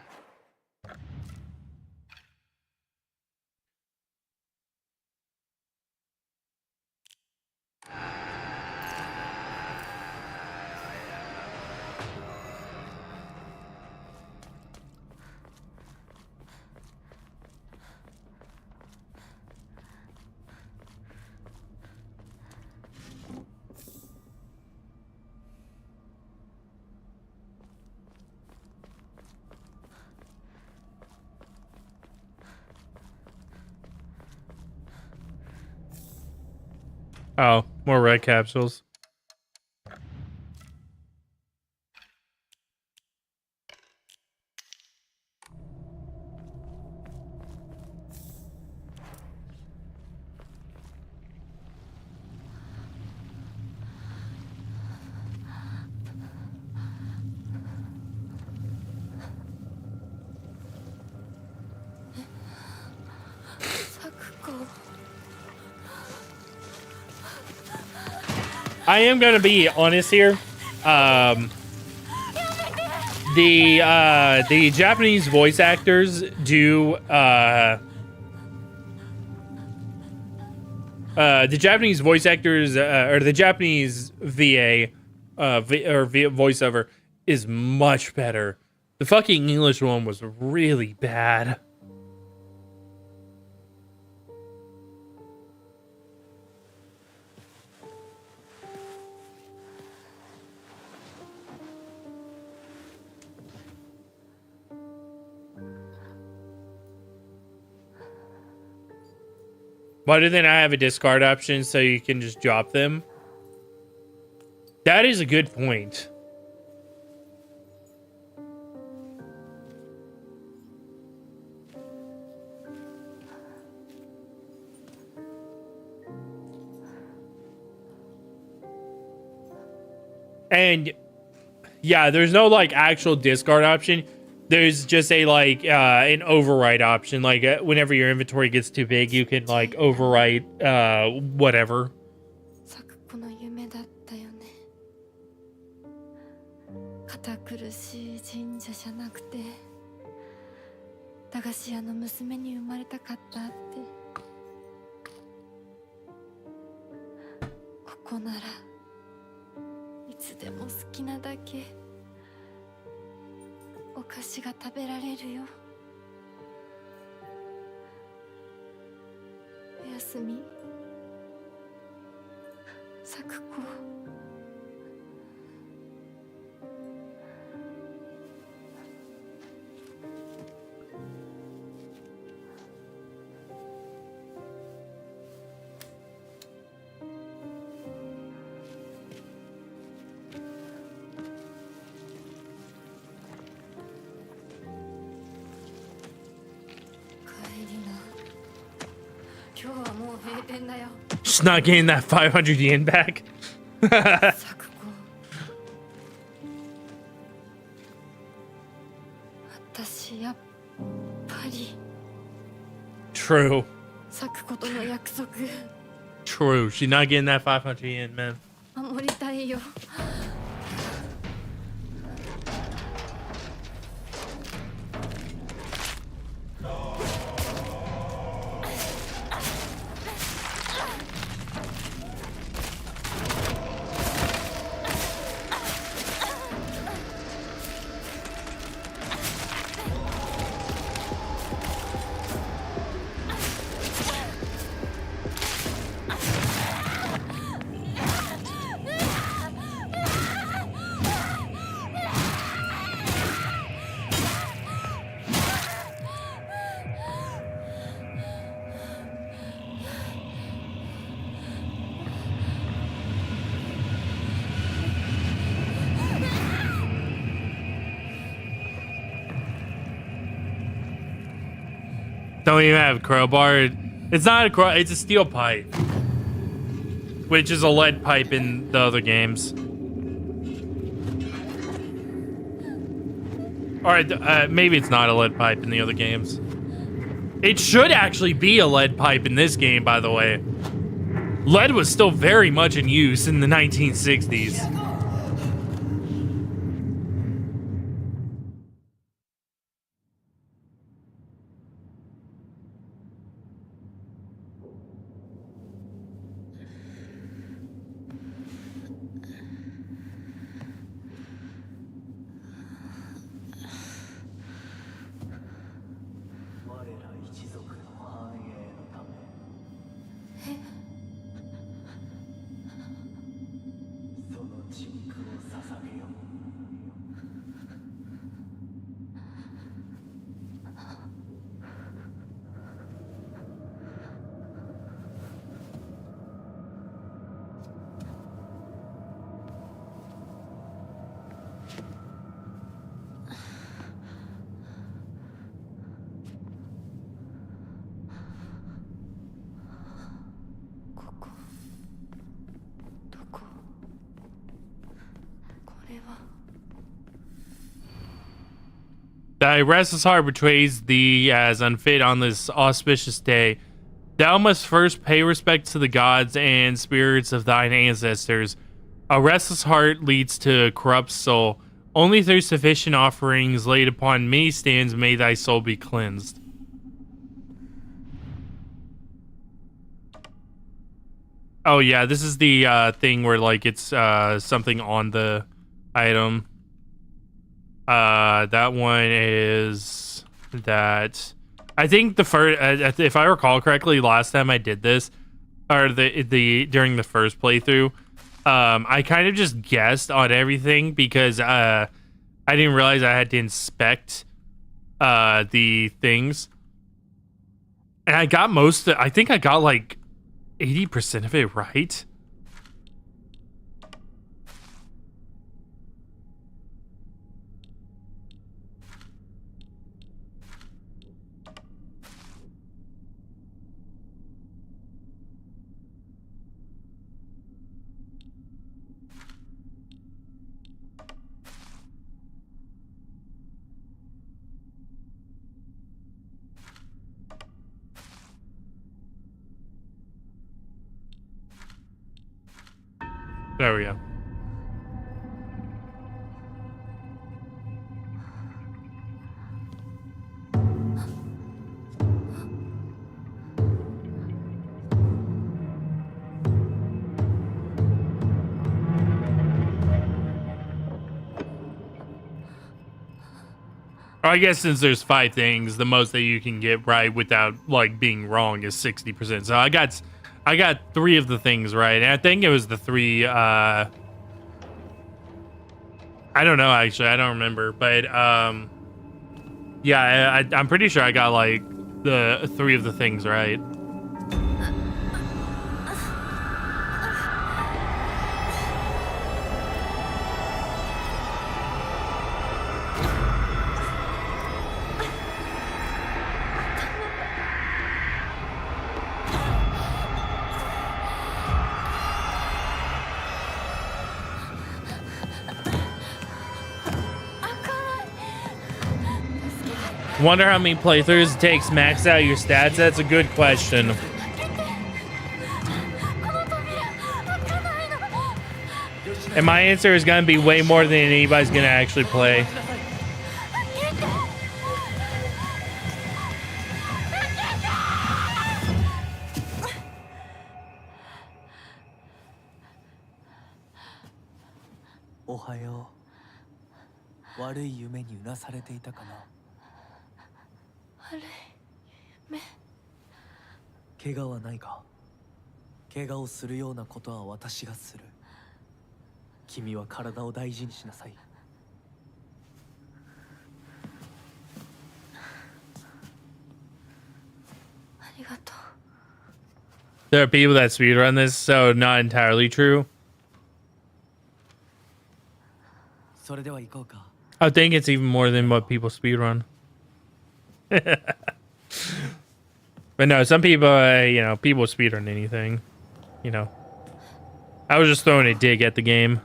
Oh, more red capsules. I am gonna be honest here. The Japanese voice actors do the Japanese voice actors or the Japanese VA voiceover is much better. The fucking English one was really bad. Why do they not have a discard option so you can just drop them? That is a good point. And yeah, there's no like actual discard option. There's just a like an overwrite option. Like whenever your inventory gets too big, you can like overwrite whatever. 変だよ She's not getting that 500 yen back. 作子私やっぱり True. 作子との約束 True. She's not getting that 500 yen, man. 守りたいよ Don't even have a crowbar. It's not a crow. It's a steel pipe, which is a lead pipe in the other games. All right, maybe it's not a lead pipe in the other games. It should actually be a lead pipe in this game, by the way. Lead was still very much in use in the 1960s. Thy restless heart betrays thee as unfit on this auspicious day. Thou must first pay respect to the gods and spirits of thine ancestors. A restless heart leads to a corrupt soul. Only through sufficient offerings laid upon many stands may thy soul be cleansed. Oh yeah, this is the thing where like it's something on the item. That one is that. I think the first, if I recall correctly, last time I did this, or the during the first playthrough, I kind of just guessed on everything because I didn't realize I had to inspect the things, and I got most. I think I got like 80% of it right. There we go. I guess since there's 5 things, the most that you can get right without like being wrong is 60%. So I got 3 of the things right, and I think it was the 3. I don't know actually. I don't remember, but yeah, I'm pretty sure I got like the 3 of the things right. Wonder how many playthroughs it takes to max out your stats? That's a good question. And my answer is going to be way more than anybody's going to actually play. Ohayo. 悪い夢にうなされていたかな。悪い目。怪我はないか。怪我をするようなことは私がする。君は体を大事にしなさい。ありがとう。 There are people that speedrun this, so not entirely true. それでは行こうか。 I think it's even more than what people speedrun. But no, some people, you know, people speedrun anything. You know. I was just throwing a dig at the game.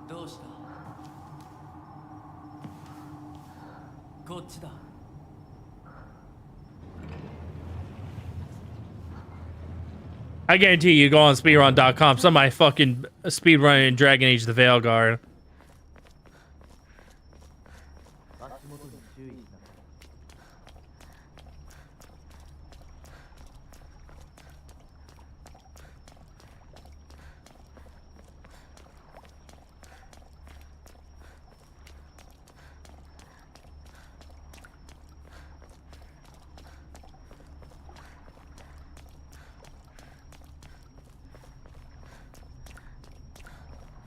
どうした？こっちだ。 I guarantee you go on speedrun.com, somebody fucking speedrunning Dragon Age the Veilguard. 足元に注意しなさい。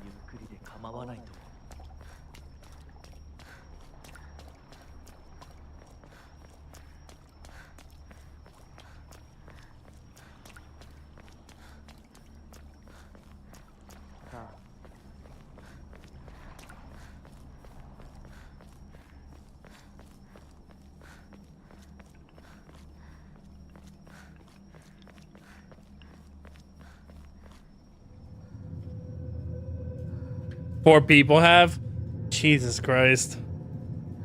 ゆっくりで構わないと。 4 people have? Jesus Christ.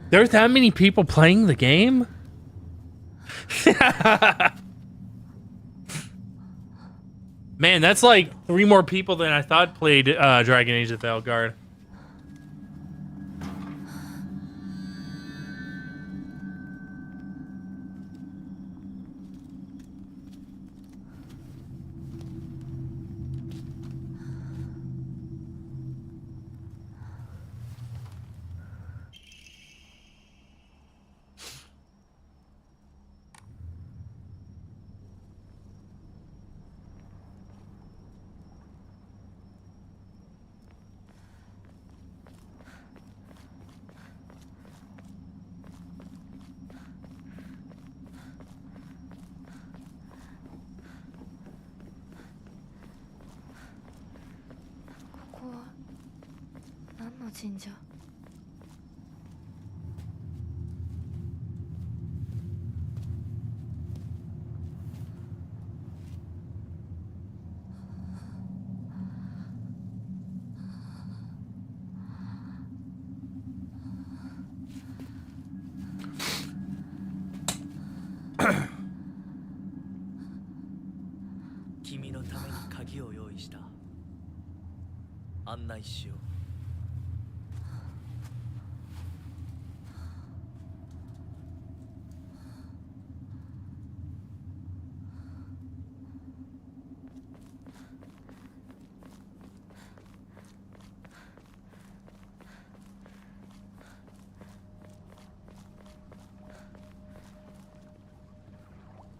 There's that many people playing the game? Man, that's like 3 more people than I thought played Dragon Age the Veilguard.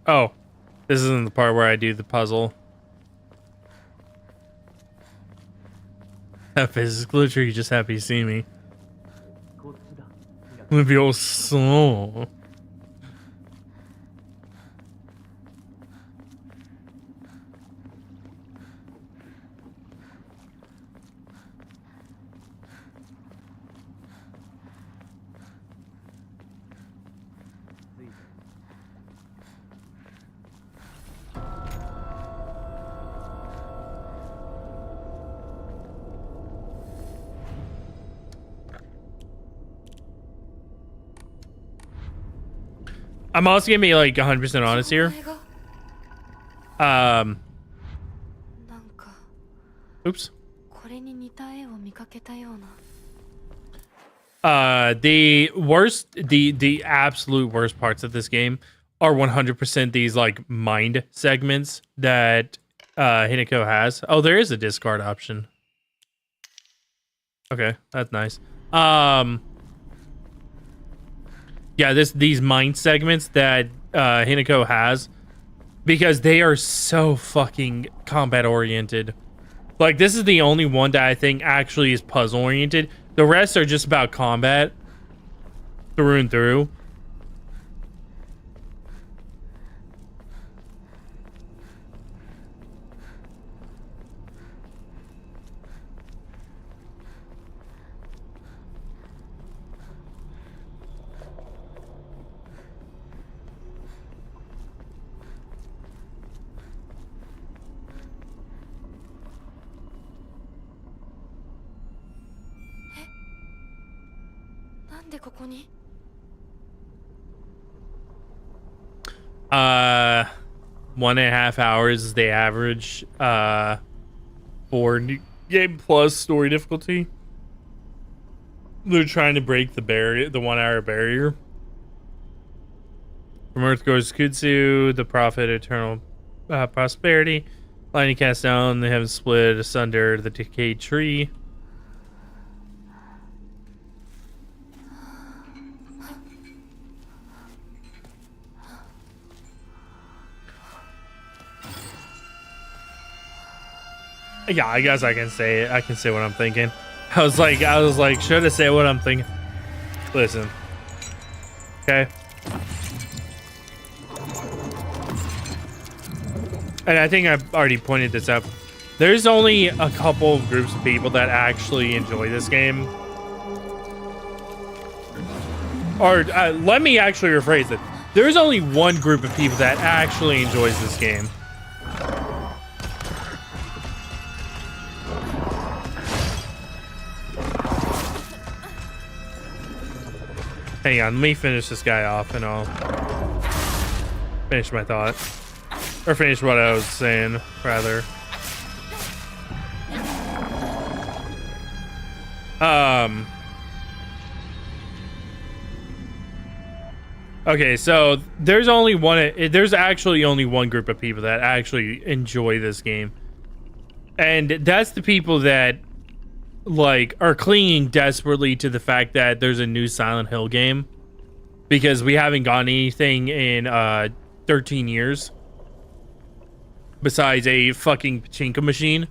Oh, this isn't the part where I do the puzzle. That face is glitchy, you just happy to see me. With your soul. I'm also gonna be like 100% honest here. お前が Um, なんか oops. これに似た絵を見かけたような。 The worst, the absolute worst parts of this game are 100% these like mind segments that Hinako has. Oh, there is a discard option. Okay, that's nice. Yeah, these mind segments that Hinako has, because they are so fucking combat oriented. Like, this is the only one that I think actually is puzzle oriented. The rest are just about combat through and through. Eh? なんでここに 1.5 hours is the average for new game plus story difficulty. They're trying to break the barrier, the 1 hour barrier. From Earth goes Kutsu, the Prophet, Eternal Prosperity. Lightning cast down, they have split asunder the decayed tree. Yeah, I guess I can say it. I can say what I'm thinking. I was like, should I say what I'm thinking? Listen. Okay. And I think I've already pointed this out. There's only a couple of groups of people that actually enjoy this game. Or let me actually rephrase it. There's only one group of people that actually enjoys this game. Hang on, let me finish this guy off and I'll finish my thought. Or finish what I was saying, rather. Okay, so there's actually only one group of people that actually enjoy this game. And that's the people that like are clinging desperately to the fact that there's a new Silent Hill game, because we haven't gotten anything in 13 years besides a fucking pachinko machine.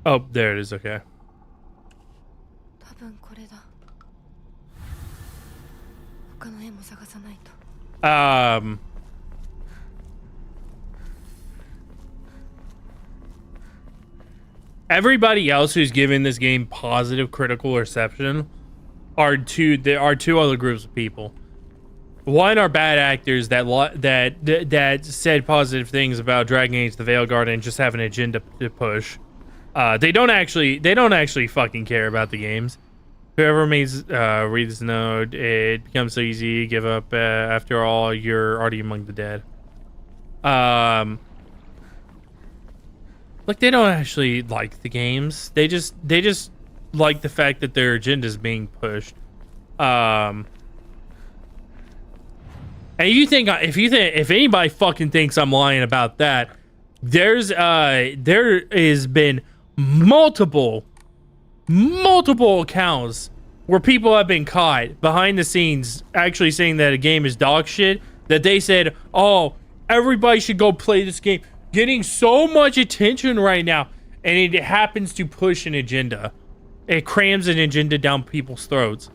Oh, there it is. Okay. 多分これだ。他の絵も探さないと。Everybody else who's given this game positive critical reception there are two other groups of people. One are bad actors that said positive things about Dragon Age: The Veilguard and just have an agenda to push. They don't actually fucking care about the games. Whoever read this note, it becomes so easy. Give up. After all, you're already among the dead. Like, they don't actually like the games. They just like the fact that their agenda is being pushed. And if anybody fucking thinks I'm lying about that, there has been multiple accounts where people have been caught behind the scenes actually saying that a game is dog shit, that they said, oh, everybody should go play this game, getting so much attention right now, and it happens to push an agenda. It crams an agenda down people's throats.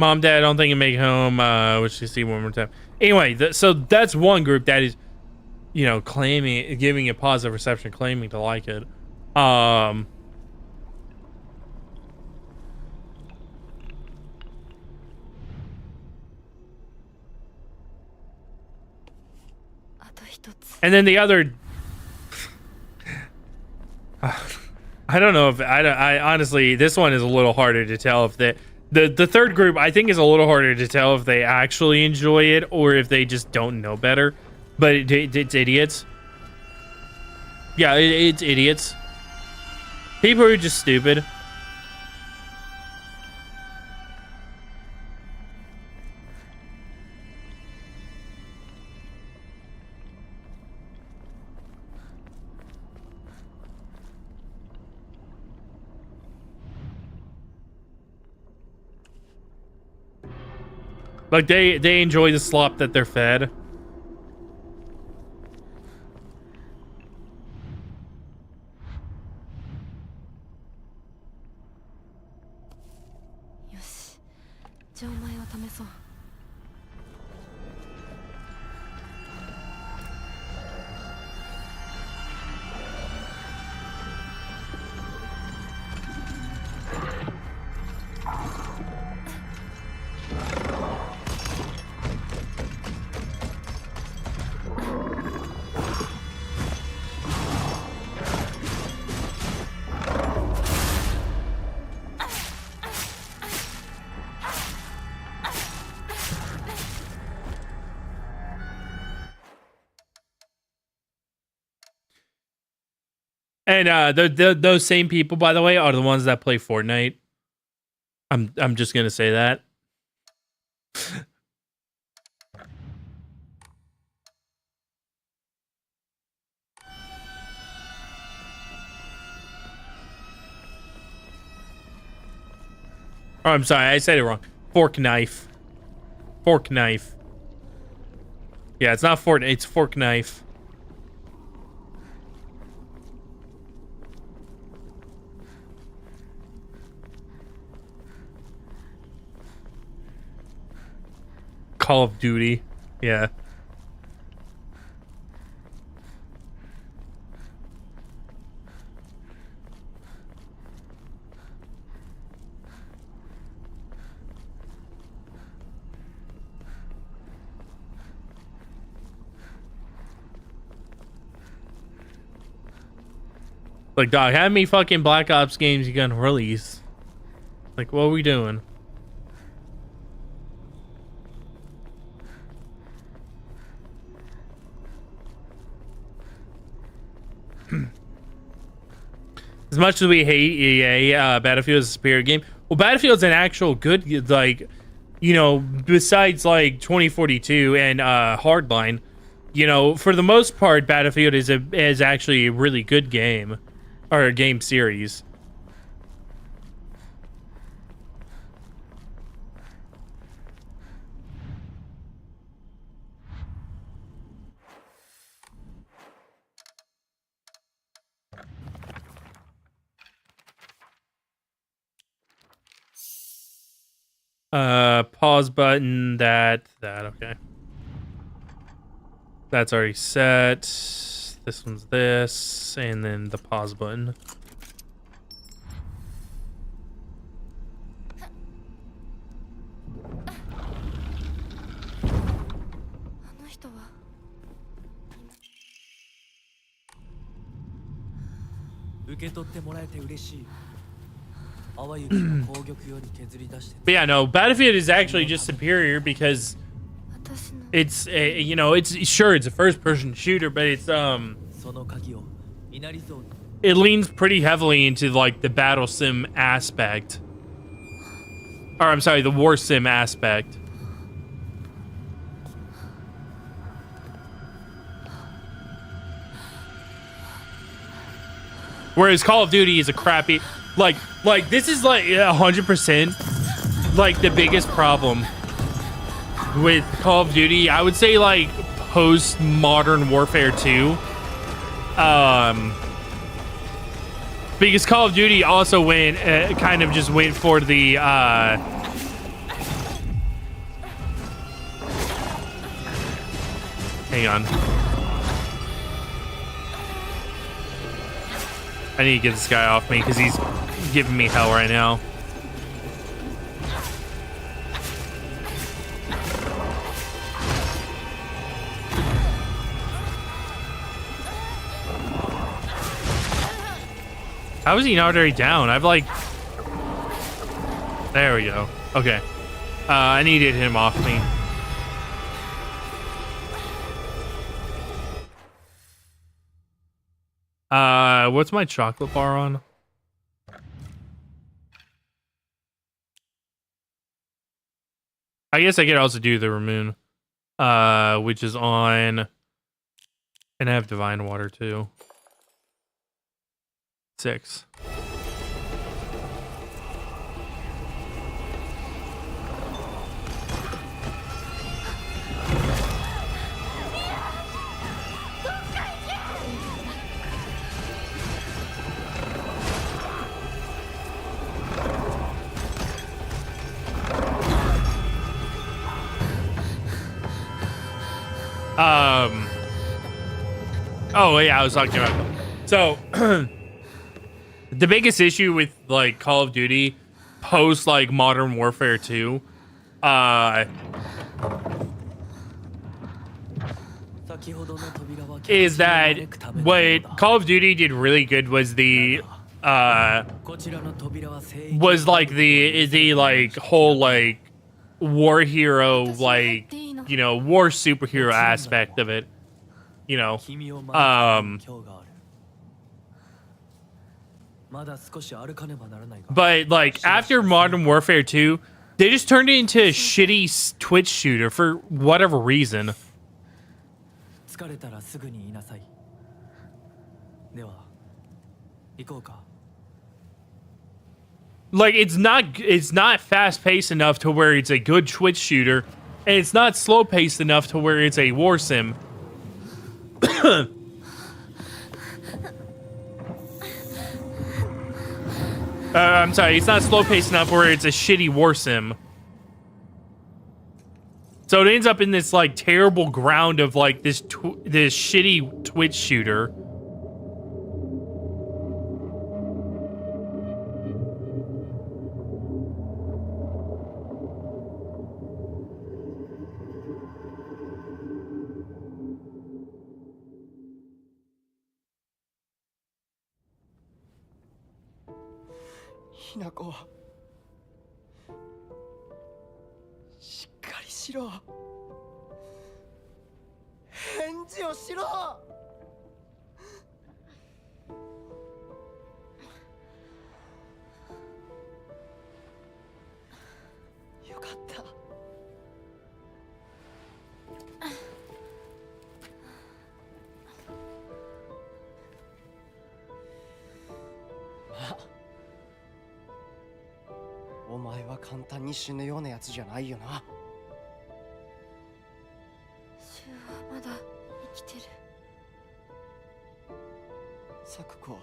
Mom, Dad, I don't think you make it home. Wish to see you one more time. Anyway, so that's one group that is, you know, claiming, giving a positive reception, claiming to like it. And then the other, I don't know if I honestly, this one is a little harder to tell if the third group I think is a little harder to tell if they actually enjoy it or if they just don't know better. But it's idiots. Yeah, it's idiots. People who are just stupid. Like they enjoy the slop that they're fed. And those same people, by the way, are the ones that play Fortnite. I'm just gonna say that. Oh, I'm sorry, I said it wrong. Fork knife. Fork knife. Yeah, it's not Fortnite, it's fork knife. Call of Duty. Yeah. Like, dog, how many fucking Black Ops games you gonna release? Like, what are we doing? As much as we hate EA, Battlefield is a superior game. Well, Battlefield's an actual good, like, you know, besides like 2042 and Hardline, you know, for the most part, Battlefield is actually a really good game, or a game series. Pause button, that, okay. That's already set. This one's this, and then the pause button. But yeah, no, Battlefield is actually just superior because it's you know, it's sure it's a first-person shooter, but it's it leans pretty heavily into like the battle sim aspect, or I'm sorry, the war sim aspect. Whereas Call of Duty is a crappy, like this is like 100% like the biggest problem with Call of Duty. I would say like post Modern Warfare 2, because Call of Duty also went kind of just went for the Hang on. I need to get this guy off me because he's giving me hell right now. How is he not already down? I've like... There we go. Okay. I need to get him off me. What's my chocolate bar on? I guess I could also do the Ramoon. Which is on... And I have Divine Water too. 6. Oh yeah, I was talking about. So the biggest issue with like Call of Duty post like Modern Warfare 2, is that what Call of Duty did really good was the like whole like war hero, like, you know, war superhero aspect of it, you know. But like after Modern Warfare 2, they just turned it into a shitty Twitch shooter for whatever reason. Like it's not fast paced enough to where it's a good Twitch shooter, and it's not slow paced enough to where it's a war sim. I'm sorry, it's not slow paced enough where it's a shitty war sim. So it ends up in this like terrible ground of like this shitty Twitch shooter. Hinako, しっかりしろ。返事をしろ。よかった。お前は簡単に死ぬようなやつじゃないよな。シュウはまだ生きてる。サクコは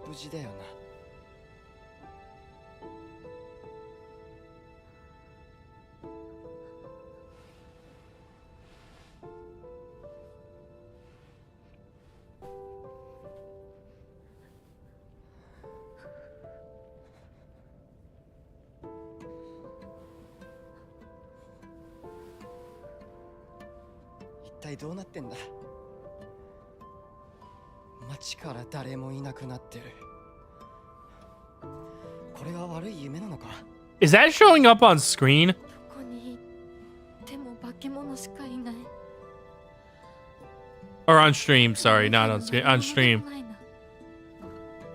無事だよな。一体どうなってんだ。街から誰もいなくなってる。これは悪い夢なのか。 Is that showing up on screen? どこに行っても化け物しかいない。 Or on stream, sorry, not on screen, on stream.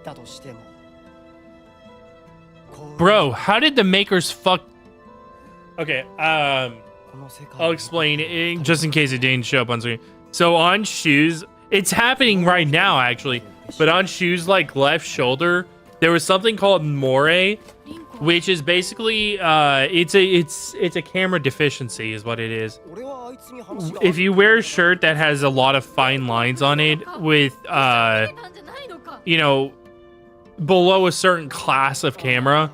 だとしても。Bro, how did the makers fuck? Okay, I'll explain it just in case it didn't show up on screen. So on Shu's, it's happening right now actually, but on Shu's like left shoulder, there was something called Moray, which is basically it's a camera deficiency is what it is. If you wear a shirt that has a lot of fine lines on it with you know, below a certain class of camera,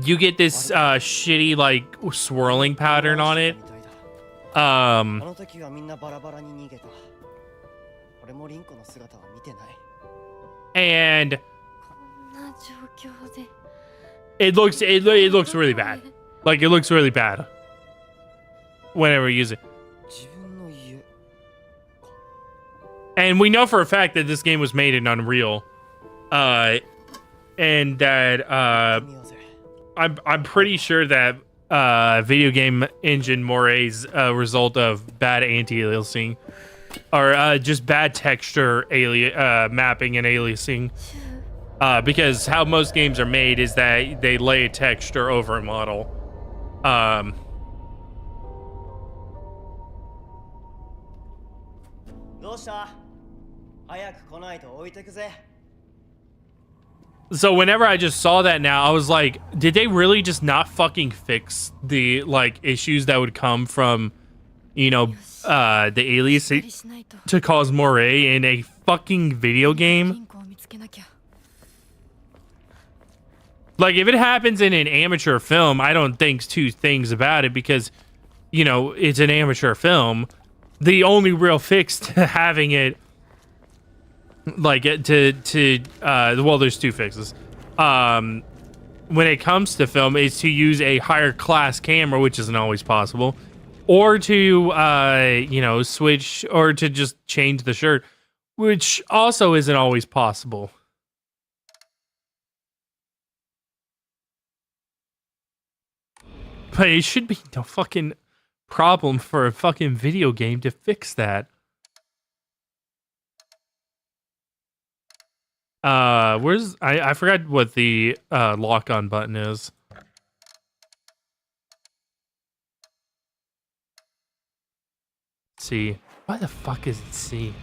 you get this shitty like swirling pattern on it. あの時はみんなバラバラに逃げた。俺もリンコの姿は見てない。 and こんな状況で it looks really bad. Like it looks really bad whenever you use it. 自分の家 And we know for a fact that this game was made in Unreal. And that 見ようぜ。 I'm pretty sure that video game engine Moray's a result of bad anti-aliasing or just bad texture mapping and aliasing. Because how most games are made is that they lay a texture over a model. どうした？早く来ないと置いてくぜ。 So whenever I just saw that now, I was like, did they really just not fucking fix the like issues that would come from, you know, the aliasing to cause moray in a fucking video game? Like if it happens in an amateur film, I don't think two things about it because, you know, it's an amateur film. The only real fix to having it like well, there's two fixes. When it comes to film, is to use a higher class camera, which isn't always possible, or to you know, switch or to just change the shirt, which also isn't always possible. But it should be no fucking problem for a fucking video game to fix that. Where's I forgot what the lock on button is. C. Why the fuck is it C?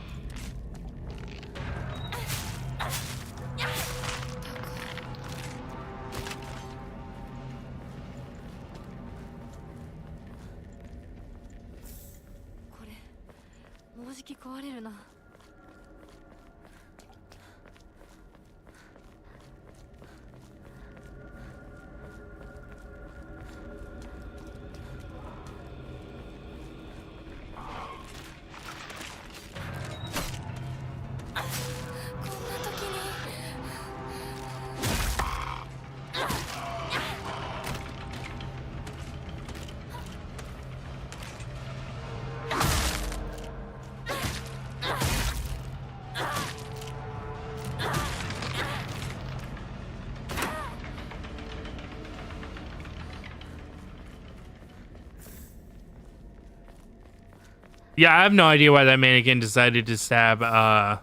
Yeah, I have no idea why that mannequin decided to stab, I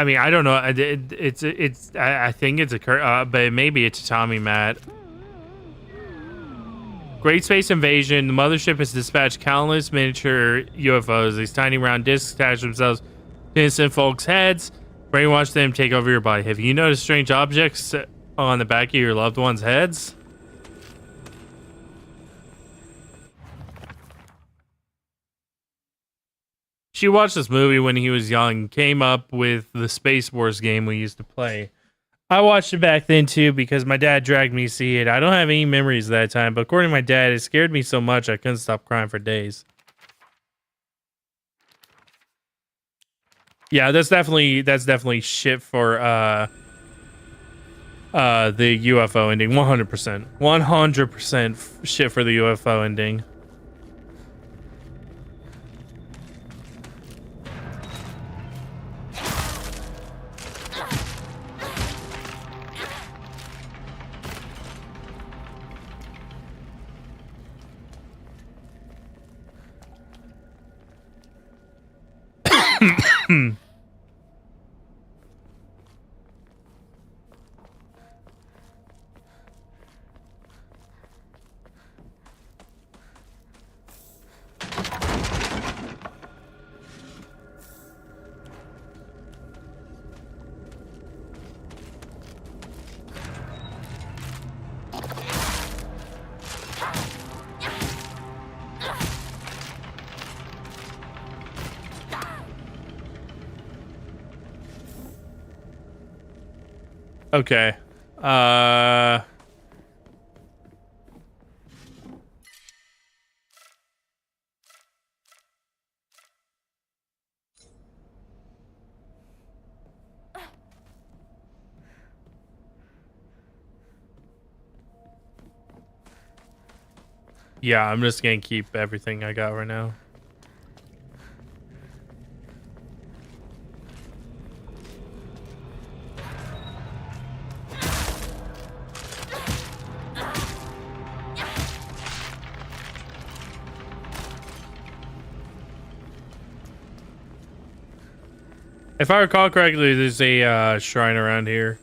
mean, I don't know. I think it's a but maybe it's a Tommy Matt. Great Space Invasion. The mothership has dispatched countless miniature UFOs. These tiny round discs attach themselves to innocent folks' heads. Brainwash them, take over your body. Have you noticed strange objects on the back of your loved ones' heads? She watched this movie when he was young, came up with the Space Wars game we used to play. I watched it back then too because my dad dragged me to see it. I don't have any memories of that time, but according to my dad, it scared me so much I couldn't stop crying for days. Yeah, that's definitely shit for the UFO ending. 100%. 100% shit for the UFO ending. Okay. Yeah, I'm just gonna keep everything I got right now. If I recall correctly, there's a shrine around here.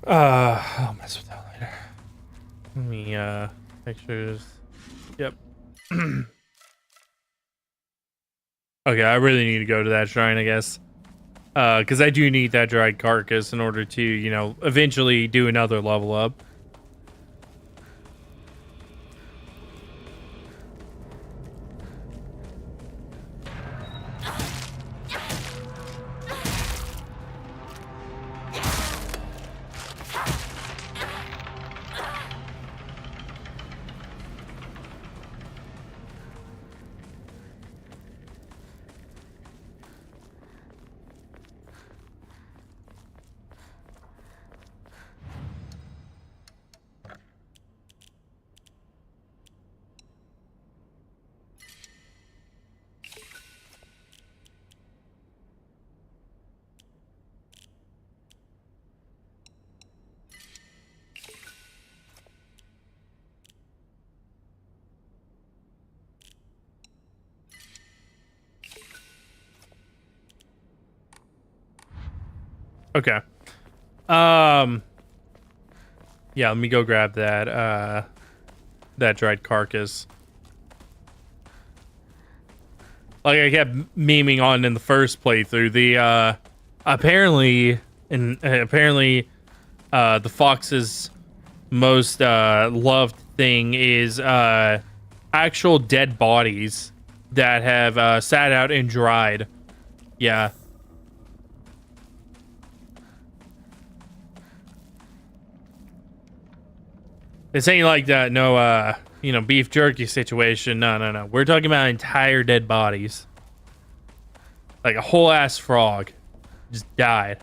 I'll mess with that later. Let me make sure there's... Yep. Okay, I really need to go to that shrine, I guess. Because I do need that dried carcass in order to, you know, eventually do another level up. Okay. Yeah, let me go grab that that dried carcass. Like I kept memeing on in the first playthrough, the apparently the fox's most loved thing is actual dead bodies that have sat out and dried. Yeah. This ain't like that, no, you know, beef jerky situation. No. We're talking about entire dead bodies. Like a whole ass frog just died.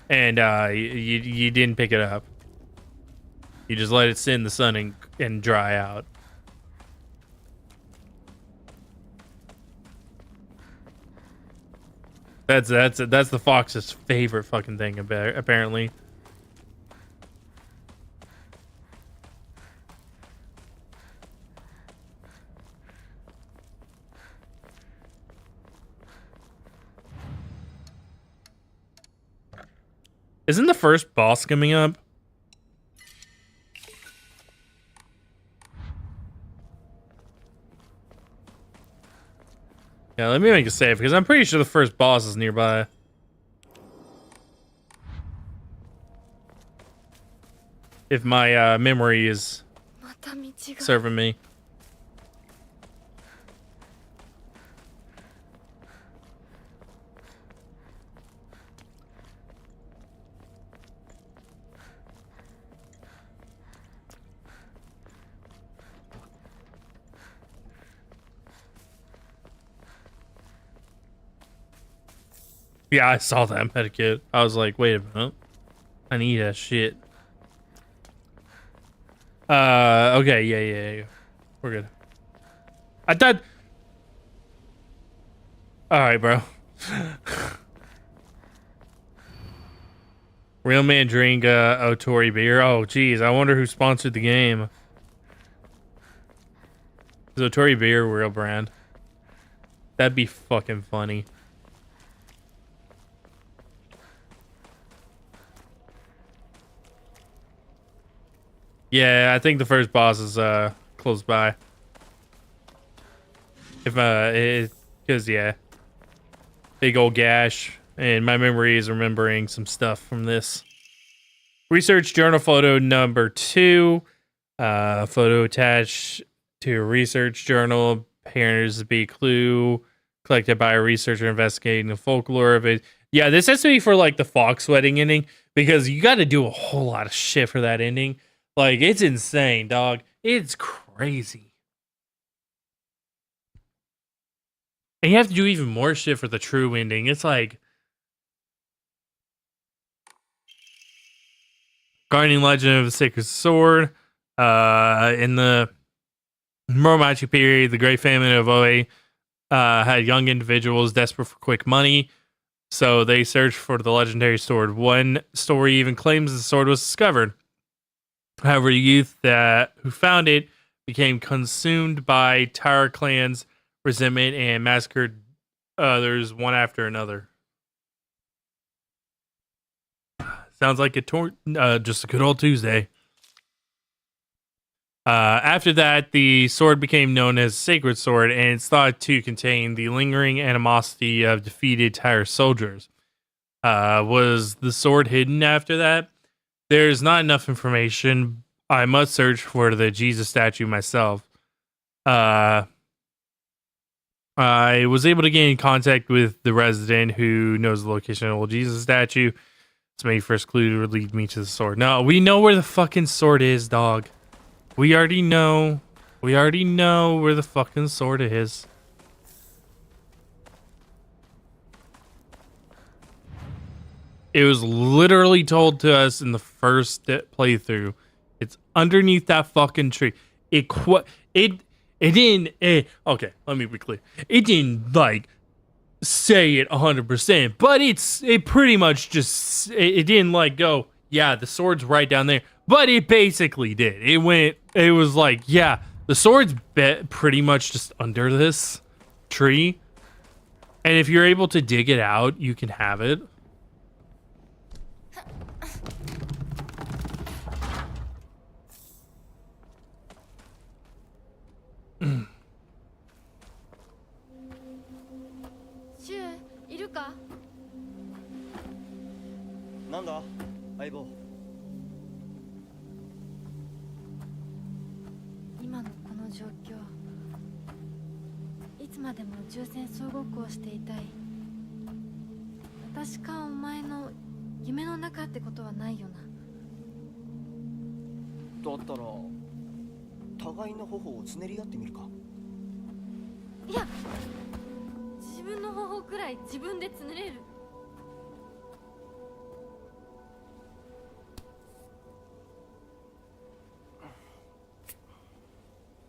And you didn't pick it up. You just let it sit in the sun and dry out. That's the fox's favorite fucking thing, apparently. Isn't the first boss coming up? Yeah, let me make a save because I'm pretty sure the first boss is nearby. If my memory is serving me. Yeah, I saw that medikit. I was like, wait a minute. I need that shit. Okay, yeah. We're good. I thought... Alright, bro. Real Man drink Otori beer. Oh, geez. I wonder who sponsored the game. Is Otori beer a real brand? That'd be fucking funny. Yeah, I think the first boss is close by. If because yeah, big old gash, and my memory is remembering some stuff from this. Research journal photo number 2. Photo attached to a research journal appears to be a clue collected by a researcher investigating the folklore of it. Yeah, this has to be for like the Fox wedding ending because you got to do a whole lot of shit for that ending. Like, it's insane, dog. It's crazy. And you have to do even more shit for the true ending. It's like Guardian Legend of the Sacred Sword. In the Muromachi period, the Great Famine of Oe had young individuals desperate for quick money, so they searched for the legendary sword. One story even claims the sword was discovered. However, the youth who found it became consumed by Taira clan's resentment and massacred others one after another. Sounds like just a good old Tuesday. After that, the sword became known as Sacred Sword, and it's thought to contain the lingering animosity of defeated Taira soldiers. Was the sword hidden after that? There's not enough information. I must search for the Jesus statue myself. I was able to get in contact with the resident who knows the location of the Jesus statue. It's my first clue to lead me to the sword. No, we know where the fucking sword is, dog. We already know. We already know where the fucking sword is. It was literally told to us in the first playthrough. It's underneath that fucking tree. It didn't. Okay, let me be clear. It didn't like say it 100%, but it pretty much just it didn't like go. Yeah, the sword's right down there, but it basically did. It was like, yeah, the sword's pretty much just under this tree, and if you're able to dig it out, you can have it.シュウいるか？なんだ相棒。今のこの状況、いつまでも宇宙船総ごっこをしていたい。私かお前の夢の中ってことはないよな。だったら互いの頬をつねり合ってみるか。いや、自分の方法くらい自分でつねれる。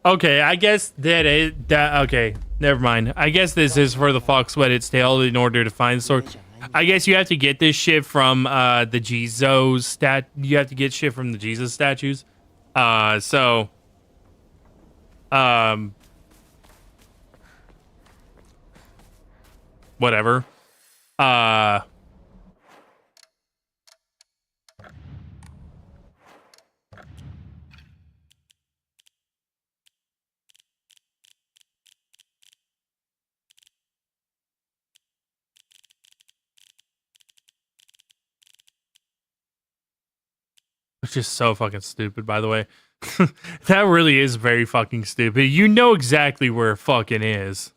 Okay, I guess okay, never mind. I guess this is for the fox wet its tail in order to find the sword. I guess you have to get this shit from the Jesus you have to get shit from the Jesus statues. So whatever. Which is so fucking stupid, by the way. That really is very fucking stupid. You know exactly where it fucking is.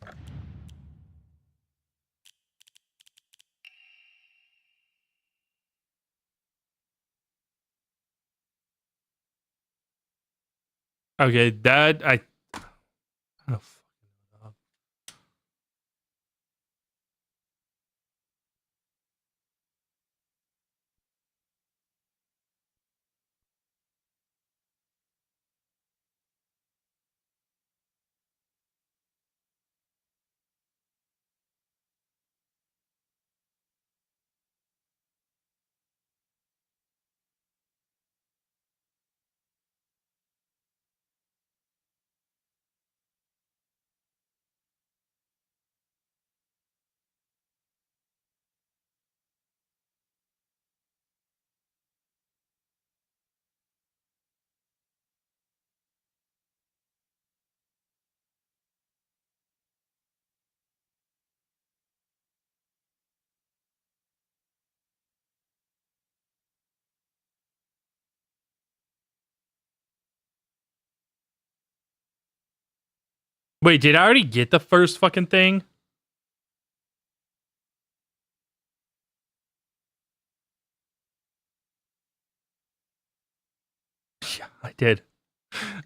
Okay, that I don't fucking know. Wait, did I already get the first fucking thing? Yeah, I did.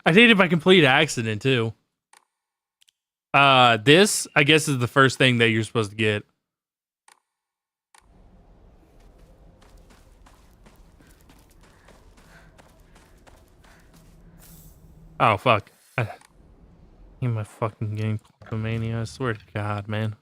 I did it by complete accident too. This, I guess, is the first thing that you're supposed to get. Oh, fuck. In my fucking game, Mania. I swear to God, man.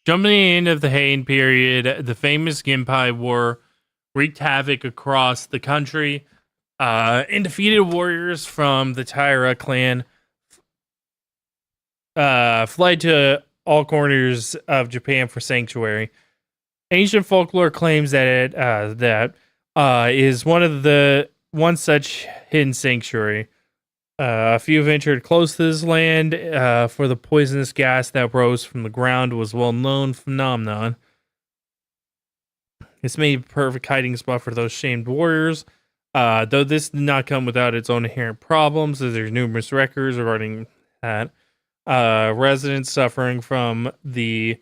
Jumping in of the Heian period, the famous Genpai War wreaked havoc across the country, and defeated warriors from the Taira clan fled to all corners of Japan for sanctuary. Ancient folklore claims that is one such hidden sanctuary. A few ventured close to this land, for the poisonous gas that rose from the ground was a well-known phenomenon. It's made a perfect hiding spot for those shamed warriors, though this did not come without its own inherent problems, as there's numerous records regarding that. Residents suffering from the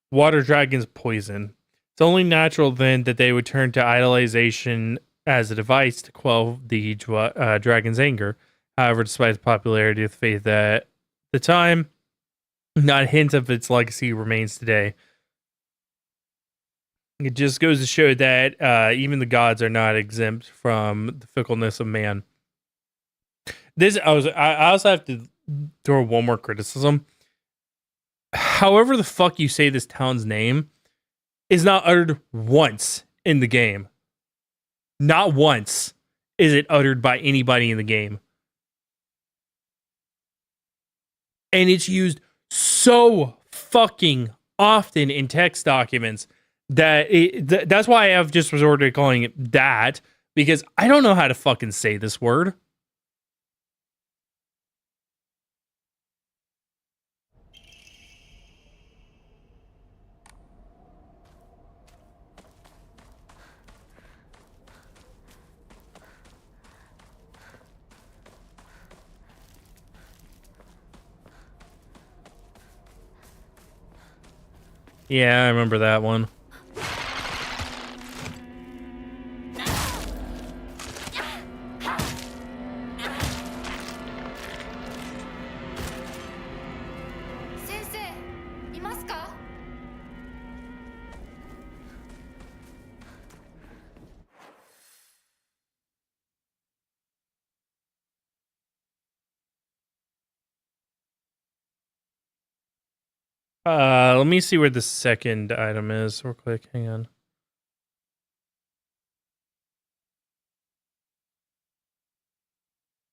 water dragon's poison. It's only natural then that they would turn to idolization as a device to quell the dragon's anger. However, despite the popularity of the faith at the time, not a hint of its legacy remains today. It just goes to show that even the gods are not exempt from the fickleness of man. I also have to throw one more criticism. However the fuck you say this town's name is not uttered once in the game. Not once is it uttered by anybody in the game. And it's used so fucking often in text documents that that's why I've just resorted to calling it that, because I don't know how to fucking say this word. Yeah, I remember that one. Let me see where the second item is real quick. Hang on.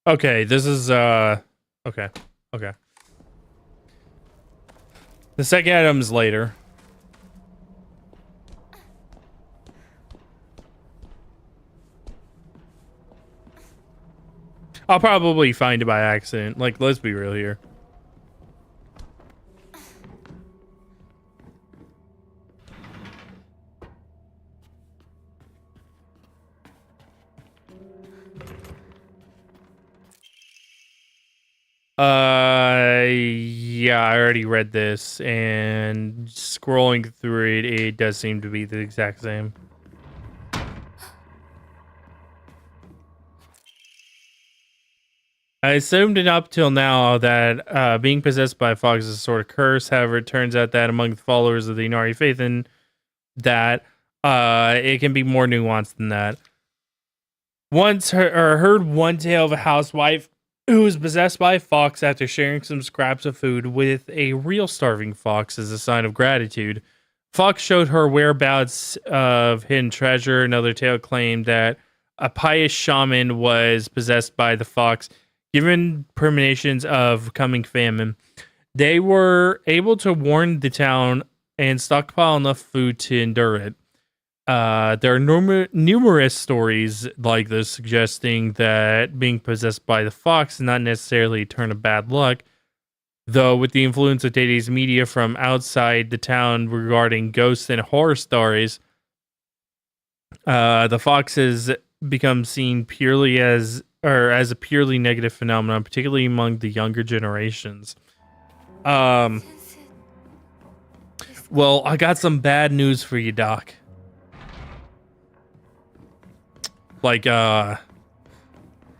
Okay, this is okay. Okay. The second item is later. I'll probably find it by accident. Like, let's be real here. Yeah, I already read this, and scrolling through it, it does seem to be the exact same. I assumed it up till now that being possessed by a fox is a sort of curse. However, it turns out that among the followers of the Inari faith, and that it can be more nuanced than that. Once heard one tale of a housewife who was possessed by a fox after sharing some scraps of food with a real starving fox as a sign of gratitude. Fox showed her whereabouts of hidden treasure. Another tale claimed that a pious shaman was possessed by the fox. Given premonitions of coming famine, they were able to warn the town and stockpile enough food to endure it. There are numerous stories like this suggesting that being possessed by the fox is not necessarily a turn of bad luck. Though, with the influence of today's media from outside the town regarding ghosts and horror stories, the fox has become seen purely as a purely negative phenomenon, particularly among the younger generations. Well, I got some bad news for you, Doc. Like,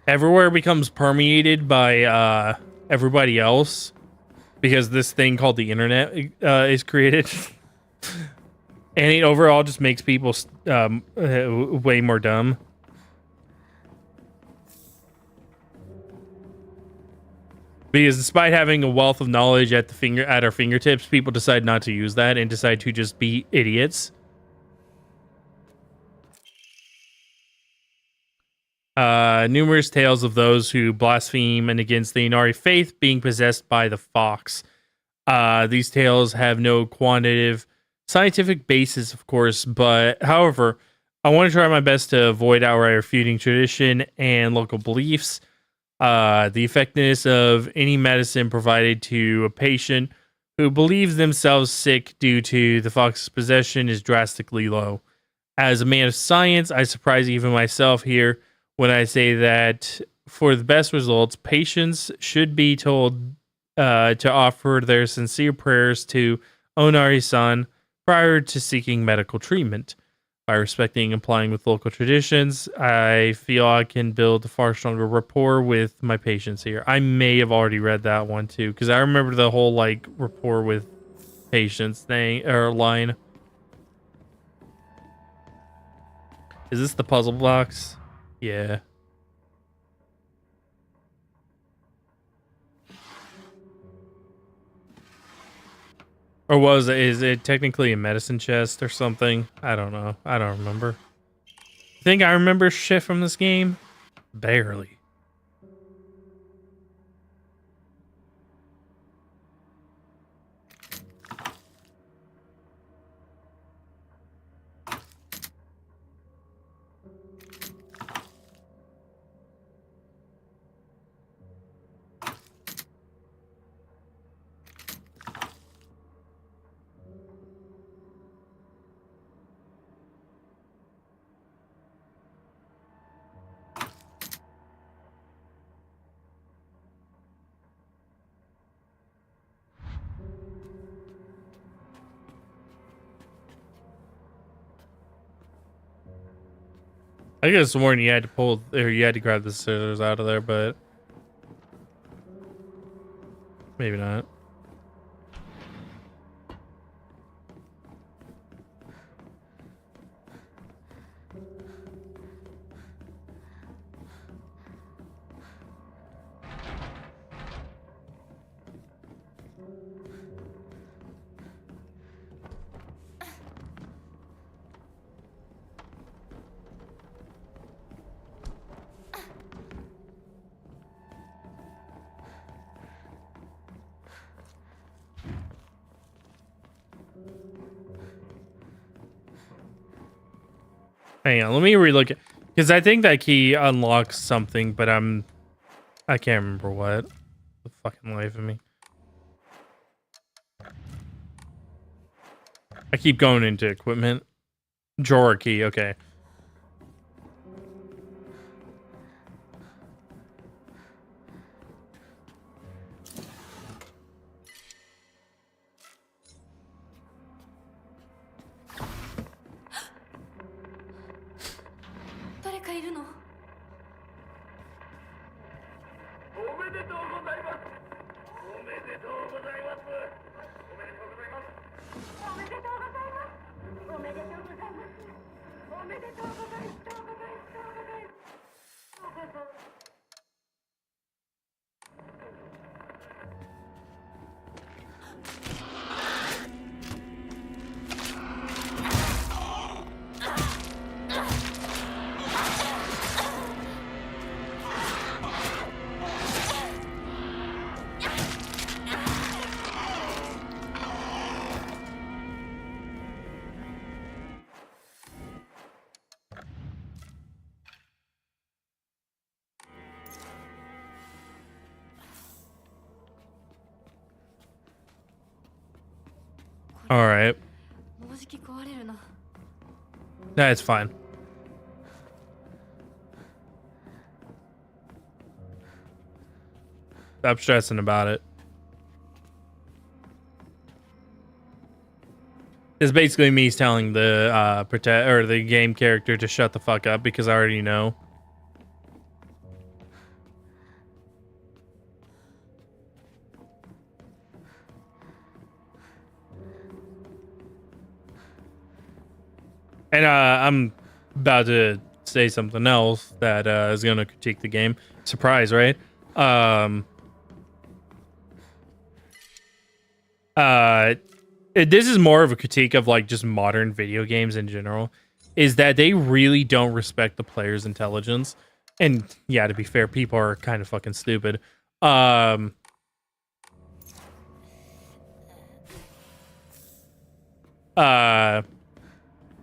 everywhere becomes permeated by everybody else because this thing called the internet is created. And it overall just makes people way more dumb. Because despite having a wealth of knowledge at our fingertips, people decide not to use that and decide to just be idiots. Numerous tales of those who blaspheme and against the Inari faith being possessed by the fox. These tales have no quantitative scientific basis, of course, but however, I want to try my best to avoid outright refuting tradition and local beliefs. The effectiveness of any medicine provided to a patient who believes themselves sick due to the fox's possession is drastically low. As a man of science, I surprise even myself here when I say that for the best results, patients should be told to offer their sincere prayers to Onari-san prior to seeking medical treatment. By respecting and applying with local traditions, I feel I can build a far stronger rapport with my patients here. I may have already read that one too, because I remember the whole like rapport with patients thing or line. Is this the puzzle box? Yeah. Or is it technically a medicine chest or something? I don't know. I don't remember. Think I remember shit from this game? Barely. I could have sworn you had to pull, or you had to grab the scissors out of there, but maybe not. Hang on, let me relook it, because I think that key unlocks something, but I can't remember what. The fucking life of me. I keep going into equipment. Drawer key, okay. All right. もうじき壊れるな。 That's fine. Stop stressing about it. It's basically me telling the protect or the game character to shut the fuck up because I already know. And I'm about to say something else that is going to critique the game. Surprise, right? This is more of a critique of like just modern video games in general, is that they really don't respect the player's intelligence. And yeah, to be fair, people are kind of fucking stupid.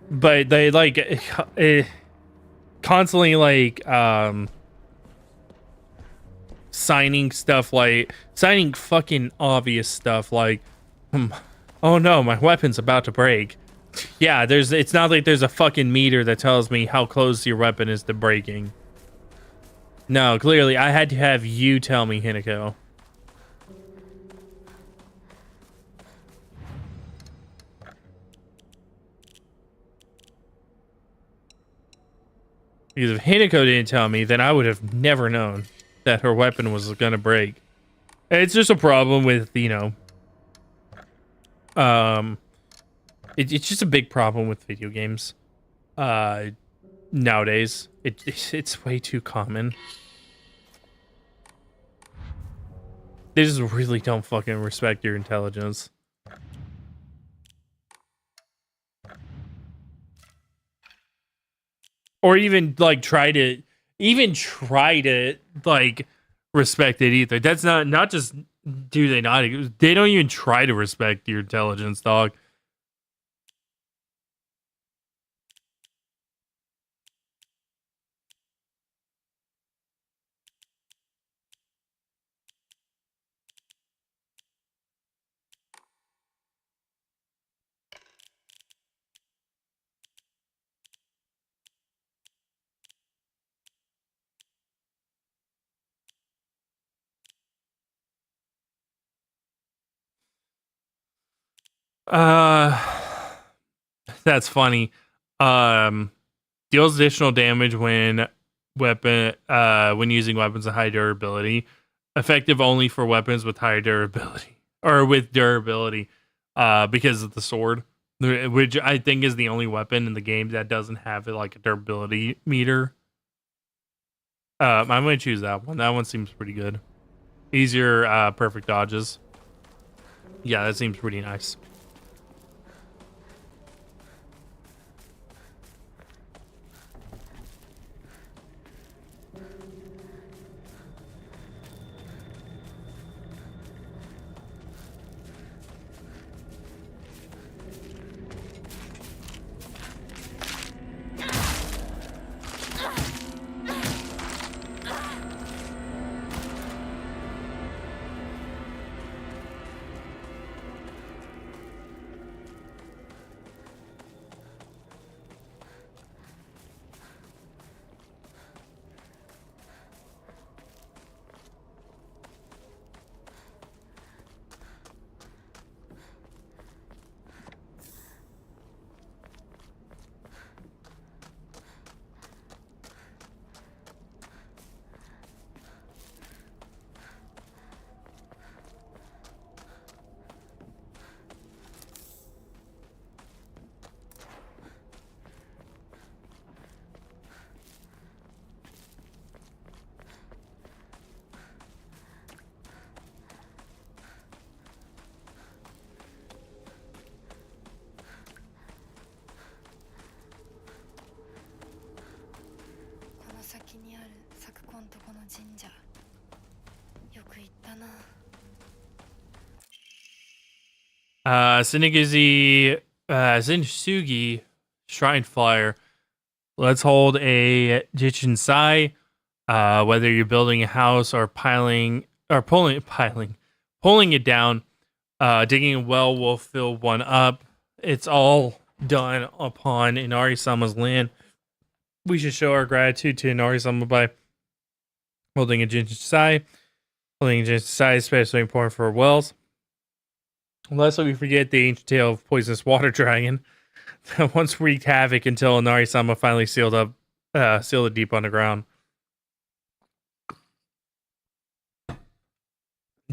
But they like constantly like signing fucking obvious stuff like oh no, my weapon's about to break. Yeah, it's not like there's a fucking meter that tells me how close your weapon is to breaking. No, clearly I had to have you tell me, Hinako. Because if Hinako didn't tell me, then I would have never known that her weapon was gonna break. It's just a problem with, you know, it's just a big problem with video games nowadays. It's way too common. They just really don't fucking respect your intelligence. Or even like try to like respect it either. That's not just do they not, they don't even try to respect your intelligence, dog. That's funny. Deals additional damage when using weapons of high durability. Effective only for weapons with high durability or with durability, because of the sword, which I think is the only weapon in the game that doesn't have like a durability meter. I'm gonna choose that one. That one seems pretty good. Easier, perfect dodges. Yeah, that seems pretty nice. Zinsugi Shrine Flyer. Let's hold a Jichin Sai. Whether you're building a house or pulling it down, Digging a well will fill one up. It's all done upon Inari-sama's land. We should show our gratitude to Inari-sama by holding a ginger sigh. Holding a ginger sigh is especially important for wells. Lest we forget the ancient tale of poisonous water dragon that once wreaked havoc until Inari-sama finally sealed it deep underground.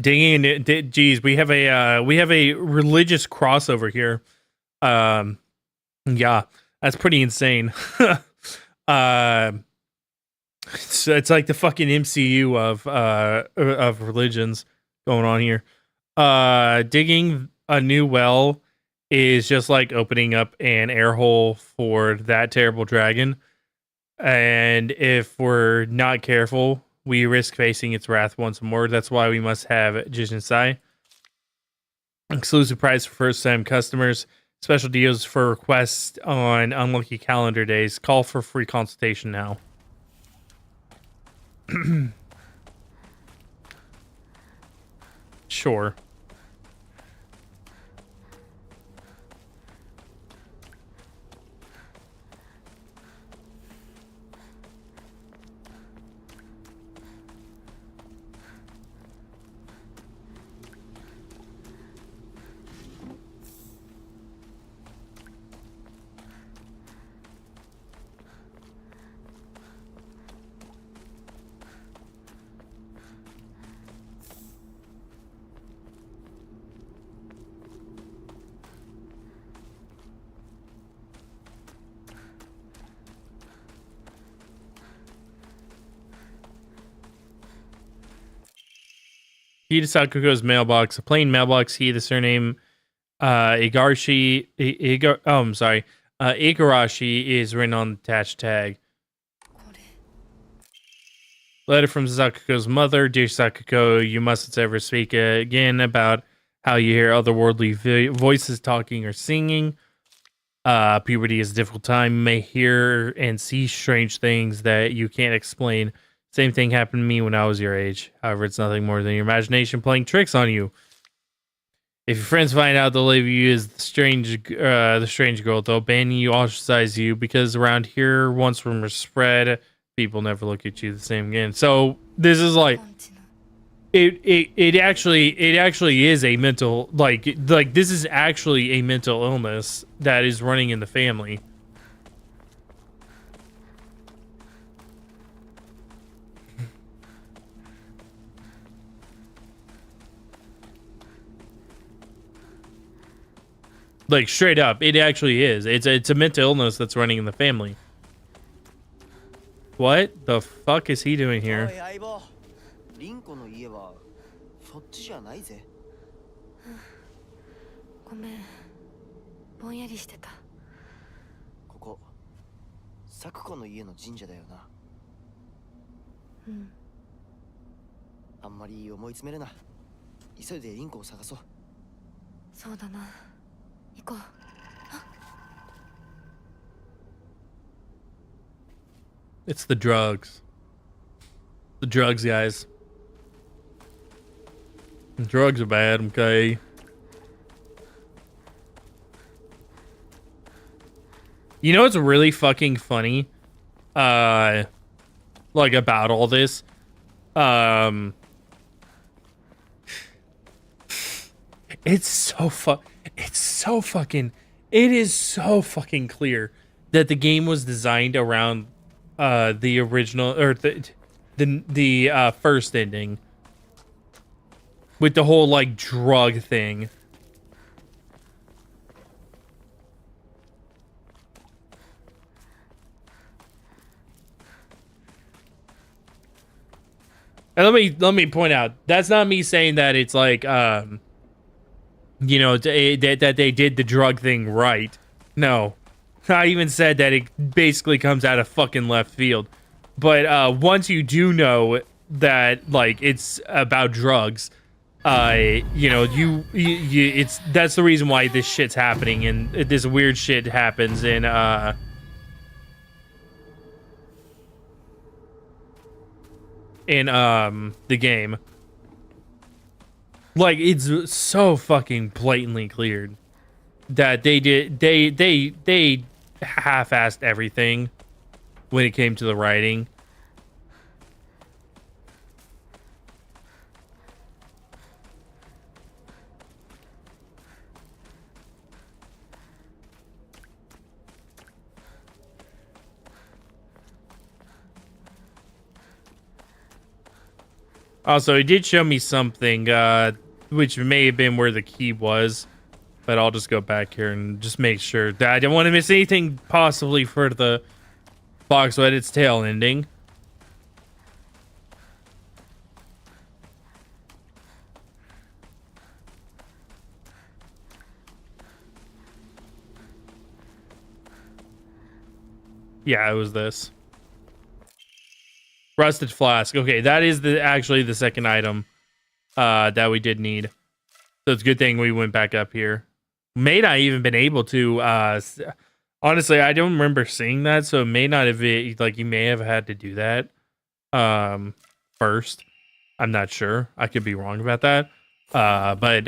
Digging into, geez, we have a religious crossover here. Yeah, that's pretty insane. So it's like the fucking MCU of religions going on here. Digging a new well is just like opening up an air hole for that terrible dragon. And if we're not careful, we risk facing its wrath once more. That's why we must have Jijin Sai. Exclusive price for first-time customers. Special deals for requests on unlucky calendar days. Call for free consultation now. Sure. He to Sakuko's mailbox, a plain mailbox. He, the surname Igarashi. I'm sorry. Igarashi is written on the attached tag. Letter from Sakuko's mother. Dear Sakuko, you mustn't ever speak again about how you hear otherworldly voices talking or singing. Puberty is a difficult time. You may hear and see strange things that you can't explain. Same thing happened to me when I was your age. However, it's nothing more than your imagination playing tricks on you. If your friends find out, they'll label you as the strange girl. They'll ban you, ostracize you, because around here, once rumors spread, people never look at you the same again. So this is like, it actually is a mental, like this is actually a mental illness that is running in the family. Like straight up, it actually is. It's a mental illness that's running in the family. What the fuck is he doing here? リンコの家はそっちじゃないぜ。ごめん、ぼんやりしてた。ここ、サクコの家の神社だよな。うん。あんまり思い詰めるな。急いでリンコを探そう。そうだな。行こう。It's the drugs. The drugs, guys. The drugs are bad, okay? You know what's really fucking funny? Like about all this? It's so fucking clear that the game was designed around the original or the first ending with the whole like drug thing. And let me point out, that's not me saying that it's like you know, that they did the drug thing right. No. I even said that it basically comes out of fucking left field. But once you do know that like it's about drugs, you know, it's that's the reason why this shit's happening and this weird shit happens in the game. Like, it's so fucking blatantly cleared that they half-assed everything when it came to the writing. Also, it did show me something, which may have been where the key was, but I'll just go back here and just make sure that I don't want to miss anything possibly for the Fox at its tail ending. Yeah, it was this. Rusted flask. Okay, that is actually the second item that we did need. So it's a good thing we went back up here. May not even been able to. Honestly, I don't remember seeing that, so it may not have been, like, you may have had to do that first. I'm not sure. I could be wrong about that. But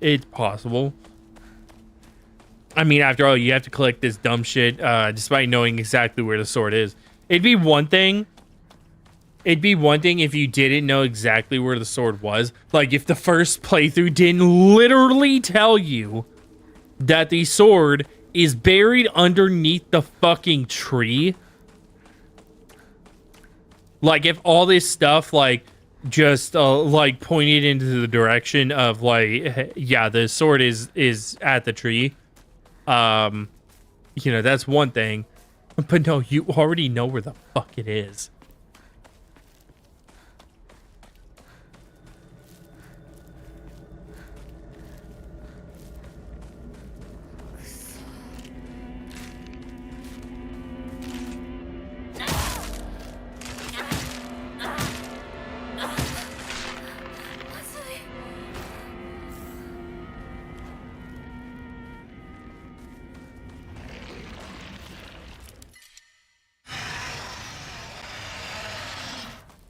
it's possible. I mean, after all, you have to collect this dumb shit despite knowing exactly where the sword is. It'd be one thing if you didn't know exactly where the sword was. Like, if the first playthrough didn't literally tell you that the sword is buried underneath the fucking tree. Like, if all this stuff, like, just, like, pointed into the direction of, like, yeah, the sword is at the tree. You know, that's one thing. But no, you already know where the fuck it is.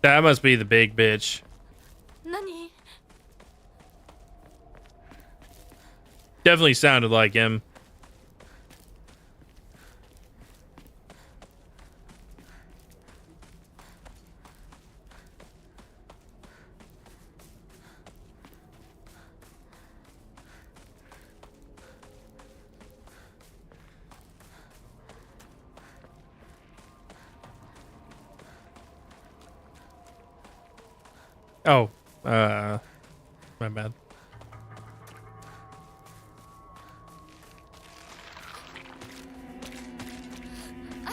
That must be the big bitch. 何？ Definitely sounded like him. Oh, my bad.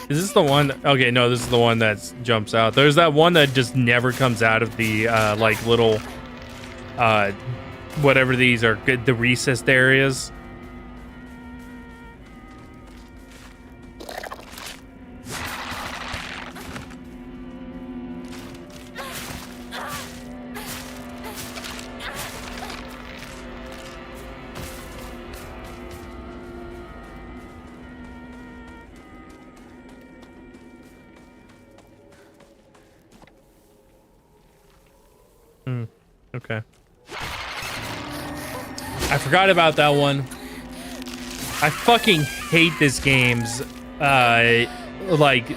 Is this the one? Okay, no, this is the one that jumps out. There's that one that just never comes out of the, like, little, whatever these are, the recessed areas. Okay. I forgot about that one. I fucking hate this game's like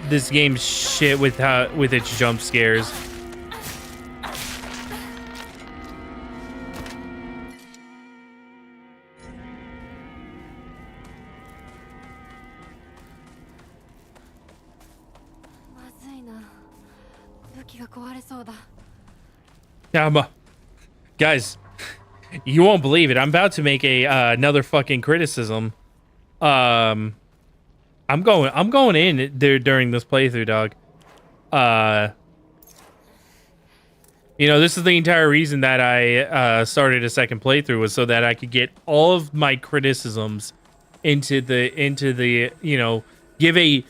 this game's shit with its jump scares. Yeah, guys, you won't believe it. I'm about to make a another fucking criticism. I'm going in there during this playthrough, dog. You know, this is the entire reason that I started a second playthrough, was so that I could get all of my criticisms into the you know, give a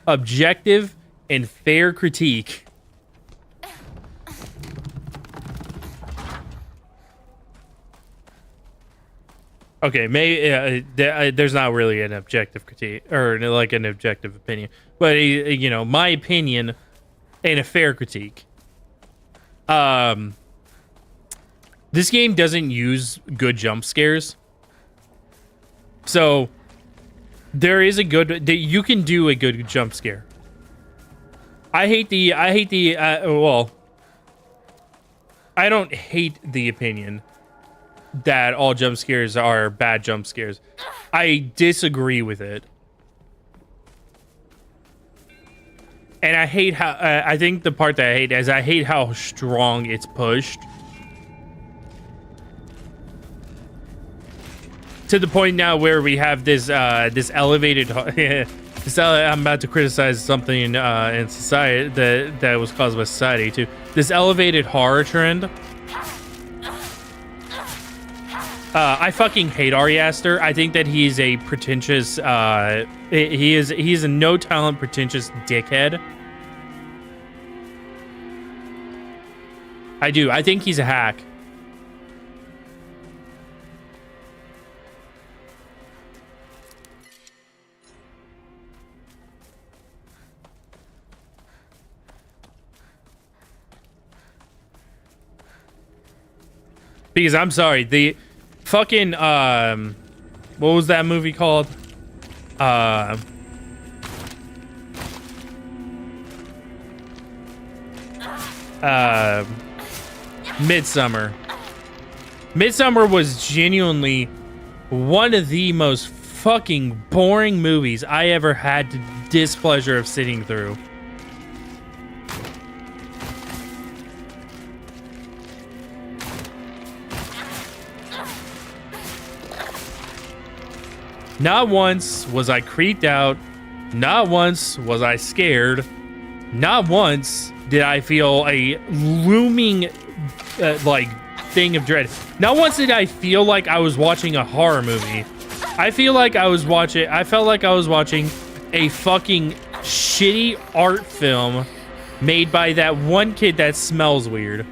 objective and fair critique. Okay, there's not really an objective critique or like an objective opinion, but you know, my opinion and a fair critique. This game doesn't use good jump scares. So there is a good, you can do a good jump scare. I don't hate the opinion that all jump scares are bad jump scares. I disagree with it. And I hate how, I think the part that I hate is I hate how strong it's pushed. To the point now where we have this this elevated I'm about to criticize something in society that was caused by society too. This elevated horror trend. I fucking hate Ari Aster. I think that he's a pretentious he's a no talent pretentious dickhead. I do. I think he's a hack. Because I'm sorry, the fucking what was that movie called? Midsummer. Midsummer was genuinely one of the most fucking boring movies I ever had the displeasure of sitting through. Not once was I creeped out. Not once was I scared. Not once did I feel a looming, like, thing of dread. Not once did I feel like I was watching a horror movie. I felt like I was watching a fucking shitty art film made by that one kid that smells weird.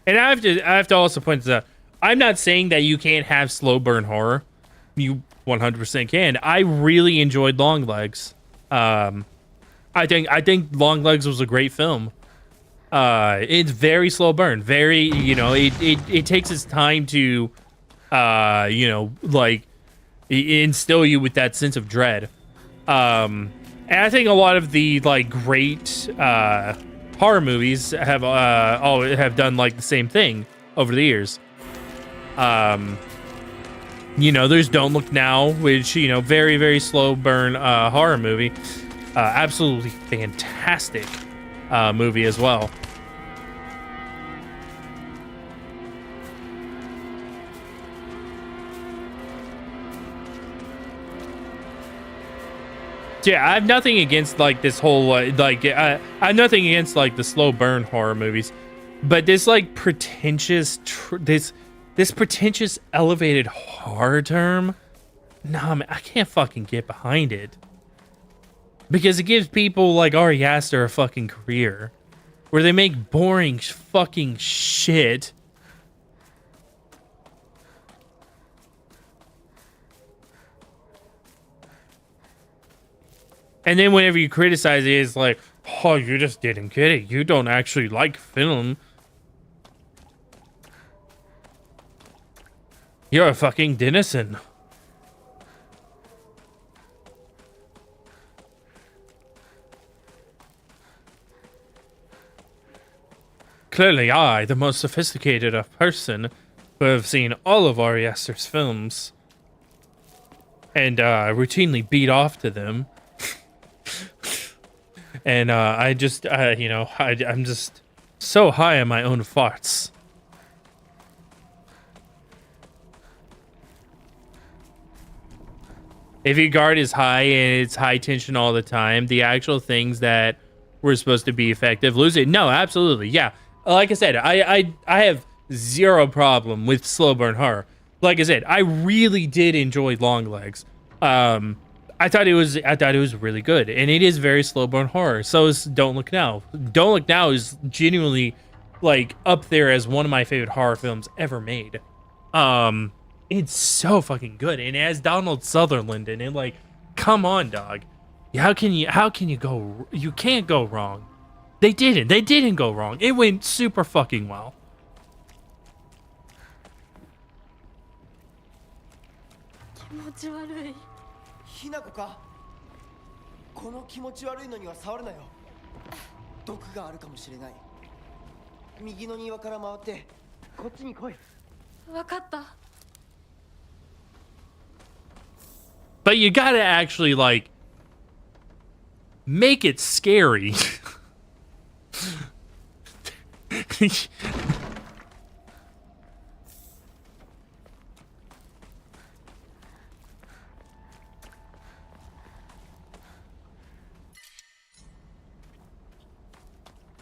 And I have to also point this out. I'm not saying that you can't have slow burn horror. You 100% can. I really enjoyed Long Legs. I think Long Legs was a great film. It's very slow burn. Very, you know, it takes its time to, you know, like instill you with that sense of dread. And I think a lot of the like great horror movies have done like the same thing over the years. You know, there's Don't Look Now, which, you know, very, very slow burn horror movie. Absolutely fantastic movie as well. Yeah, I have nothing against like this whole I have nothing against like the slow burn horror movies, but this like pretentious this pretentious elevated horror term, nah, man, I can't fucking get behind it because it gives people like Ari Aster a fucking career where they make boring fucking shit. And then whenever you criticize it, it's like, oh, you just didn't get it. You don't actually like film. You're a fucking denizen. Clearly I, the most sophisticated of person, who have seen all of Ari Aster's films and routinely beat off to them. And I just, you know, I'm just so high on my own farts. If your guard is high and it's high tension all the time, the actual things that were supposed to be effective lose it. No, absolutely. Yeah. Like I said, I have zero problem with slow burn horror. Like I said, I really did enjoy Long Legs. I thought it was really good, and it is very slow burn horror. So is Don't Look Now. Don't Look Now is genuinely like up there as one of my favorite horror films ever made. It's so fucking good, and it has Donald Sutherland in it. Like, come on, dog. How can you go? You can't go wrong. They didn't go wrong. It went super fucking well. 気持ち悪い。ひなこかこの気持ち悪いのには触るなよ毒があるかもしれない右の庭から回ってこっちに来いわかった。 But you gotta actually like make it scary.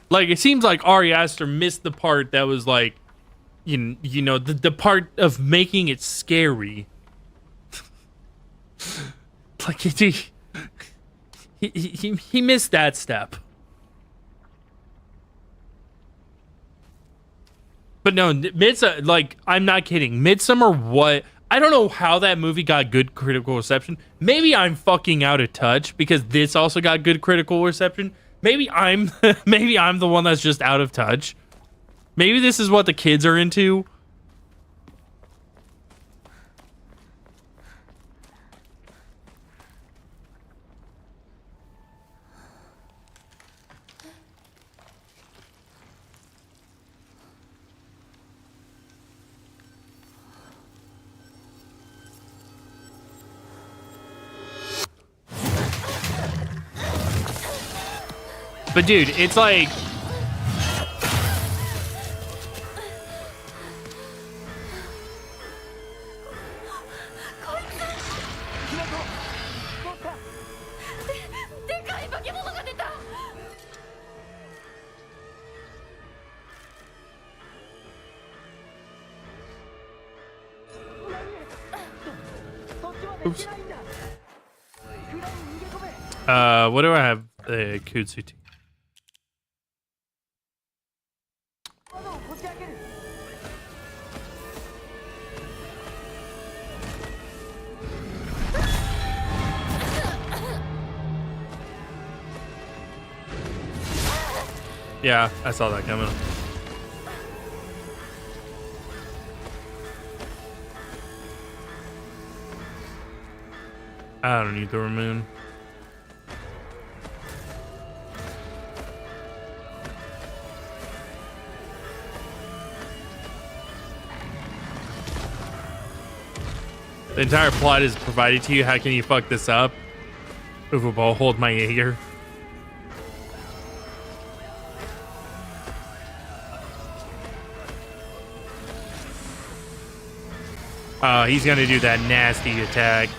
Like, it seems like Ari Aster missed the part that was like, you know, the part of making it scary. Like, he missed that step. But no, Midsummer, like, I'm not kidding. Midsummer, what? I don't know how that movie got good critical reception. Maybe I'm fucking out of touch because this also got good critical reception. Maybe I'm maybe I'm the one that's just out of touch. Maybe this is what the kids are into. But dude, it's like oops. What do I have? Kutsuti. Yeah, I saw that coming. I don't need the Ramoon. The entire plot is provided to you. How can you fuck this up? Uvabo, hold my Jaeger. He's gonna do that nasty attack.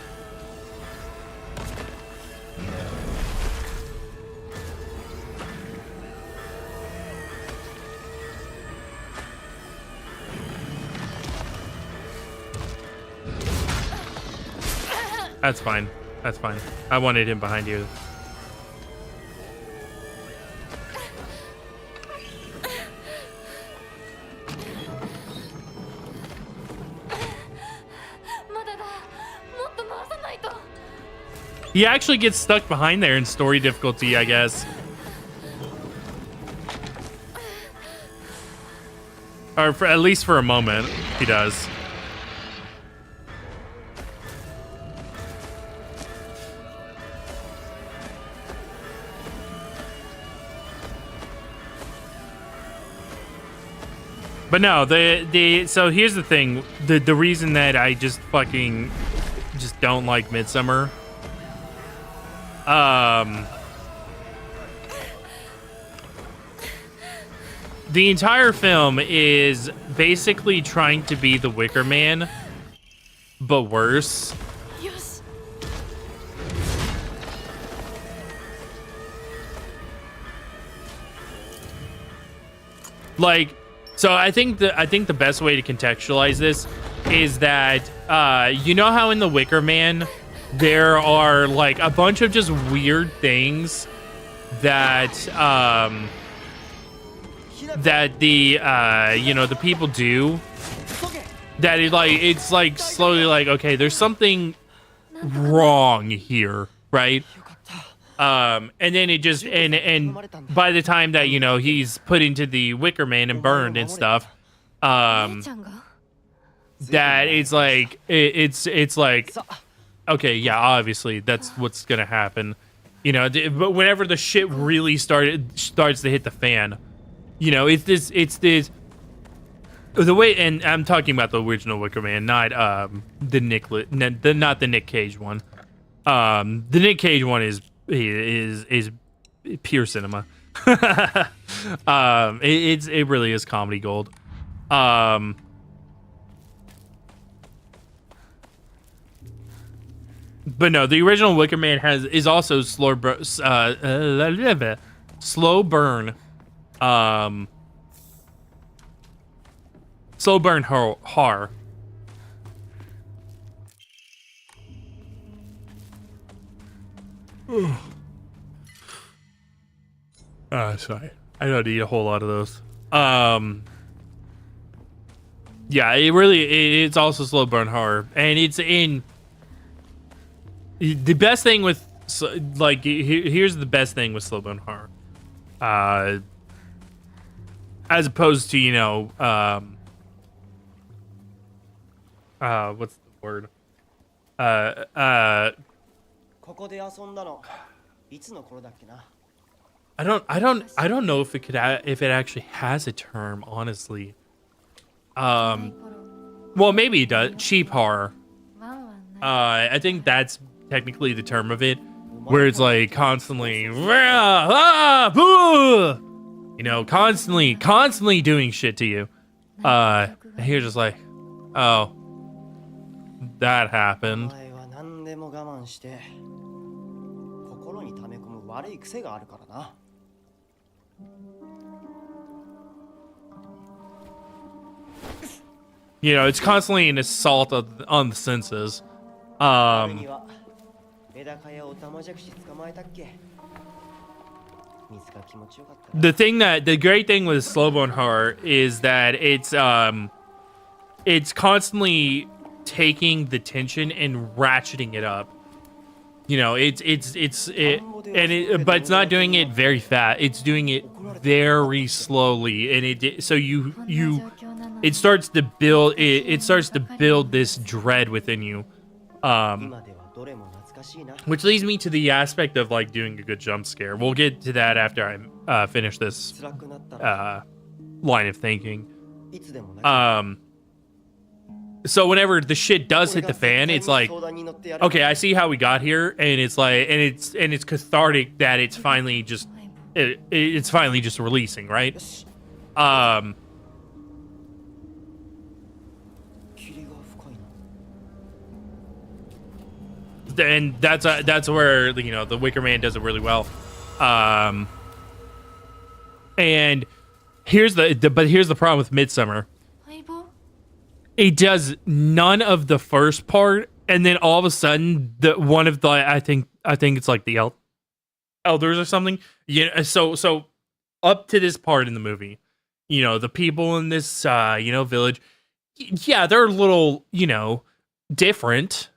That's fine. That's fine. I wanted him behind you. He actually gets stuck behind there in story difficulty, I guess. Or for, at least for a moment, he does. But no, so here's the thing. The reason that I just fucking just don't like Midsummer. The entire film is basically trying to be The Wicker Man, but worse. Yes. Like, so I think the best way to contextualize this is that you know how in The Wicker Man there are like a bunch of just weird things that that the the people do that it's like slowly like, okay, there's something wrong here, right? And then it just and by the time that he's put into the Wicker Man and burned and stuff, 姉ちゃんが that it's like it's like, okay, yeah, obviously that's what's gonna happen, but whenever the shit really starts to hit the fan, it's this the way, and I'm talking about the original Wicker Man, not the Nick Cage one. The Nick Cage one is pure cinema. It really is comedy gold. But no, the original Wicker Man is also slow burn. Slow burn horror. Sorry. I don't need a whole lot of those. Yeah, it's also slow burn horror, and it's in the best thing with here's the best thing with slow burn horror, as opposed to what's the word? ここで遊んだのいつの頃だっけな I don't know if it actually has a term, honestly. Well, maybe it does. Cheap horror. ワンワンない I think that's technically the term of it, where it's like constantly, constantly doing shit to you. And you're just like, oh, that お happened. 前は何でも我慢して心に溜め込む悪い癖があるからな It's constantly an assault on the senses. 俺にはメダカやオタマジャクシ捕まえたっけ水が気持ちよかった The great thing with slow burn horror is that it's constantly taking the tension and ratcheting it up. But it's not doing it very fast. It's doing it very slowly, and it starts to build. It starts to build this dread within you. 今ではどれも懐かしいな Which leads me to the aspect of like doing a good jump scare. We'll get to that after I finish this 辛くなったら line of thinking. いつでもな So whenever the shit does hit the fan, it's like, okay, I see how we got here, and it's like, and it's cathartic that it's finally just it's finally just releasing, right? 霧が深いな And that's where the Wicker Man does it really well. And here's the problem with Midsummer. 相棒 It does none of the first part, and then all of a sudden, one of the I think it's like the elders or something. Yeah, so up to this part in the movie, the people in this village, yeah, they're a little different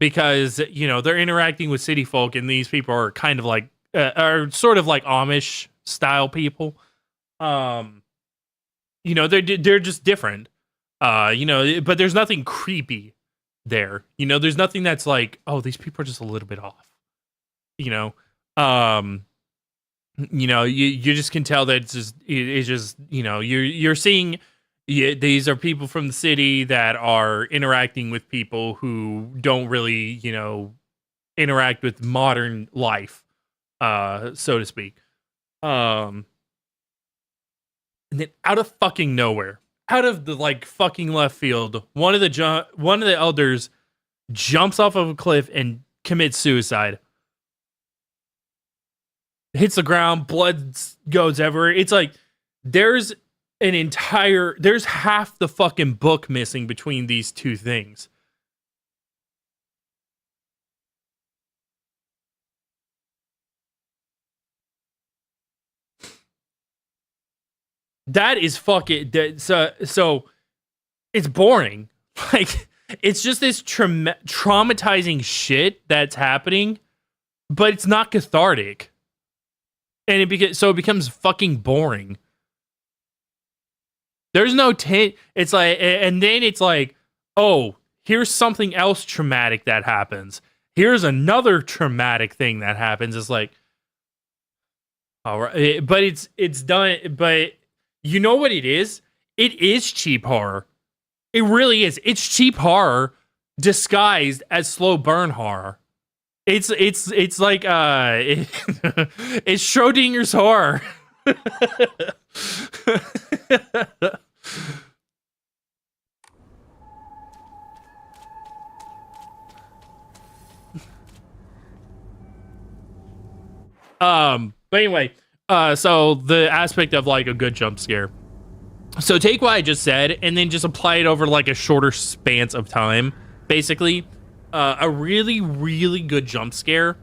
because they're interacting with city folk, and these people are kind of like are sort of like Amish style people. They're just different. But there's nothing creepy there. There's nothing that's like, oh, these people are just a little bit off. You just can tell that it's just you're seeing these are people from the city that are interacting with people who don't really, interact with modern life, so to speak. And then out of fucking nowhere, out of the fucking left field, one of the elders jumps off of a cliff and commits suicide. Hits the ground, blood goes everywhere. It's like there's half the fucking book missing between these two things. That is fucking so it's boring. Like it's just this traumatizing shit that's happening, but it's not cathartic. And it becomes fucking boring. There's no it's like, and then it's like, oh, here's something else traumatic that happens. Here's another traumatic thing that happens. It's like, all right, but it's done. But you know what it is? It is cheap horror. It really is. It's cheap horror disguised as slow burn horror. It's like it's Schrodinger's horror. But anyway, so the aspect of like a good jump scare. So take what I just said and then just apply it over like a shorter span of time. Basically, a really, really good jump scare.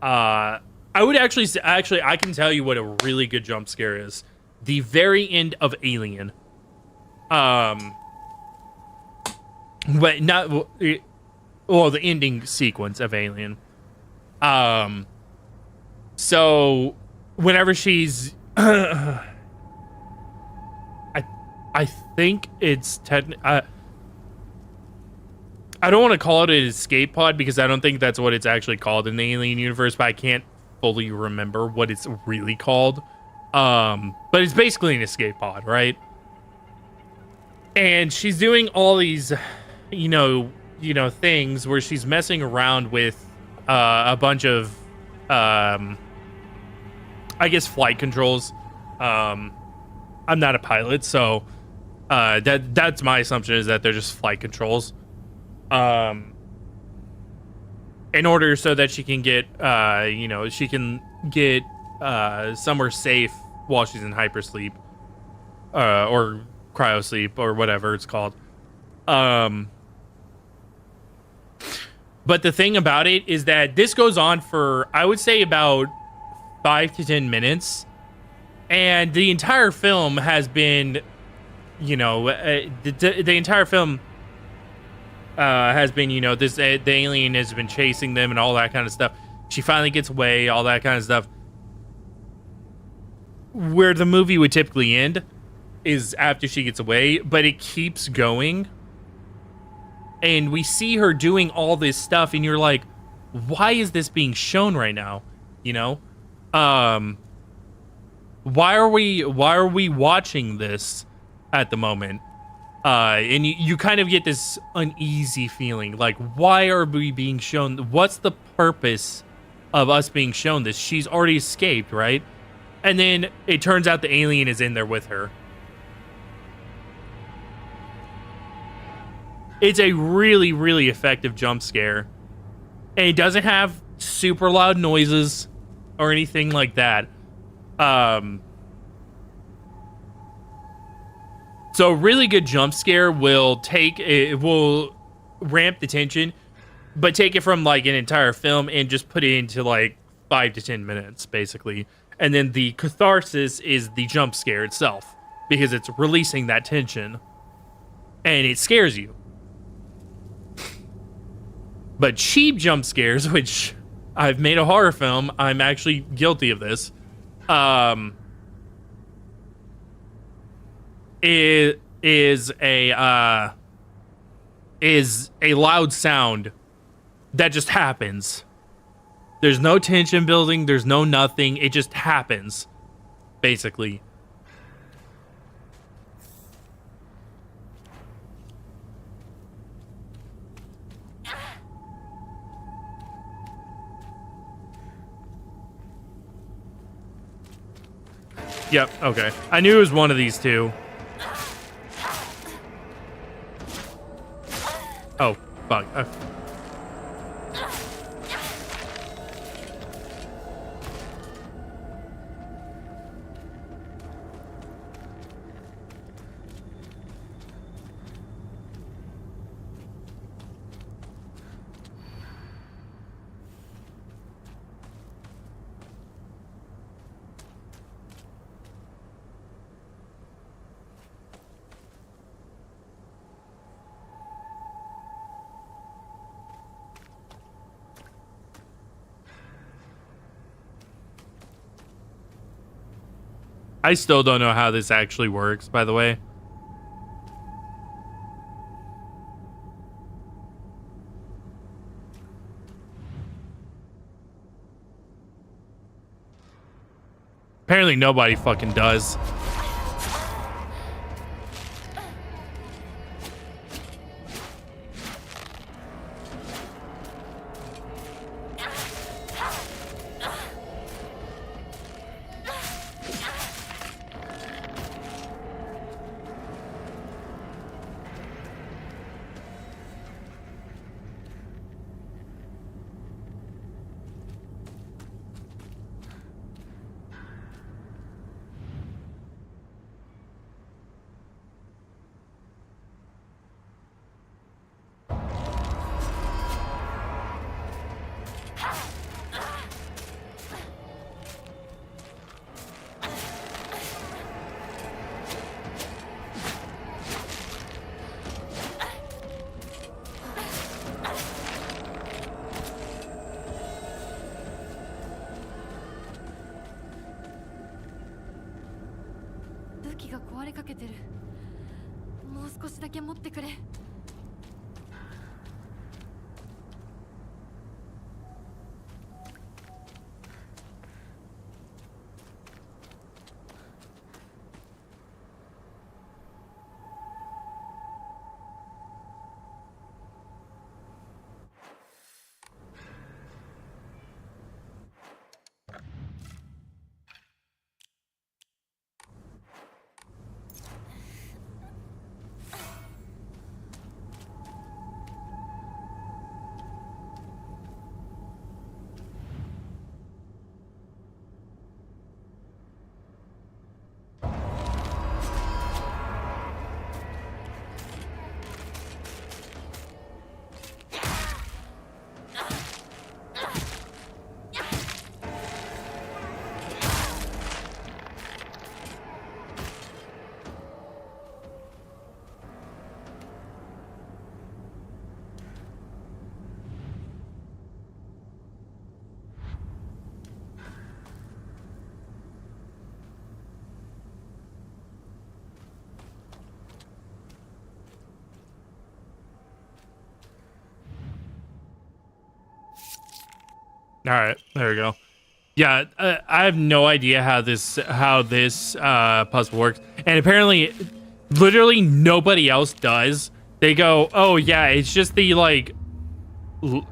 I would actually I can tell you what a really good jump scare is. The very end of Alien. But not well, the ending sequence of Alien. So whenever she's I think it's I don't want to call it an escape pod because I don't think that's what it's actually called in the Alien universe, but I can't fully remember what it's really called. But it's basically an escape pod, right? And she's doing all these, you know, things where she's messing around with a bunch of, I guess, flight controls. I'm not a pilot, so that's my assumption is that they're just flight controls. In order so that she can get, she can get somewhere safe while she's in hypersleep, or cryosleep, or whatever it's called. But the thing about it is that this goes on for, I would say, about 5 to 10 minutes. And the entire film has been, the entire film has been, the alien has been chasing them and all that kind of stuff. She finally gets away, all that kind of stuff. Where the movie would typically end is after she gets away, but it keeps going. And we see her doing all this stuff, and you're like, why is this being shown right now? Why are we watching this at the moment? And you kind of get this uneasy feeling, like, why are we being shown? What's the purpose of us being shown this? She's already escaped, right? And then it turns out the alien is in there with her. It's a really, really effective jump scare. And it doesn't have super loud noises or anything like that. So a really good jump scare will ramp the tension, but take it from like an entire film and just put it into like 5 to 10 minutes, basically. And then the catharsis is the jump scare itself, because it's releasing that tension and it scares you. But cheap jump scares, which I've made a horror film, I'm actually guilty of this. It is a loud sound that just happens. There's no tension building. There's no nothing. It just happens, basically. Yep, okay. I knew it was one of these two. Oh, fuck. I still don't know how this actually works, by the way. Apparently nobody fucking does. All right, there we go. Yeah, I have no idea how this puzzle works, and apparently, literally nobody else does. They go, "Oh yeah, it's just the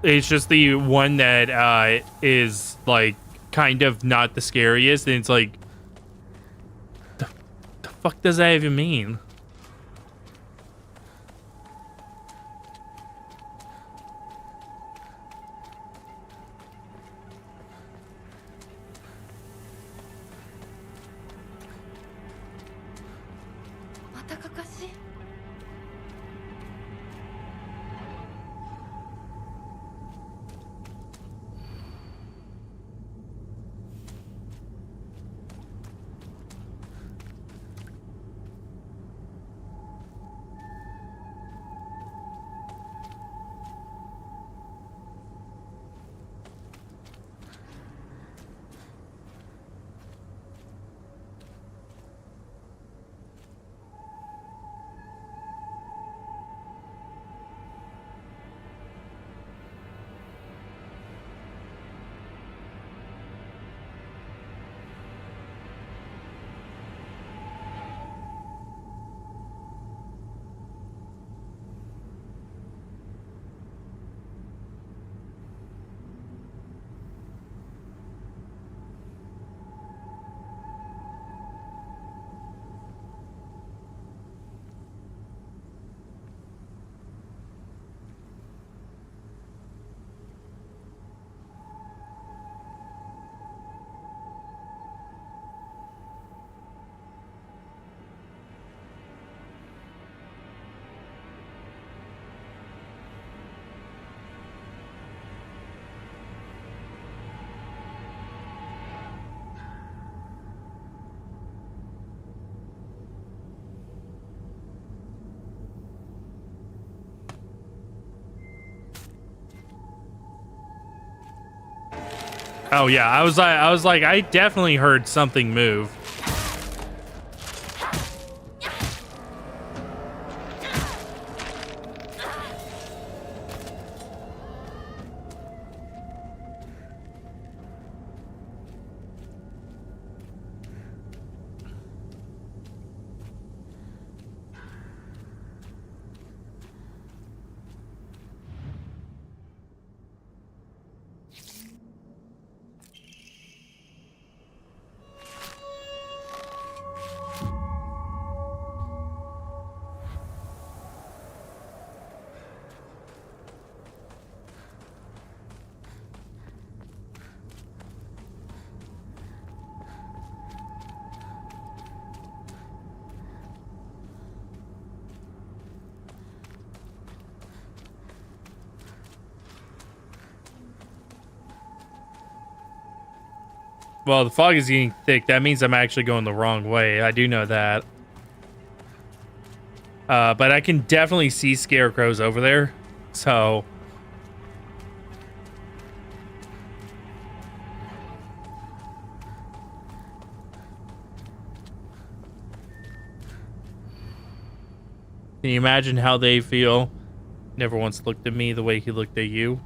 it's just the one that is like kind of not the scariest," and it's like, the fuck does that even mean? Oh yeah, I was like, I definitely heard something move. Well, the fog is getting thick. That means I'm actually going the wrong way. I do know that. But I can definitely see scarecrows over there. So... Can you imagine how they feel? Never once looked at me the way he looked at you.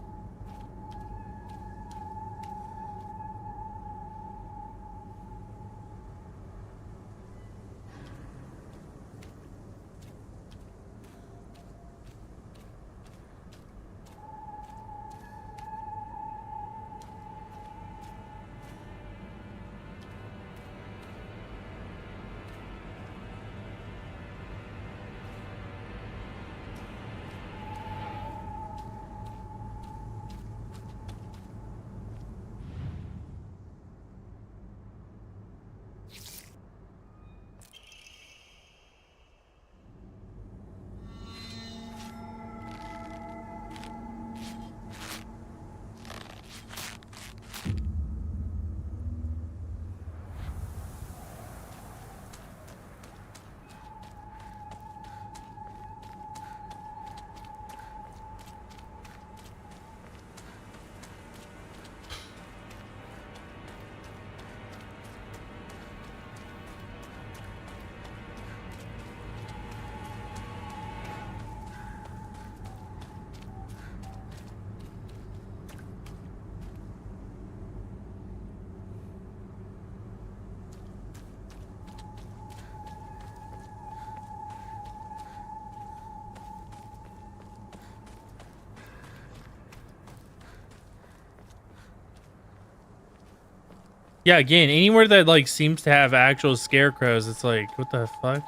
Yeah, again, anywhere that like seems to have actual scarecrows, it's like, what the fuck?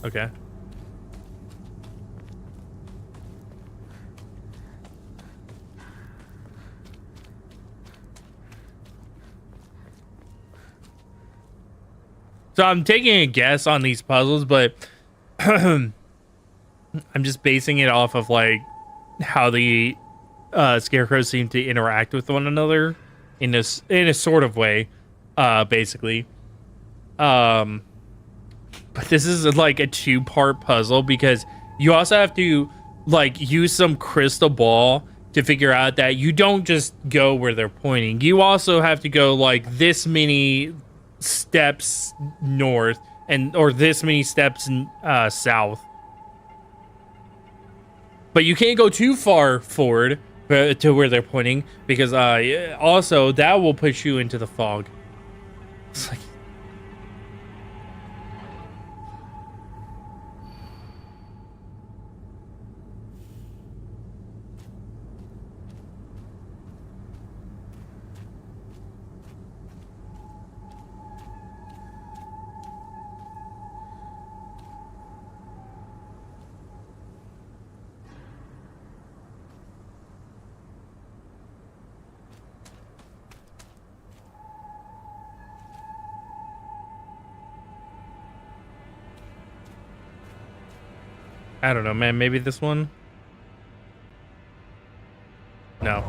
Okay. So I'm taking a guess on these puzzles, but I'm just basing it off of like how the scarecrows seem to interact with one another in a sort of way, basically. But this is like a 2-part puzzle because you also have to like use some crystal ball to figure out that you don't just go where they're pointing. You also have to go like this many steps north or this many steps south. But you can't go too far forward to where they're pointing because also that will push you into the fog. It's like, I don't know, man. Maybe this one? No.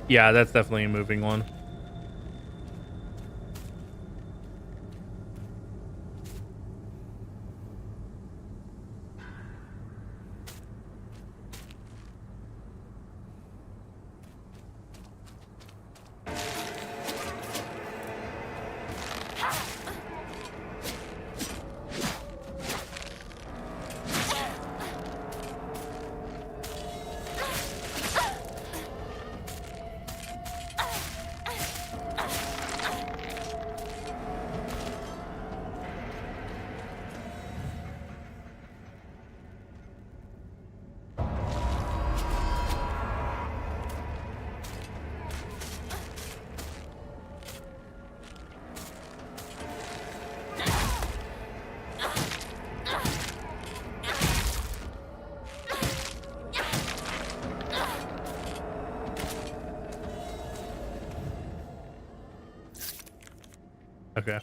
Yeah, that's definitely a moving one. Okay.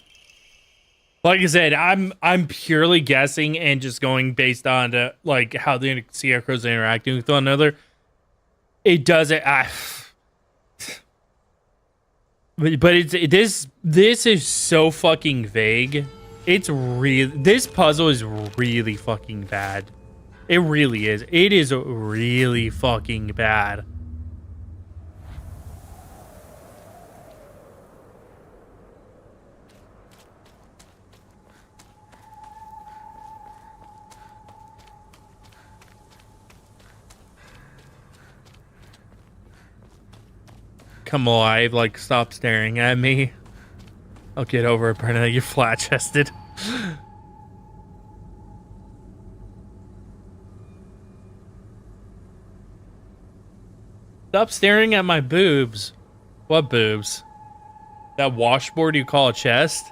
Like I said, I'm purely guessing and just going based on like how the scarecrows are interacting with one another. It doesn't. But this is so fucking vague. It's real. This puzzle is really fucking bad. It really is. It is really fucking bad. Come alive, like stop staring at me. I'll get over it, Brenna. You're flat chested. Stop staring at my boobs. What boobs? That washboard you call a chest?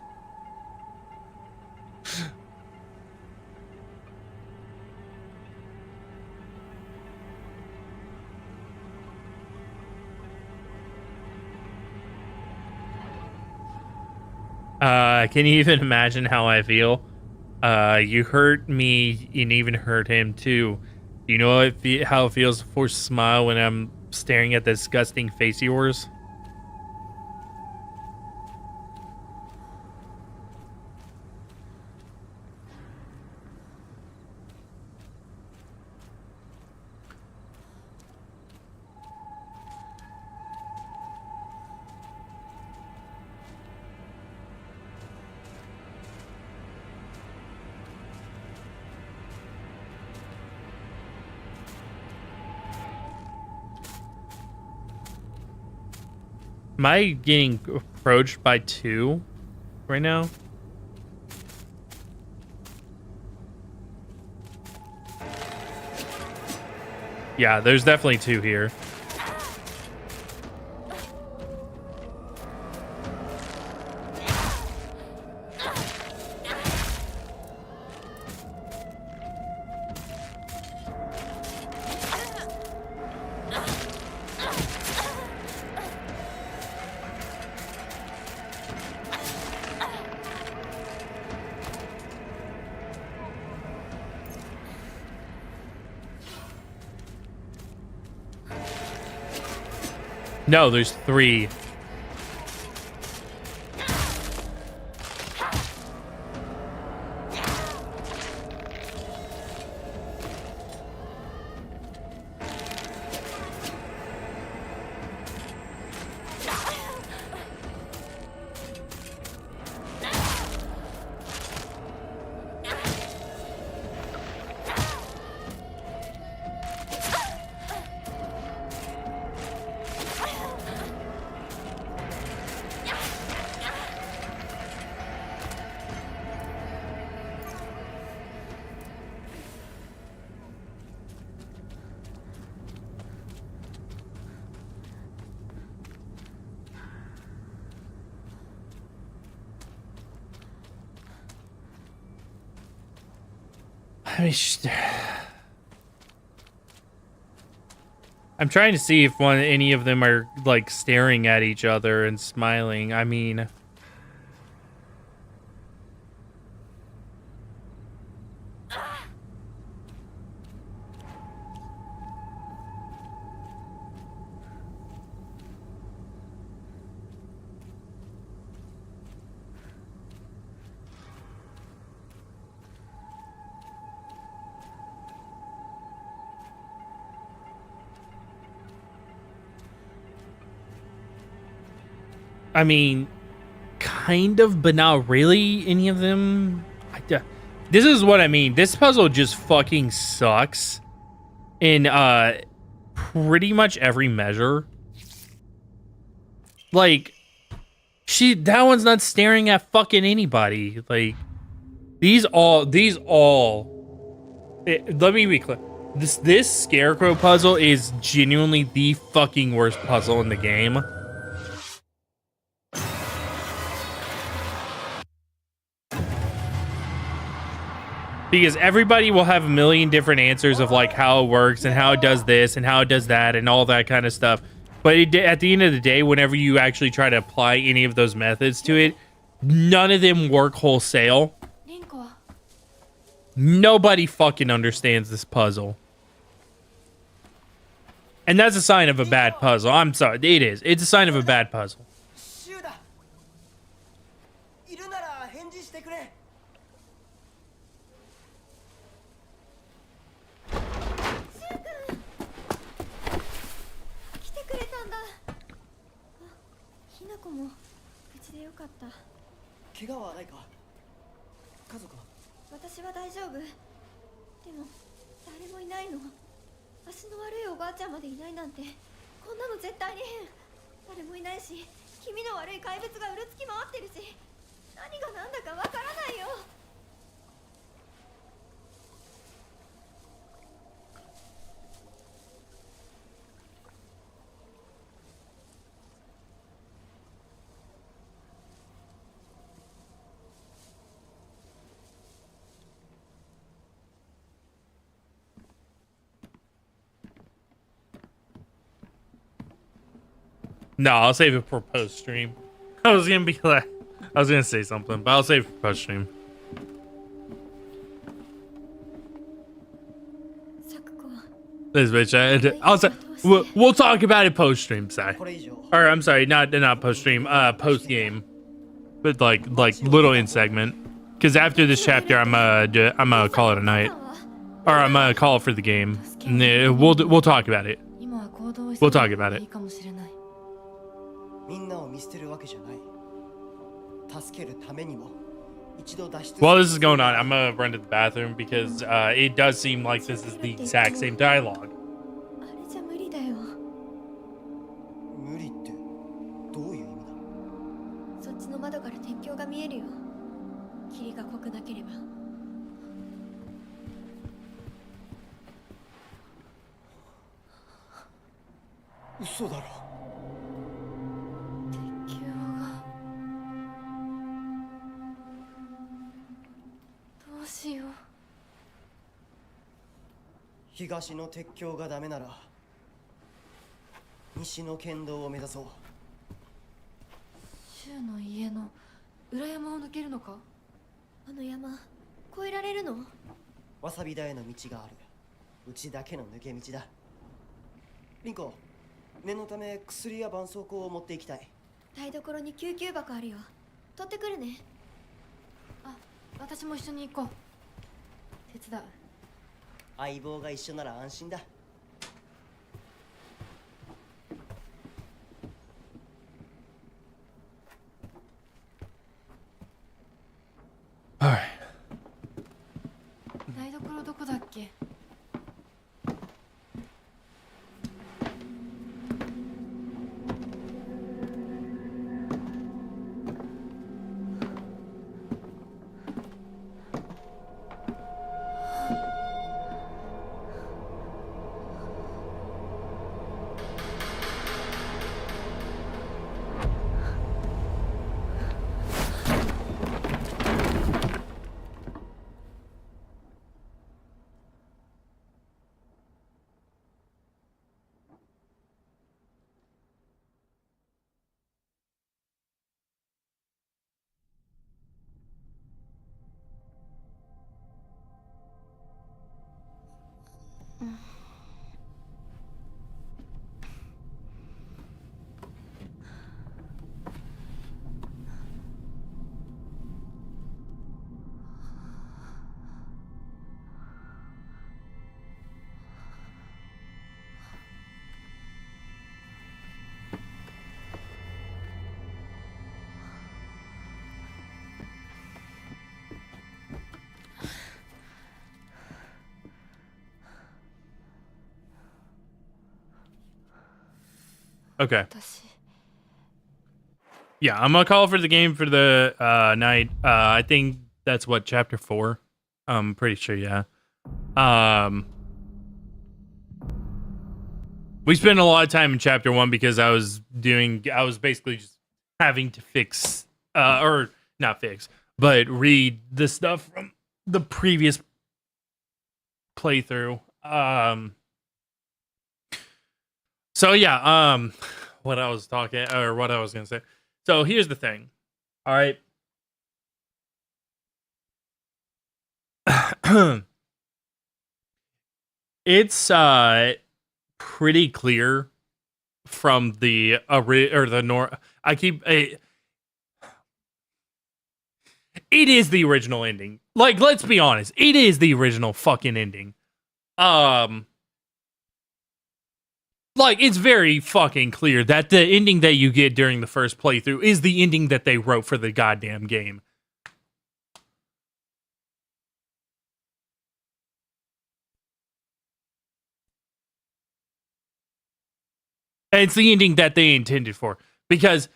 Can you even imagine how I feel? You hurt me and even hurt him too. Do you know how it feels to force a smile when I'm staring at that disgusting face of yours? Am I getting approached by two right now? Yeah, there's definitely two here. No, there's three. I'm trying to see if any of them are like staring at each other and smiling. I mean, kind of, but not really. Any of them. This is what I mean. This puzzle just fucking sucks in pretty much every measure. Like, that one's not staring at fucking anybody. Like, let me be clear. This scarecrow puzzle is genuinely the fucking worst puzzle in the game. Because everybody will have a million different answers of like how it works and how it does this and how it does that and all that kind of stuff. But at the end of the day, whenever you actually try to apply any of those methods to it, none of them work wholesale. リンコは Nobody fucking understands this puzzle. And that's a sign of a bad puzzle. I'm sorry. It is. It's a sign of a bad puzzle. シュウだ。いるなら返事してくれ。来てくれたんだ。あ、ひなこも無事でよかった。怪我はないか。家族は。私は大丈夫。でも誰もいないの。足の悪いおばあちゃんまでいないなんて、こんなの絶対に変。誰もいないし、気味の悪い怪物がうるつき回ってるし、何が何だかわからないよ。No, I'll save it for post stream. I was gonna be like, I was gonna say something, but I'll save it for post stream. サクコ、 This bitch. I'll say we'll talk about it post stream, Sai. これ以上。 Or I'm sorry, not post stream, post game, but like little in segment. Because after this chapter, I'm gonna call it a night, or I'm gonna call it for the game. And then we'll talk about it. 今は行動を We'll talk about い it. いかもしれない。みんなを見捨てるわけじゃない。助けるためにも一度脱出。 While this is going on, I'm gonna run to the bathroom because it does seem like this is the exact same dialogue. あれじゃ無理だよ。無理ってどういう意味だ。そっちの窓から鉄橋が見えるよ。霧が濃くなければ。嘘だろ。鉄橋がどうしよう。東の鉄橋がダメなら西の県道を目指そう。シュウの家の裏山を抜けるのか。あの山越えられるの？わさび田への道がある。うちだけの抜け道だ。リンコ、念のため薬や絆創膏を持っていきたい。台所に救急箱あるよ。取ってくるね。あ、私も一緒に行こう。手伝う。相棒が一緒なら安心だ。台所どこだっけ。Okay. 私 Yeah, I'm gonna call for the game for the night. I think that's what, chapter 4. I'm pretty sure, yeah. We spent a lot of time in chapter 1 because I was basically just having to fix or not fix, but read the stuff from the previous playthrough. So yeah, what I was gonna say. So here's the thing. All right. It's pretty clear from the it is the original ending. Like, let's be honest, it is the original fucking ending. Like, it's very fucking clear that the ending that you get during the first playthrough is the ending that they wrote for the goddamn game. And it's the ending that they intended for. Because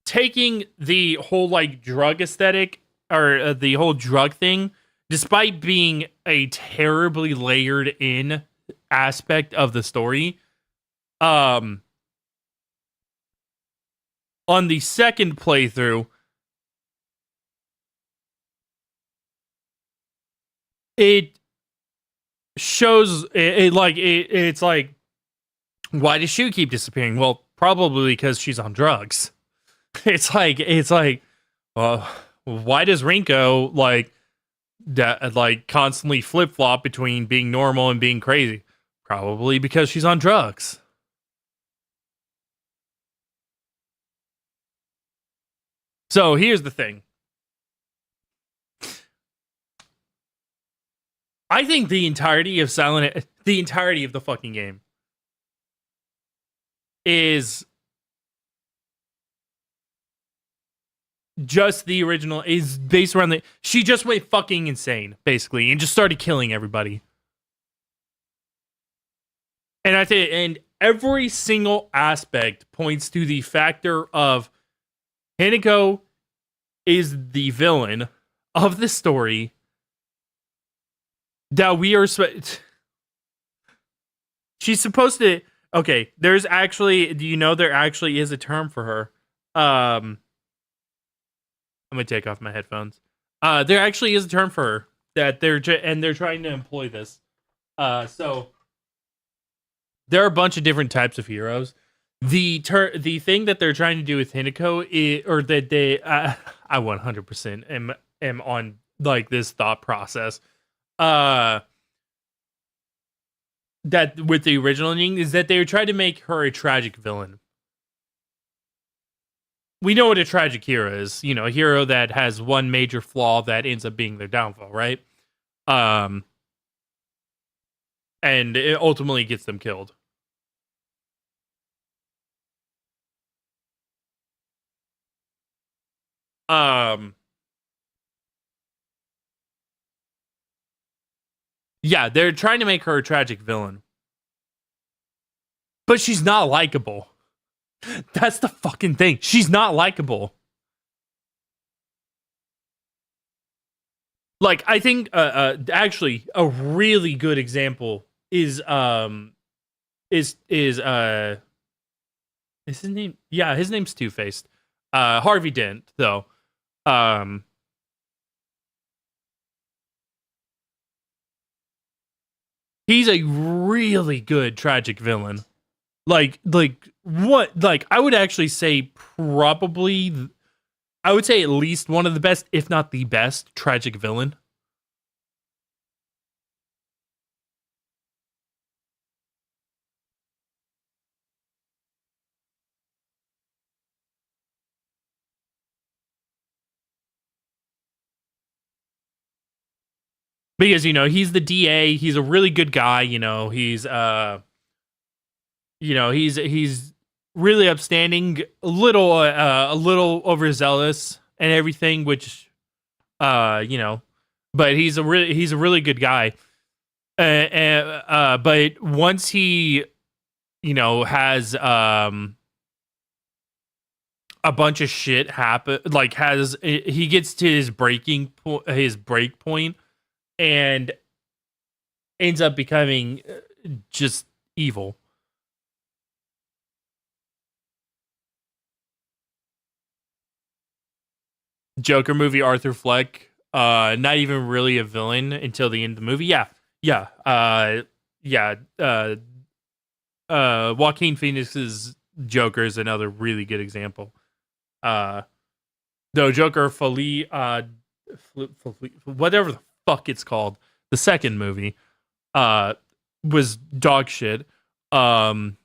taking the whole, like, drug aesthetic, or the whole drug thing, despite being a terribly layered in aspect of the story, on the second playthrough, it shows it's like, why does Shu keep disappearing? Well, probably because she's on drugs. It's like, well, why does Rinko constantly flip flop between being normal and being crazy? Probably because she's on drugs. So here's the thing. I think the entirety of the fucking game is just the original, is based around she just went fucking insane, basically, and just started killing everybody. And I think, and every single aspect points to the factor of Hinako is the villain of the story that we are. She's supposed to. Okay, there's actually. Do you know there actually is a term for her? I'm gonna take off my headphones. There actually is a term for her that they're trying to employ this. So there are a bunch of different types of heroes. The thing that they're trying to do with Hinako is, or that they, I 100% am on like this thought process. That with the original ending is that they were trying to make her a tragic villain. We know what a tragic hero is, you know, a hero that has one major flaw that ends up being their downfall, right? And it ultimately gets them killed. Yeah, they're trying to make her a tragic villain. But she's not likable. That's the fucking thing. She's not likable. Like, I think actually a really good example is his name? Yeah, his name's Two-Faced. Harvey Dent, though. He's a really good tragic villain. Like what? Like, I would actually say probably, I would say at least one of the best, if not the best, tragic villain. Because, you know, he's the DA, he's a really good guy, you know, he's really upstanding, a little overzealous and everything, which you know, but he's a really good guy. But once he, you know, has a bunch of shit happen, like he gets to his break point and ends up becoming just evil. Joker movie, Arthur Fleck, not even really a villain until the end of the movie. Joaquin Phoenix's Joker is another really good example. No, Joker Folie, whatever the fuck it's called, the second movie, was dog shit. And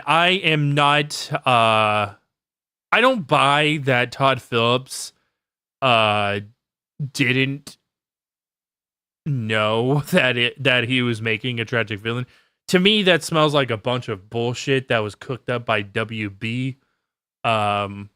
I am not, I don't buy that Todd Phillips, didn't know that he was making a tragic villain. To me, that smells like a bunch of bullshit that was cooked up by WB. Um,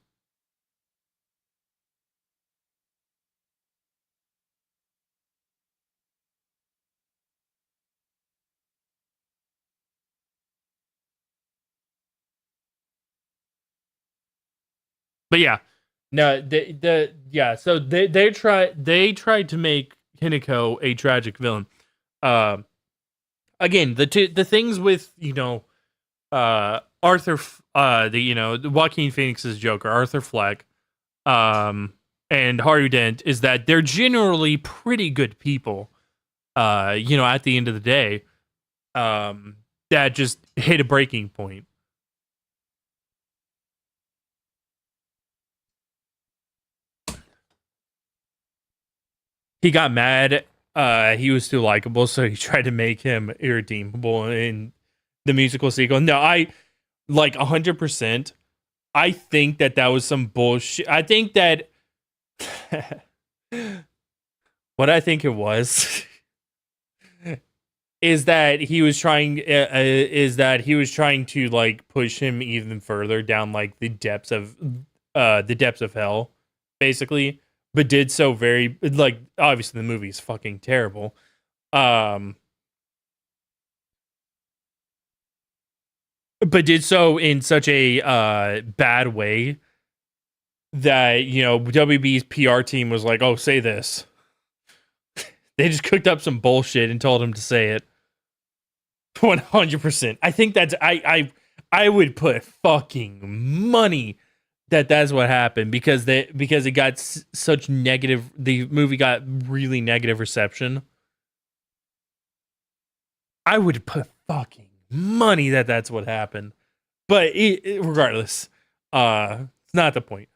but yeah, no, so they tried to make Hinako a tragic villain. Again, the things with Arthur, the Joaquin Phoenix's Joker, Arthur Fleck, and Harvey Dent is that they're generally pretty good people. At the end of the day, that just hit a breaking point. He got mad. He was too likable, so he tried to make him irredeemable in the musical sequel. No, I like 100%. I think that was some bullshit. I think that what I think it was is that he was trying to like push him even further down like the depths of hell, basically, but did so very like obviously the movie is fucking terrible. But did so in such a bad way that WB's PR team was like, "Oh, say this." They just cooked up some bullshit and told him to say it. 100%. I think that's I would put fucking money that that's what happened because it got such negative. The movie got really negative reception. I would put fucking money that that's what happened. But regardless, it's not the point.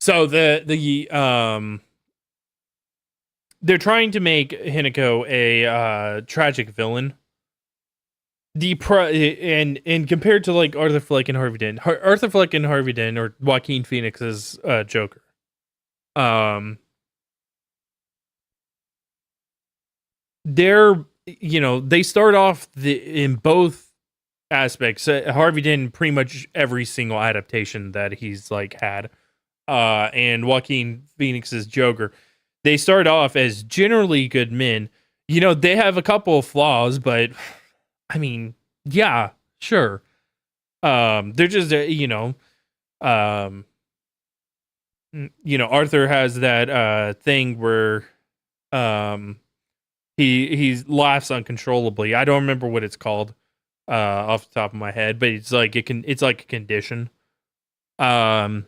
So they're trying to make Hinako a tragic villain. And compared to like Arthur Fleck and Harvey Dent, Arthur Fleck and Harvey Dent or Joaquin Phoenix's Joker, they start off in both aspects. Harvey Dent pretty much every single adaptation that he's like had, and Joaquin Phoenix's Joker, they start off as generally good men. They have a couple of flaws, but I mean, yeah, sure. They're just Arthur has that thing where he laughs uncontrollably. I don't remember what it's called off the top of my head, but it's like it's like a condition. And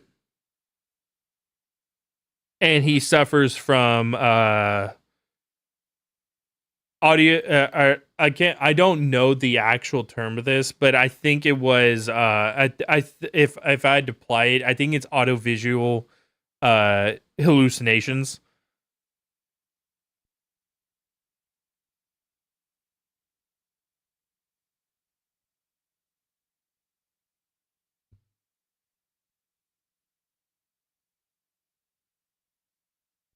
he suffers from audio. I don't know the actual term of this, but I think it was if I had to apply it, I think it's audiovisual hallucinations.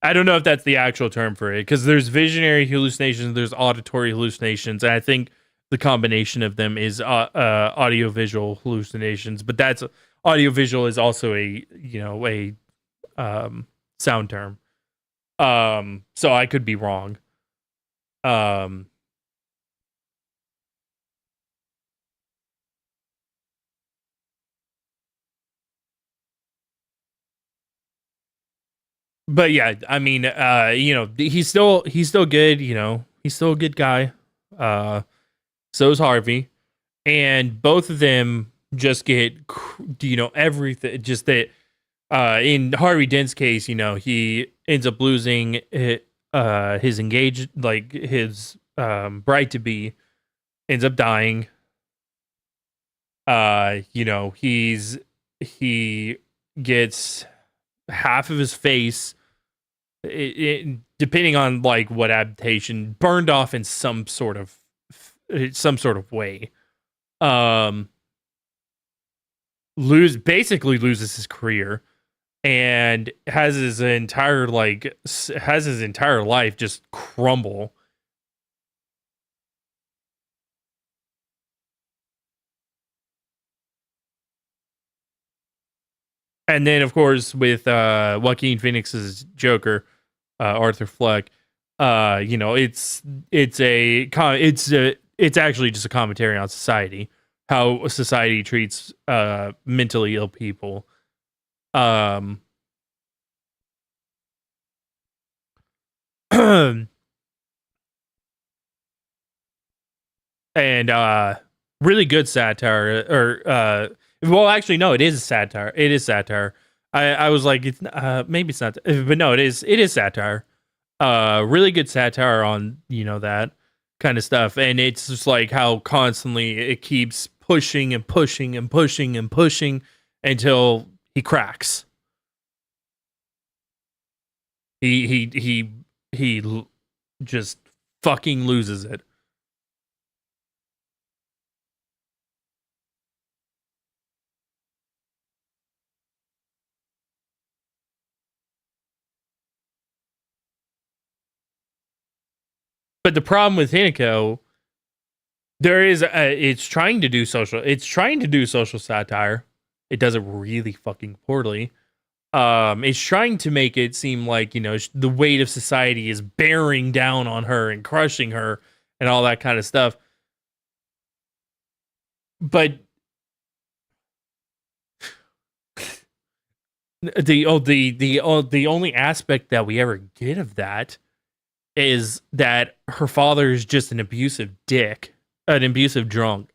I don't know if that's the actual term for it because there's visionary hallucinations, there's auditory hallucinations, and I think the combination of them is audiovisual hallucinations. But that's audiovisual is also a sound term. So I could be wrong. But yeah, I mean, he's still good. He's still a good guy. So is Harvey, and both of them just get everything. Just that In Harvey Dent's case, he ends up losing his engaged, like his bride to be, ends up dying. He gets half of his face, depending on like what adaptation, burned off in some sort of way. Basically loses his career and has his entire life just crumble. And then, of course, with Joaquin Phoenix's Joker, Arthur Fleck, it's actually just a commentary on society, how society treats mentally ill people. And really good satire, well, actually, no, it is satire. It is satire. I was like, it's maybe it's not, but no, it is satire. Really good satire on that kind of stuff, and it's just like how constantly it keeps pushing and pushing and pushing and pushing until he cracks. He just fucking loses it. But the problem with Hinako, it's trying to do social satire. It does it really fucking poorly. It's trying to make it seem like the weight of society is bearing down on her and crushing her and all that kind of stuff. But the only aspect that we ever get of that is that her father is just an abusive dick, an abusive drunk.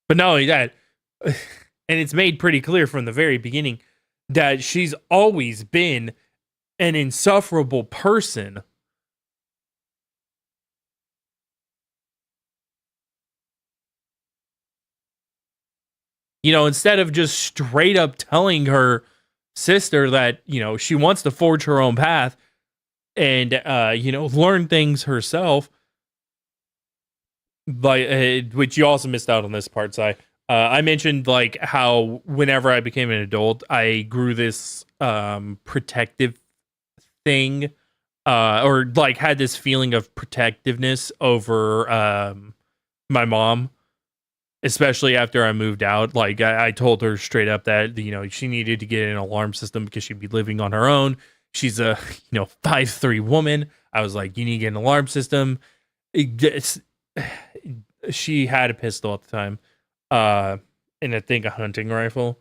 But not only that, and it's made pretty clear from the very beginning that she's always been an insufferable person. Instead of just straight up telling her sister that, she wants to forge her own path and, learn things herself. But, which you also missed out on this part, Si. I mentioned like how whenever I became an adult, I grew this protective thing, or like had this feeling of protectiveness over my mom, especially after I moved out. Like I told her straight up that she needed to get an alarm system because she'd be living on her own. She's a 5'3" woman. I was like, you need to get an alarm system. She had a pistol at the time, and I think a hunting rifle.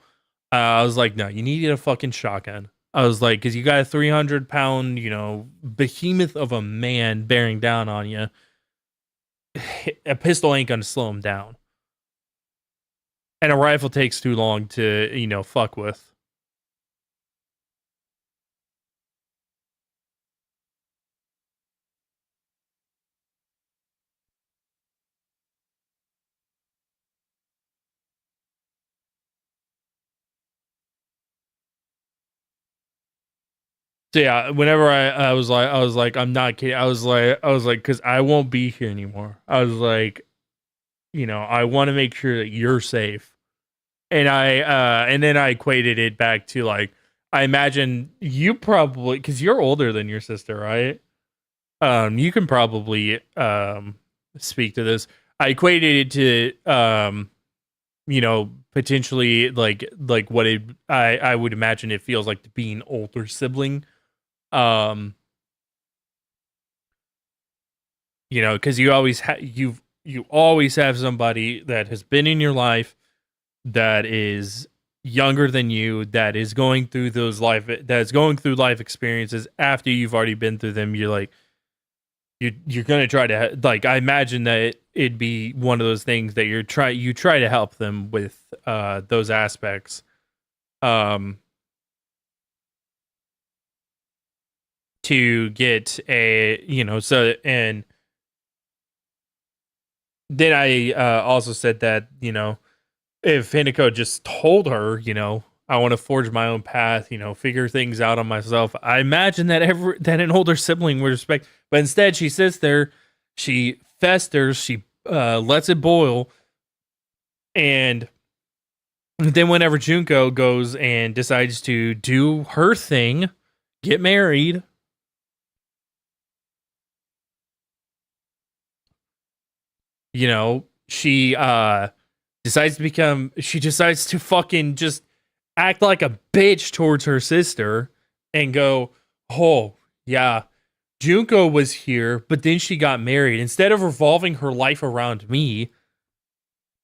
I was like, no, you need a fucking shotgun. I was like, because you got a 300-pound, behemoth of a man bearing down on you. A pistol ain't gonna slow him down, and a rifle takes too long to fuck with. So yeah, whenever I was like, I'm not kidding. I was like, because I won't be here anymore. I was like, I want to make sure that you're safe. And and then I equated it back to like, I imagine you probably, because you're older than your sister, right? You can probably speak to this. I equated it to potentially like what I would imagine it feels like to be an older sibling. Because you always you always have somebody that has been in your life that is younger than you that is going through life experiences after you've already been through them, you're like you're gonna try to like. I imagine that it'd be one of those things that you try to help them with those aspects. To get a so and then I also said that if Hinako just told her, I want to forge my own path, figure things out on myself, I imagine that an older sibling would respect. But instead, she sits there, she festers, she lets it boil, and then whenever Junko goes and decides to do her thing, get married, she decides to fucking just act like a bitch towards her sister and go, oh yeah, Junko was here, but then she got married. Instead of revolving her life around me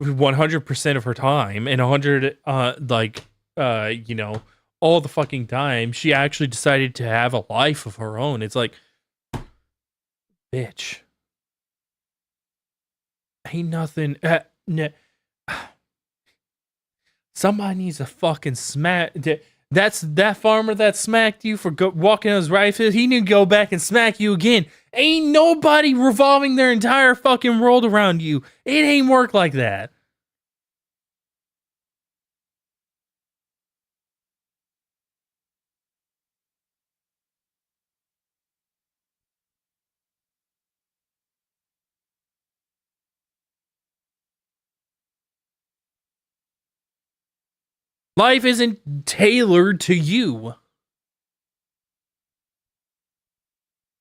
100% of her time and 100 all the fucking time, she actually decided to have a life of her own. It's like, bitch, ain't nothing. Somebody needs to fucking smack. That's that farmer that smacked you for walking on his right foot. He need to go back and smack you again. Ain't nobody revolving their entire fucking world around you. It ain't work like that. Life isn't tailored to you.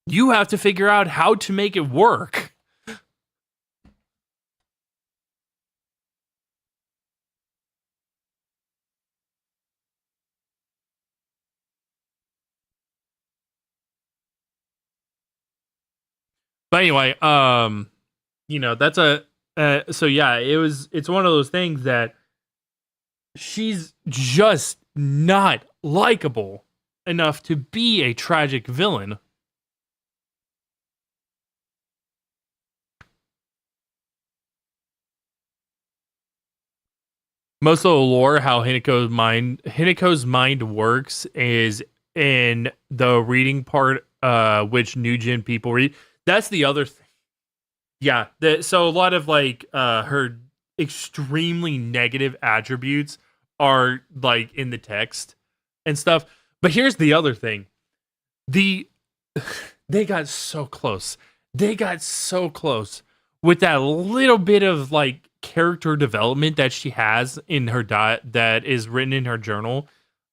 You have to figure out how to make it work. But anyway, that's so yeah, it's one of those things that she's just not likable enough to be a tragic villain. Most of the lore, how Hinako's mind works is in the reading part, which new gen people read. That's the other thing. Yeah, so a lot of her extremely negative attributes are like in the text and stuff. But here's the other thing. They got so close. They got so close with that little bit of like character development that she has in her that is written in her journal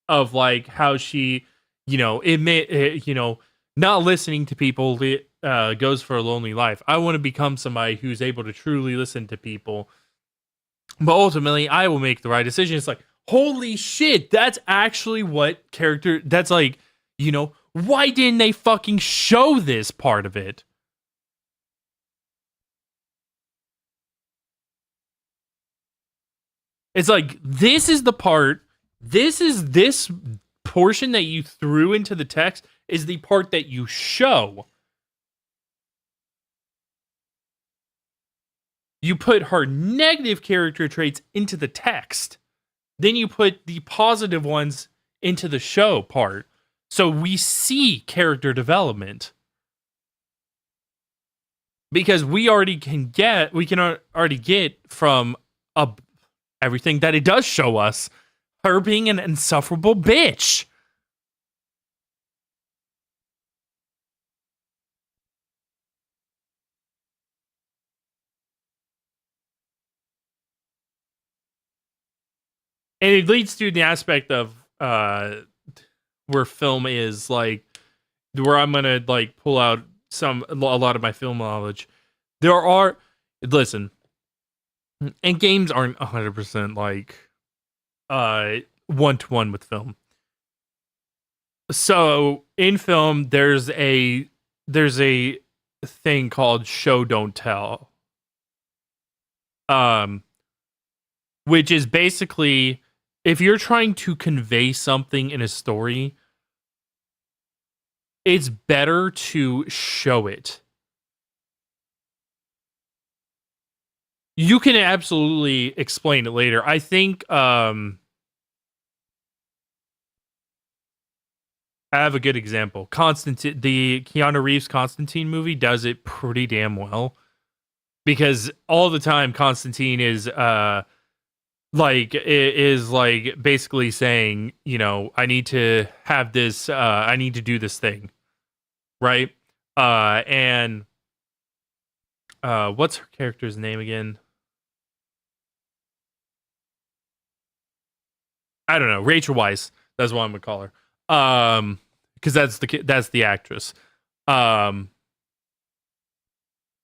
of like how she, not listening to people goes for a lonely life. I want to become somebody who's able to truly listen to people, but ultimately I will make the right decision. It's like, holy shit, that's actually what character, that's like, why didn't they fucking show this part of it? It's like, this portion that you threw into the text is the part that you show. You put her negative character traits into the text. Then you put the positive ones into the show part. So we see character development. Because we can already get from everything that it does show us, her being an insufferable bitch. And it leads to the aspect of where film is like, where I'm gonna like pull out a lot of my film knowledge. Listen, and games aren't 100% like one-to-one with film. So in film, there's a thing called show don't tell, which is basically if you're trying to convey something in a story, it's better to show it. You can absolutely explain it later. I think I have a good example. Constantine, the Keanu Reeves Constantine movie does it pretty damn well, because all the time Constantine is like basically saying, you know, I need to have this, I need to do this thing, right? And what's her character's name again? I don't know. Rachel Weisz. That's what I'm gonna call her. Because that's the actress. Um,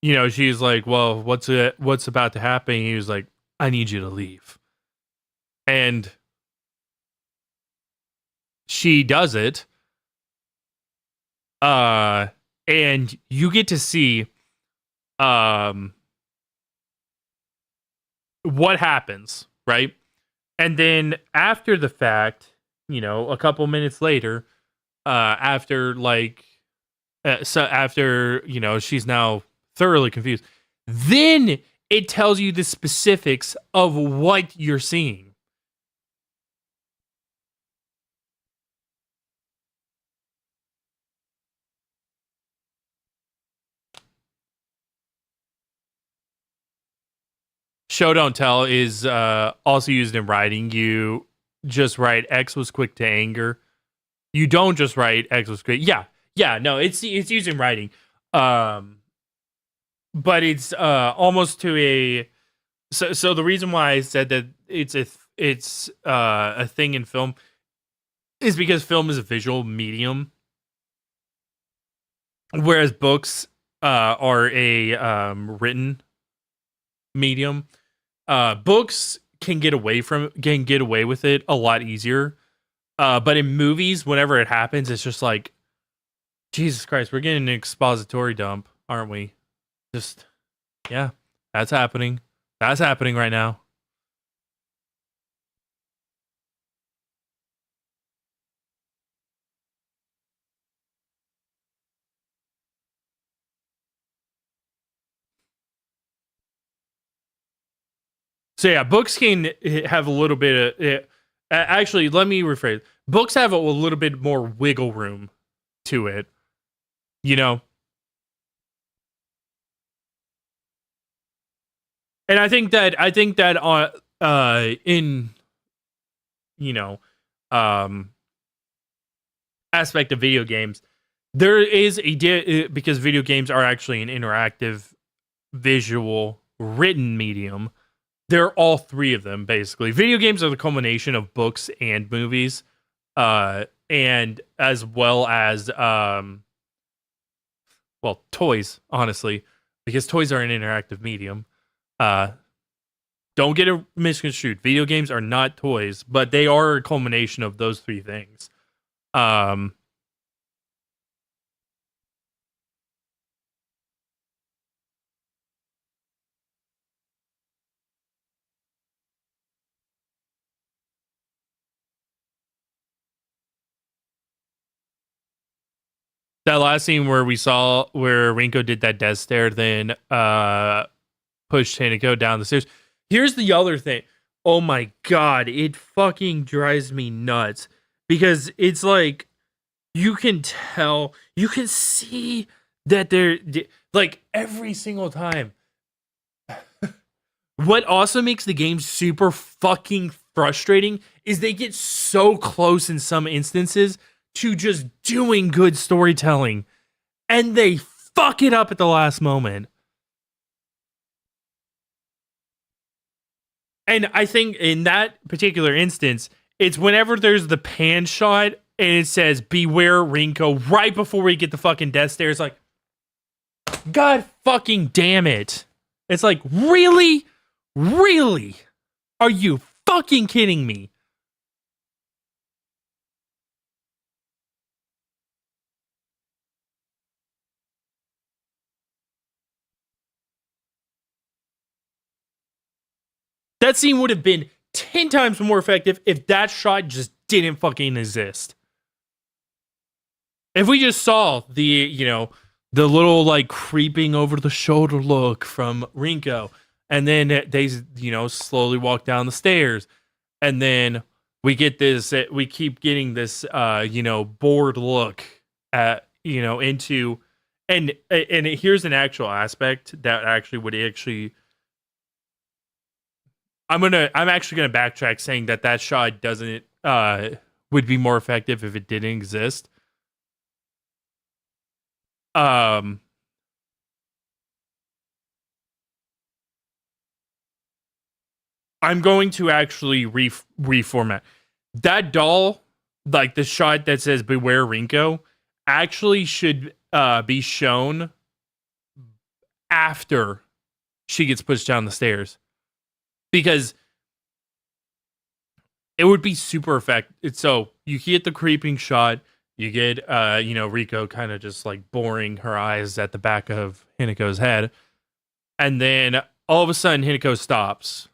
you know, she's like, well, what's about to happen? He was like, I need you to leave, and she does it. And you get to see what happens, right? And then after the fact, you know, a couple minutes later, after like, so after, you know, she's now thoroughly confused, then it tells you the specifics of what you're seeing. Show don't tell is also used in writing. You just write X was quick to anger. You don't just write X was quick. Yeah, no, it's used in writing. But it's almost to a, so the reason why I said that it's a thing in film is because film is a visual medium, whereas books are a written medium. Books can get away with it a lot easier. But in movies, whenever it happens, it's just like, Jesus Christ, we're getting an expository dump, aren't we? Just, yeah, that's happening. That's happening right now. So yeah, books can have a little bit of. Actually, let me rephrase. Books have a little bit more wiggle room to it, you know. And I think that in, you know, um aspect of video games, there is because video games are actually an interactive visual written medium. They're all three of them, basically. Video games are the culmination of books and movies, and as well as well, toys, honestly, because toys are an interactive medium. Uh, don't get it misconstrued. Video games are not toys, but they are a culmination of those three things. Um, that last scene where we saw where Rinko did that death stare, then pushed Hanako down the stairs. Here's the other thing. Oh my god, it fucking drives me nuts, because it's like, you can tell, you can see that they're like, every single time. What also makes the game super fucking frustrating is they get so close in some instances to just doing good storytelling, and they fuck it up at the last moment. And I think in that particular instance, it's whenever there's the pan shot and it says "Beware Rinko" right before we get the fucking death stare. It's like, God fucking damn it! It's like, really, really, are you fucking kidding me? That scene would have been 10 times more effective if that shot just didn't fucking exist. If we just saw the little like creeping over the shoulder look from Rinko, and then they slowly walk down the stairs, and then we keep getting this bored look at into, and here's an actual aspect that actually would actually I'm actually gonna backtrack saying that shot doesn't would be more effective if it didn't exist. I'm going to actually reformat that doll, like the shot that says "Beware Rinko," actually should be shown after she gets pushed down the stairs, because it would be super effective. So you get the creeping shot, you get Riko kind of just like boring her eyes at the back of Hinako's head, and then all of a sudden Hinako stops.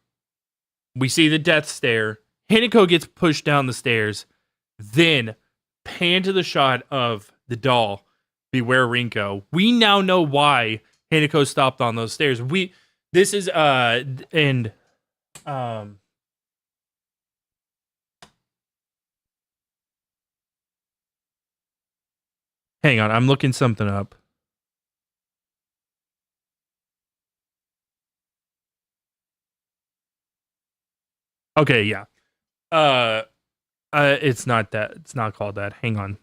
We see the death stare. Hinako gets pushed down the stairs. Then pan to the shot of the doll, Beware Rinko. We now know why Hinako stopped on those stairs. This is and hang on, I'm looking something up. Okay, yeah. It's not that. It's not called that. Hang on.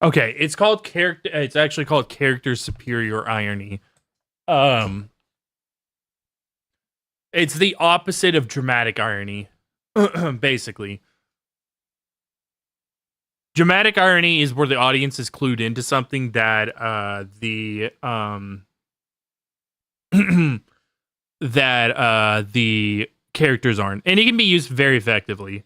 Okay, it's called character. It's actually called character superior irony. It's the opposite of dramatic irony, basically. Dramatic irony is where the audience is clued into something that the characters aren't, and it can be used very effectively.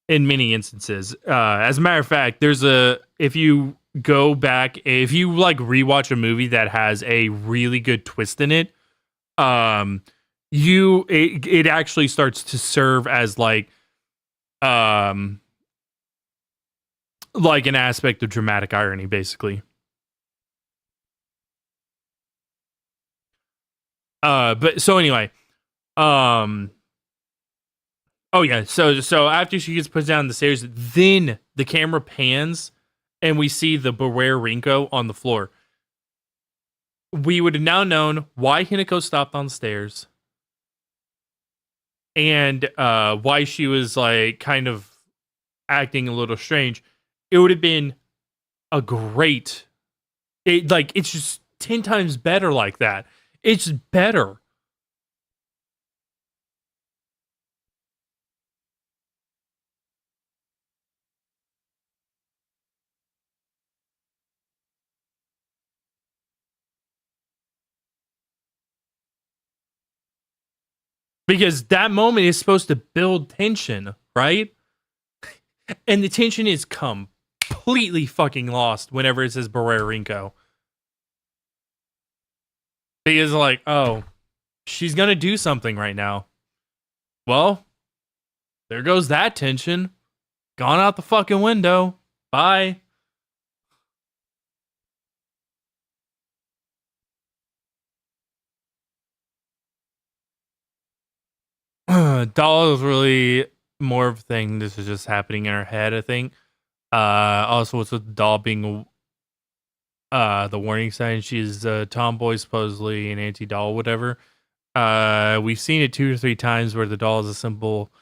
In many instances. As a matter of fact, if you go back, if you like rewatch a movie that has a really good twist in it, it actually starts to serve as like an aspect of dramatic irony, basically. But so anyway, oh yeah, so after she gets put down the stairs, then the camera pans and we see the Beware Rinko on the floor. We would have now known why Hinako stopped on the stairs and why she was like kind of acting a little strange. It would have been a great, it's just 10 times better like that. It's better. Because that moment is supposed to build tension, right? And the tension is completely fucking lost whenever it says Beware Rinko. Because like, oh, she's gonna do something right now. Well, there goes that tension. Gone out the fucking window. Bye. Doll is really more of a thing. This is just happening in her head, I think. Also, what's with the doll being the warning sign? She's a tomboy, supposedly an anti-doll, whatever. We've seen it 2 or 3 times where the doll is a symbol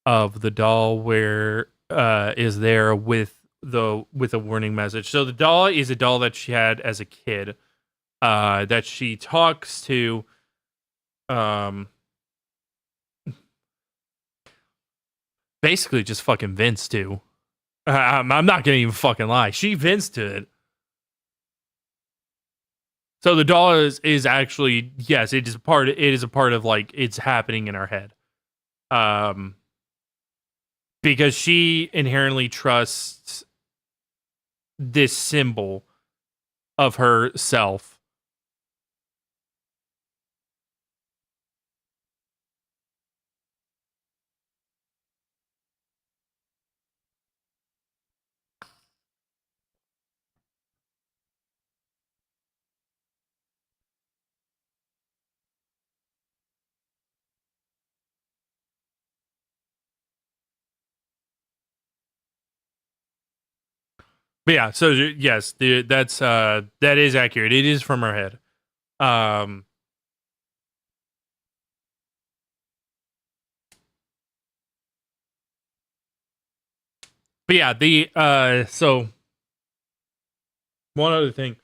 of the doll where is there with a warning message. So the doll is a doll that she had as a kid, that she talks to. basically just fucking Vince too. I'm not gonna even fucking lie. She Vince to it. So the doll is actually, yes, it is a part of like it's happening in our head. Because she inherently trusts this symbol of herself. But yeah, so yes, that is accurate. It is from her head. But yeah, so one other thing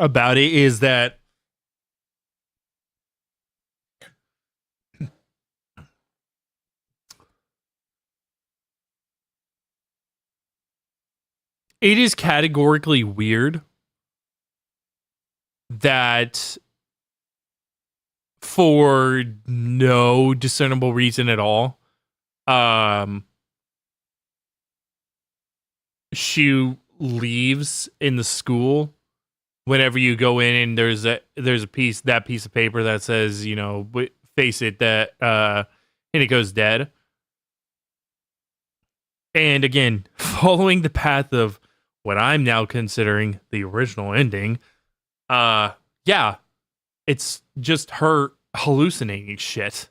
about it is that it is categorically weird that for no discernible reason at all, she leaves in the school whenever you go in and there's a piece of paper that says, you know, face it, that and it goes dead. And again, following the path of what I'm now considering the original ending, yeah, it's just her hallucinating shit.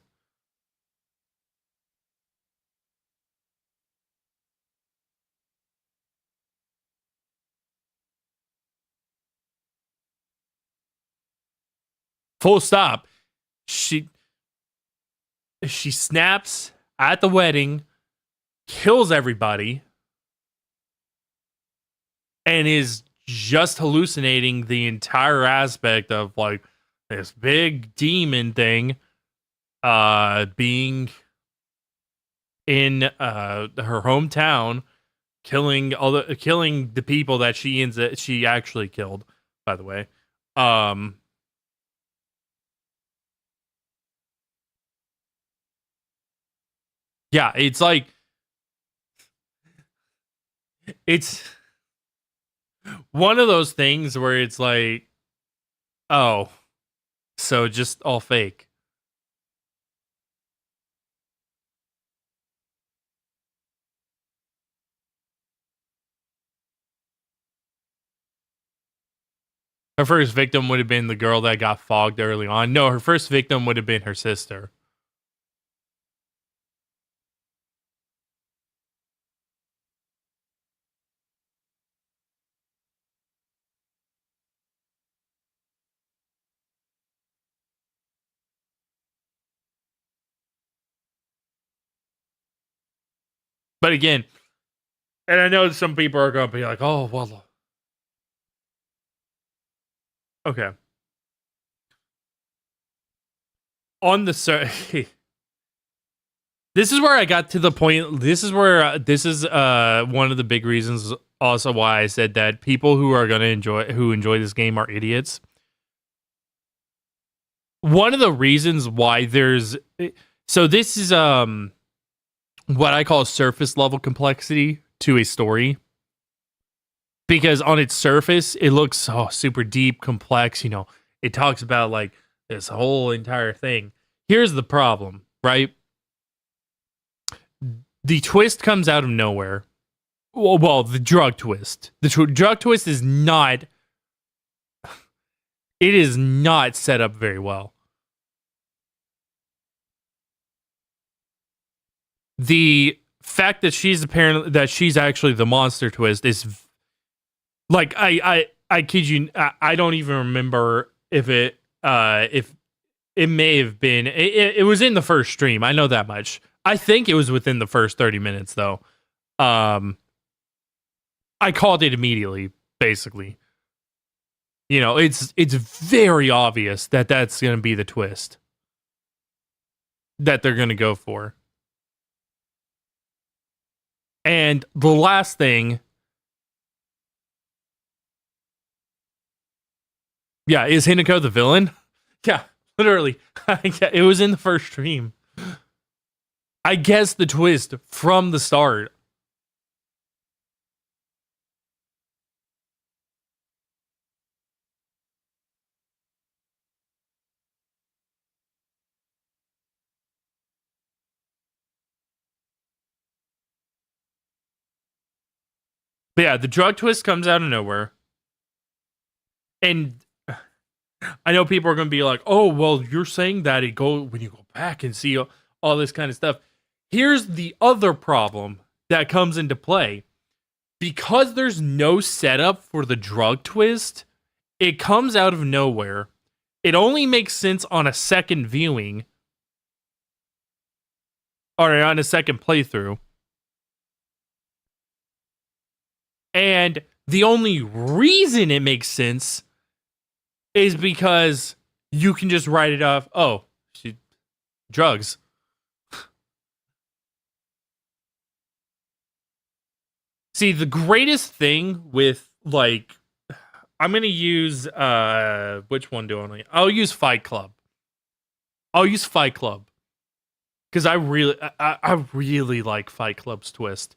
Full stop. She snaps at the wedding, kills everybody, and is just hallucinating the entire aspect of like this big demon thing being in her hometown, killing the people that she actually killed, by the way. Yeah, it's like it's one of those things where it's like, oh, so just all fake. Her first victim would have been the girl that got fogged early on. No, her first victim would have been her sister. But again, and I know some people are going to be like, oh, well, okay. On the this is where I got to the point. This is where this is one of the big reasons also why I said that people who are going to enjoy this game are idiots. One of the reasons why there's so this is what I call surface level complexity to a story. Because on its surface, it looks super deep, complex. You know, it talks about like this whole entire thing. Here's the problem, right? The twist comes out of nowhere. Well, the drug twist. The drug twist is not. It is not set up very well. The fact that she's actually the monster twist is like I kid you, I don't even remember if it may have been it was in the first stream. I know that much. I think it was within the first 30 minutes though. I called it immediately, basically. You know, it's very obvious that that's going to be the twist. that they're going to go for. And the last thing, yeah, is Hinako the villain? Yeah, literally. It was in the first stream. I guessed the twist from the start. But yeah, the drug twist comes out of nowhere. And I know people are going to be like, oh, well, you're saying that when you go back and see all this kind of stuff. Here's the other problem that comes into play. Because there's no setup for the drug twist, it comes out of nowhere. It only makes sense on a second viewing or on a second playthrough. And the only reason it makes sense is because you can just write it off. Oh, drugs. See, the greatest thing with, like, I'm going to use, which one do I want to? I'll use Fight Club. Because I really like Fight Club's twist.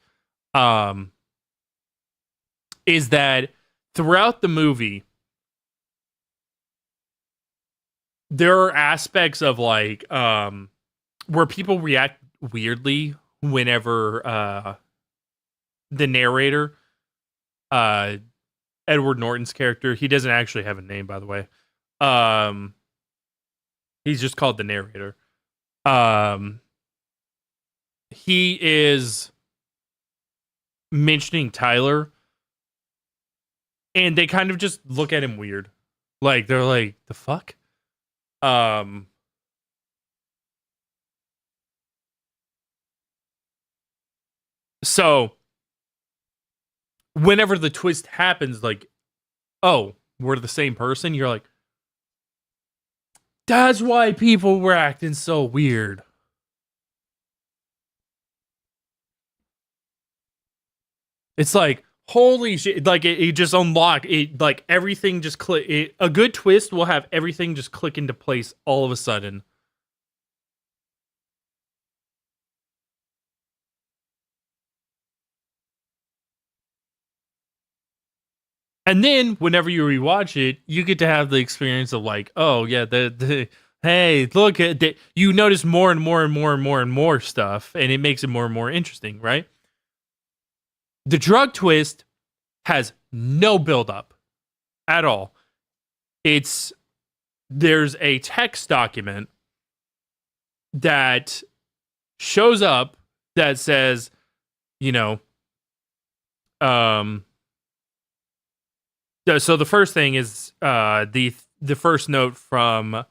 Is that throughout the movie, there are aspects of, like, where people react weirdly whenever the narrator, Edward Norton's character, he doesn't actually have a name, by the way. He's just called the narrator. He is mentioning Tyler, and they kind of just look at him weird. Like, they're like, the fuck? So whenever the twist happens, like, oh, we're the same person, you're like, that's why people were acting so weird. It's like, holy shit, like, it just unlocked it, like, everything just click. A good twist will have everything just click into place all of a sudden. And then whenever you rewatch it, you get to have the experience of, like, oh yeah, hey, look at that. You notice more and more and more and more and more stuff, and it makes it more and more interesting, right? The drug twist has no build up at all. There's a text document that shows up that says, you know, so the first thing is the first note from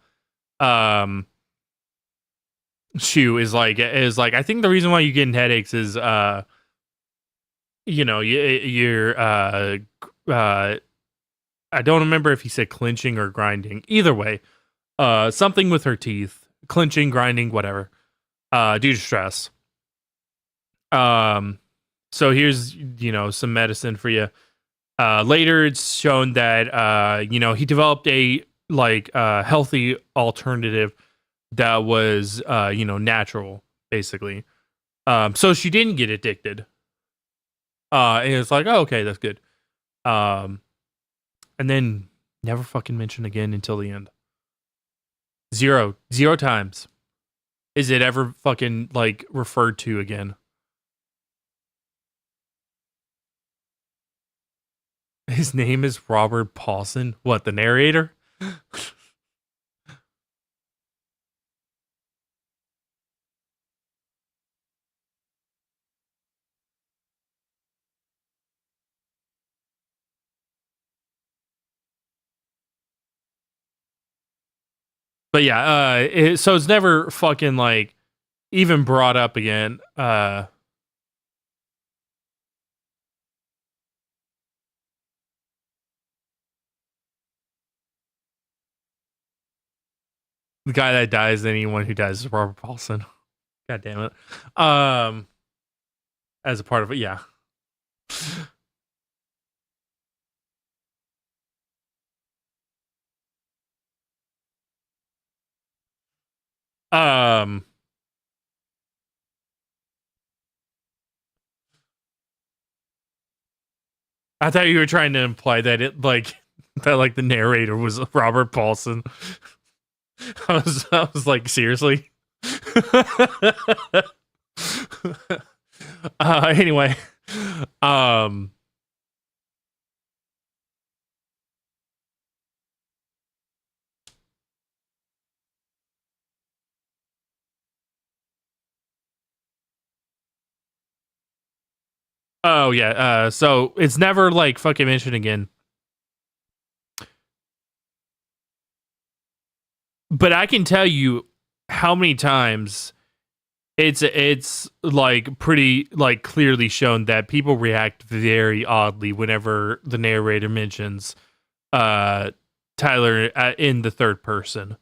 Shu is like I think the reason why you're getting headaches is you're I don't remember if he said clinching or grinding. Either way, something with her teeth, clinching, grinding, whatever, due to stress. So here's, some medicine for you. Later, it's shown that he developed a healthy alternative that was natural, basically. So she didn't get addicted. And it's like, oh, okay, that's good. And then never fucking mention again until the end. Zero times is it ever fucking referred to again. His name is Robert Paulson. What, the narrator? But yeah, so it's never fucking even brought up again. the guy that dies, anyone who dies is Robert Paulson. God damn it. As a part of it, yeah. Um, I thought you were trying to imply that it like that like the narrator was Robert Paulson. I was like, seriously. Anyway, um, oh yeah, so it's never like fucking mentioned again. But I can tell you how many times it's like pretty like clearly shown that people react very oddly whenever the narrator mentions Tyler in the third person.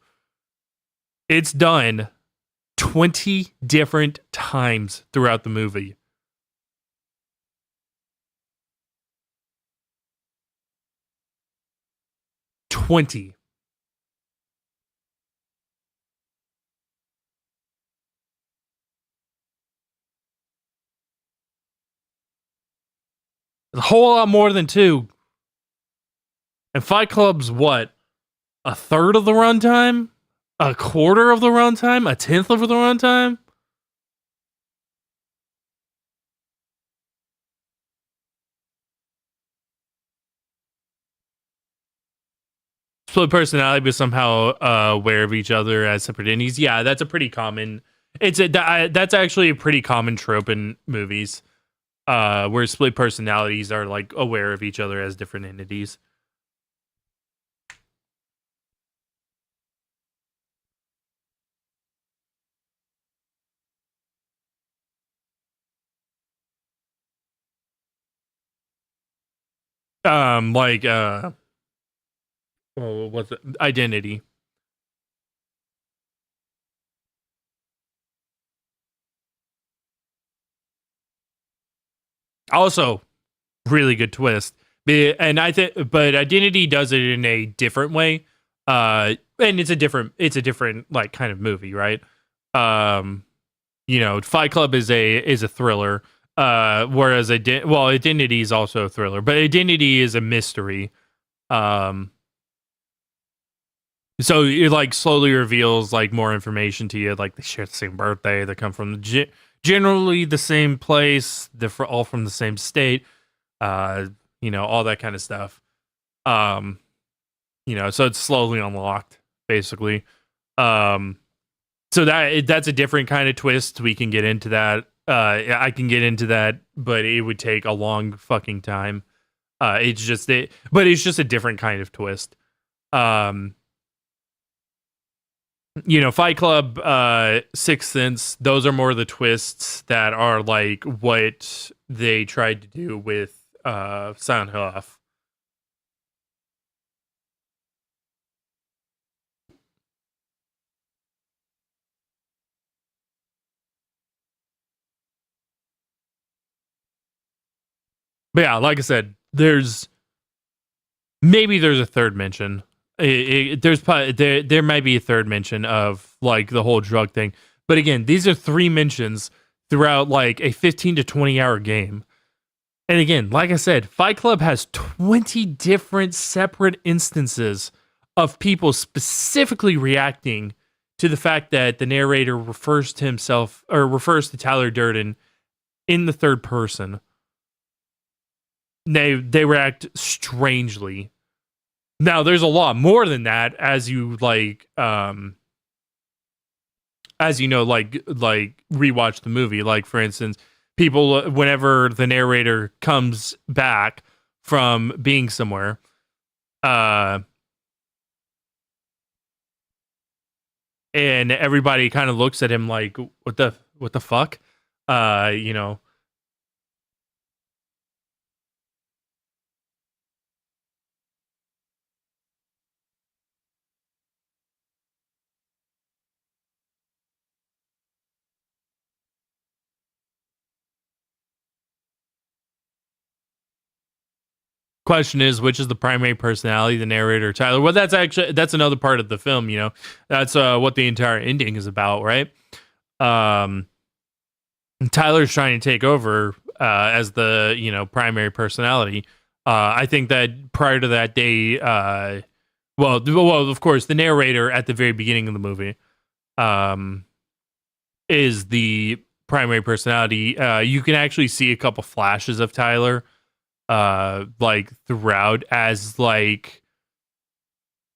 It's done 20 different times throughout the movie. The whole lot more than two. And Fight Club's what? A third of the runtime? A quarter of the runtime? A tenth of the runtime? Split personality, but somehow aware of each other as separate entities. Yeah, that's a pretty common. That's actually a pretty common trope in movies, where split personalities are like aware of each other as different entities. Like what's it? Identity. Also, really good twist. And I think, but Identity does it in a different way. And it's a different like kind of movie, right? Um, Fight Club is a thriller. Whereas Identity is also a thriller, but Identity is a mystery. Um, so it like slowly reveals like more information to you. Like they share the same birthday, they come from generally the same place, they're all from the same state. All that kind of stuff. Um, so it's slowly unlocked, basically. Um, so that's a different kind of twist. We can get into that. I can get into that, but it would take a long fucking time. But it's just a different kind of twist. Fight Club, Sixth Sense, those are more the twists that are like what they tried to do with Silent Hill F. But yeah, like I said, there's a third mention. There might be a third mention of like the whole drug thing. But again, these are three mentions throughout like a 15 to 20 hour game. And again, like I said, Fight Club has 20 different separate instances of people specifically reacting to the fact that the narrator refers to Tyler Durden in the third person. They react strangely. Now, there's a lot more than that, as you like, like rewatch the movie. Like, for instance, people, whenever the narrator comes back from being somewhere, and everybody kind of looks at him like, what the fuck? You know, question is, which is the primary personality, the narrator, Tyler? Well, that's another part of the film. You know, that's what the entire ending is about, right? Tyler's trying to take over as the primary personality. I think that prior to that day, well, of course, the narrator at the very beginning of the movie is the primary personality. You can actually see a couple flashes of Tyler like throughout as like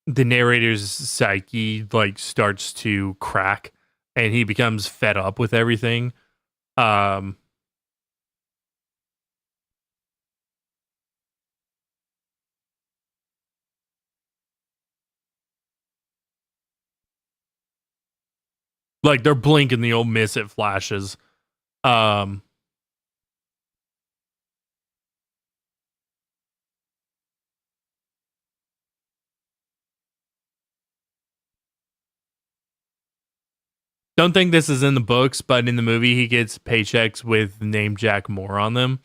the narrator's psyche like starts to crack and he becomes fed up with everything. Like they're blinking the old miss it flashes. Um don't think this is in the books, but in the movie he gets paychecks with the name Jack Moore on them.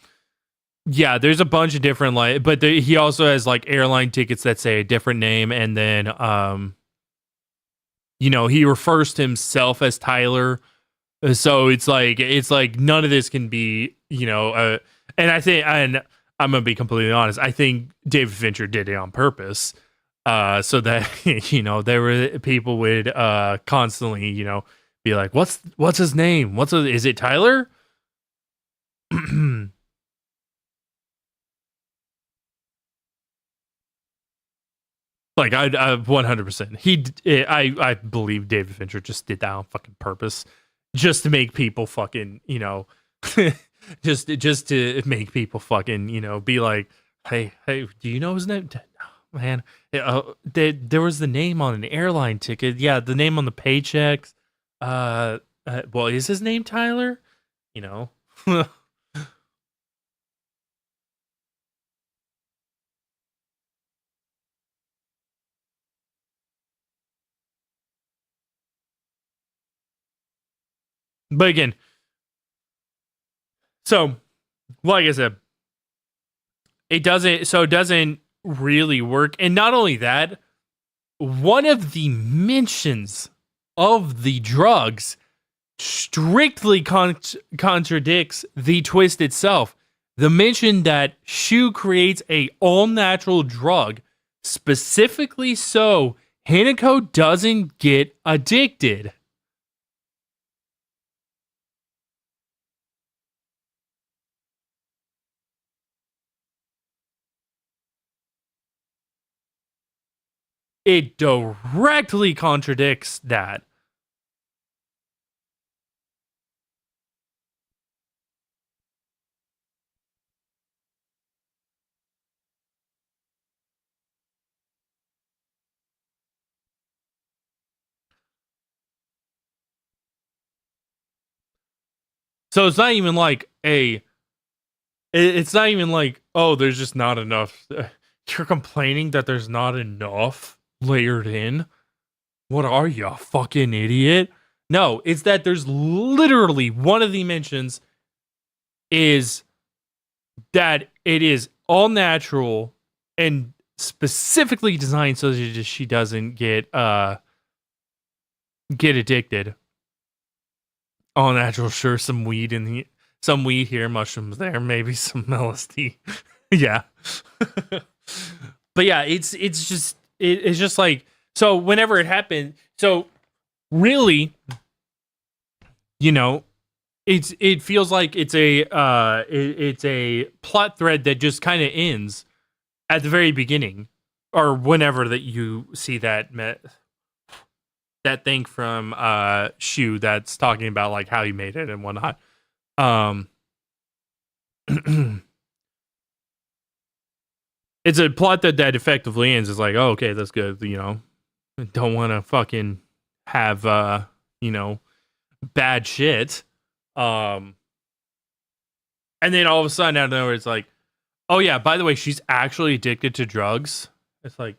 Yeah, there's a bunch of different but he also has like airline tickets that say a different name, and then he refers to himself as Tyler. So it's like none of this can be, and I'm gonna be completely honest. I think David Fincher did it on purpose, so that there were people would constantly be like, what's his name? Is it Tyler? Like I 100%. I believe David Fincher just did that on fucking purpose, just to make people fucking just to make people fucking be like, hey, do you know his name? Oh, man, there was the name on an airline ticket. Yeah, the name on the paychecks. Well, is his name Tyler? You know. But again, so like I said, it doesn't really work. And not only that, one of the mentions of the drugs strictly contradicts the twist itself. The mention that Shu creates a all-natural drug specifically so Hinako doesn't get addicted. It directly contradicts that. So it's not even like it's not even like, oh, there's just not enough. You're complaining that there's not enough layered in? What are you, a fucking idiot? No, it's that there's literally one of the mentions is that it is all natural and specifically designed so that she doesn't get addicted. All natural, sure, some weed here, mushrooms there, maybe some LSD. Yeah. But yeah, it's just like, so whenever it happened, so really, it feels like it's a plot thread that just kind of ends at the very beginning, or whenever that you see that thing from Shu that's talking about like how he made it and whatnot. It's a plot that effectively ends. It's like, oh, okay, that's good. Don't want to fucking have bad shit. And then all of a sudden out of nowhere, it's like, oh yeah, by the way, she's actually addicted to drugs. It's like,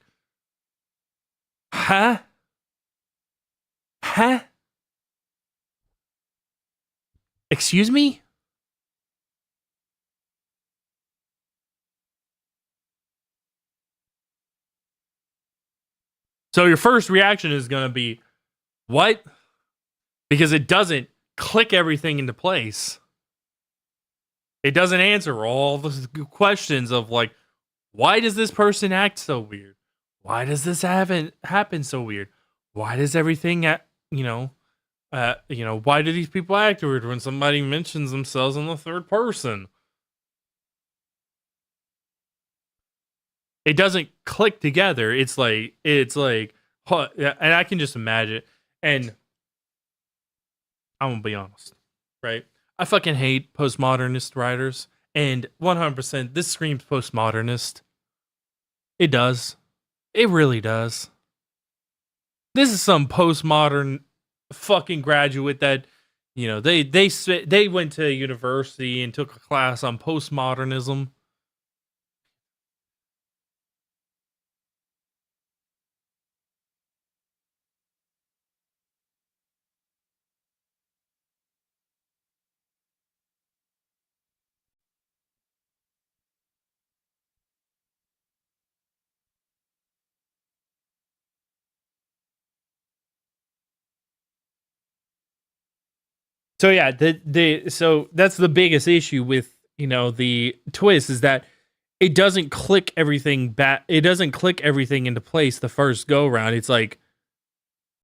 huh? Excuse me? So your first reaction is going to be, what? Because it doesn't click everything into place. It doesn't answer all the questions of like, why does this person act so weird? Why does this happen so weird? Why does everything why do these people act weird when somebody mentions themselves in the third person? It doesn't click together. It's like, and I can just imagine. And I'm gonna be honest, right? I fucking hate postmodernist writers, and 100% this screams postmodernist. It does. It really does. This is some postmodern fucking graduate that, they went to university and took a class on postmodernism. So yeah, so that's the biggest issue with, the twist is that it doesn't click everything back. It doesn't click everything into place the first go around. It's like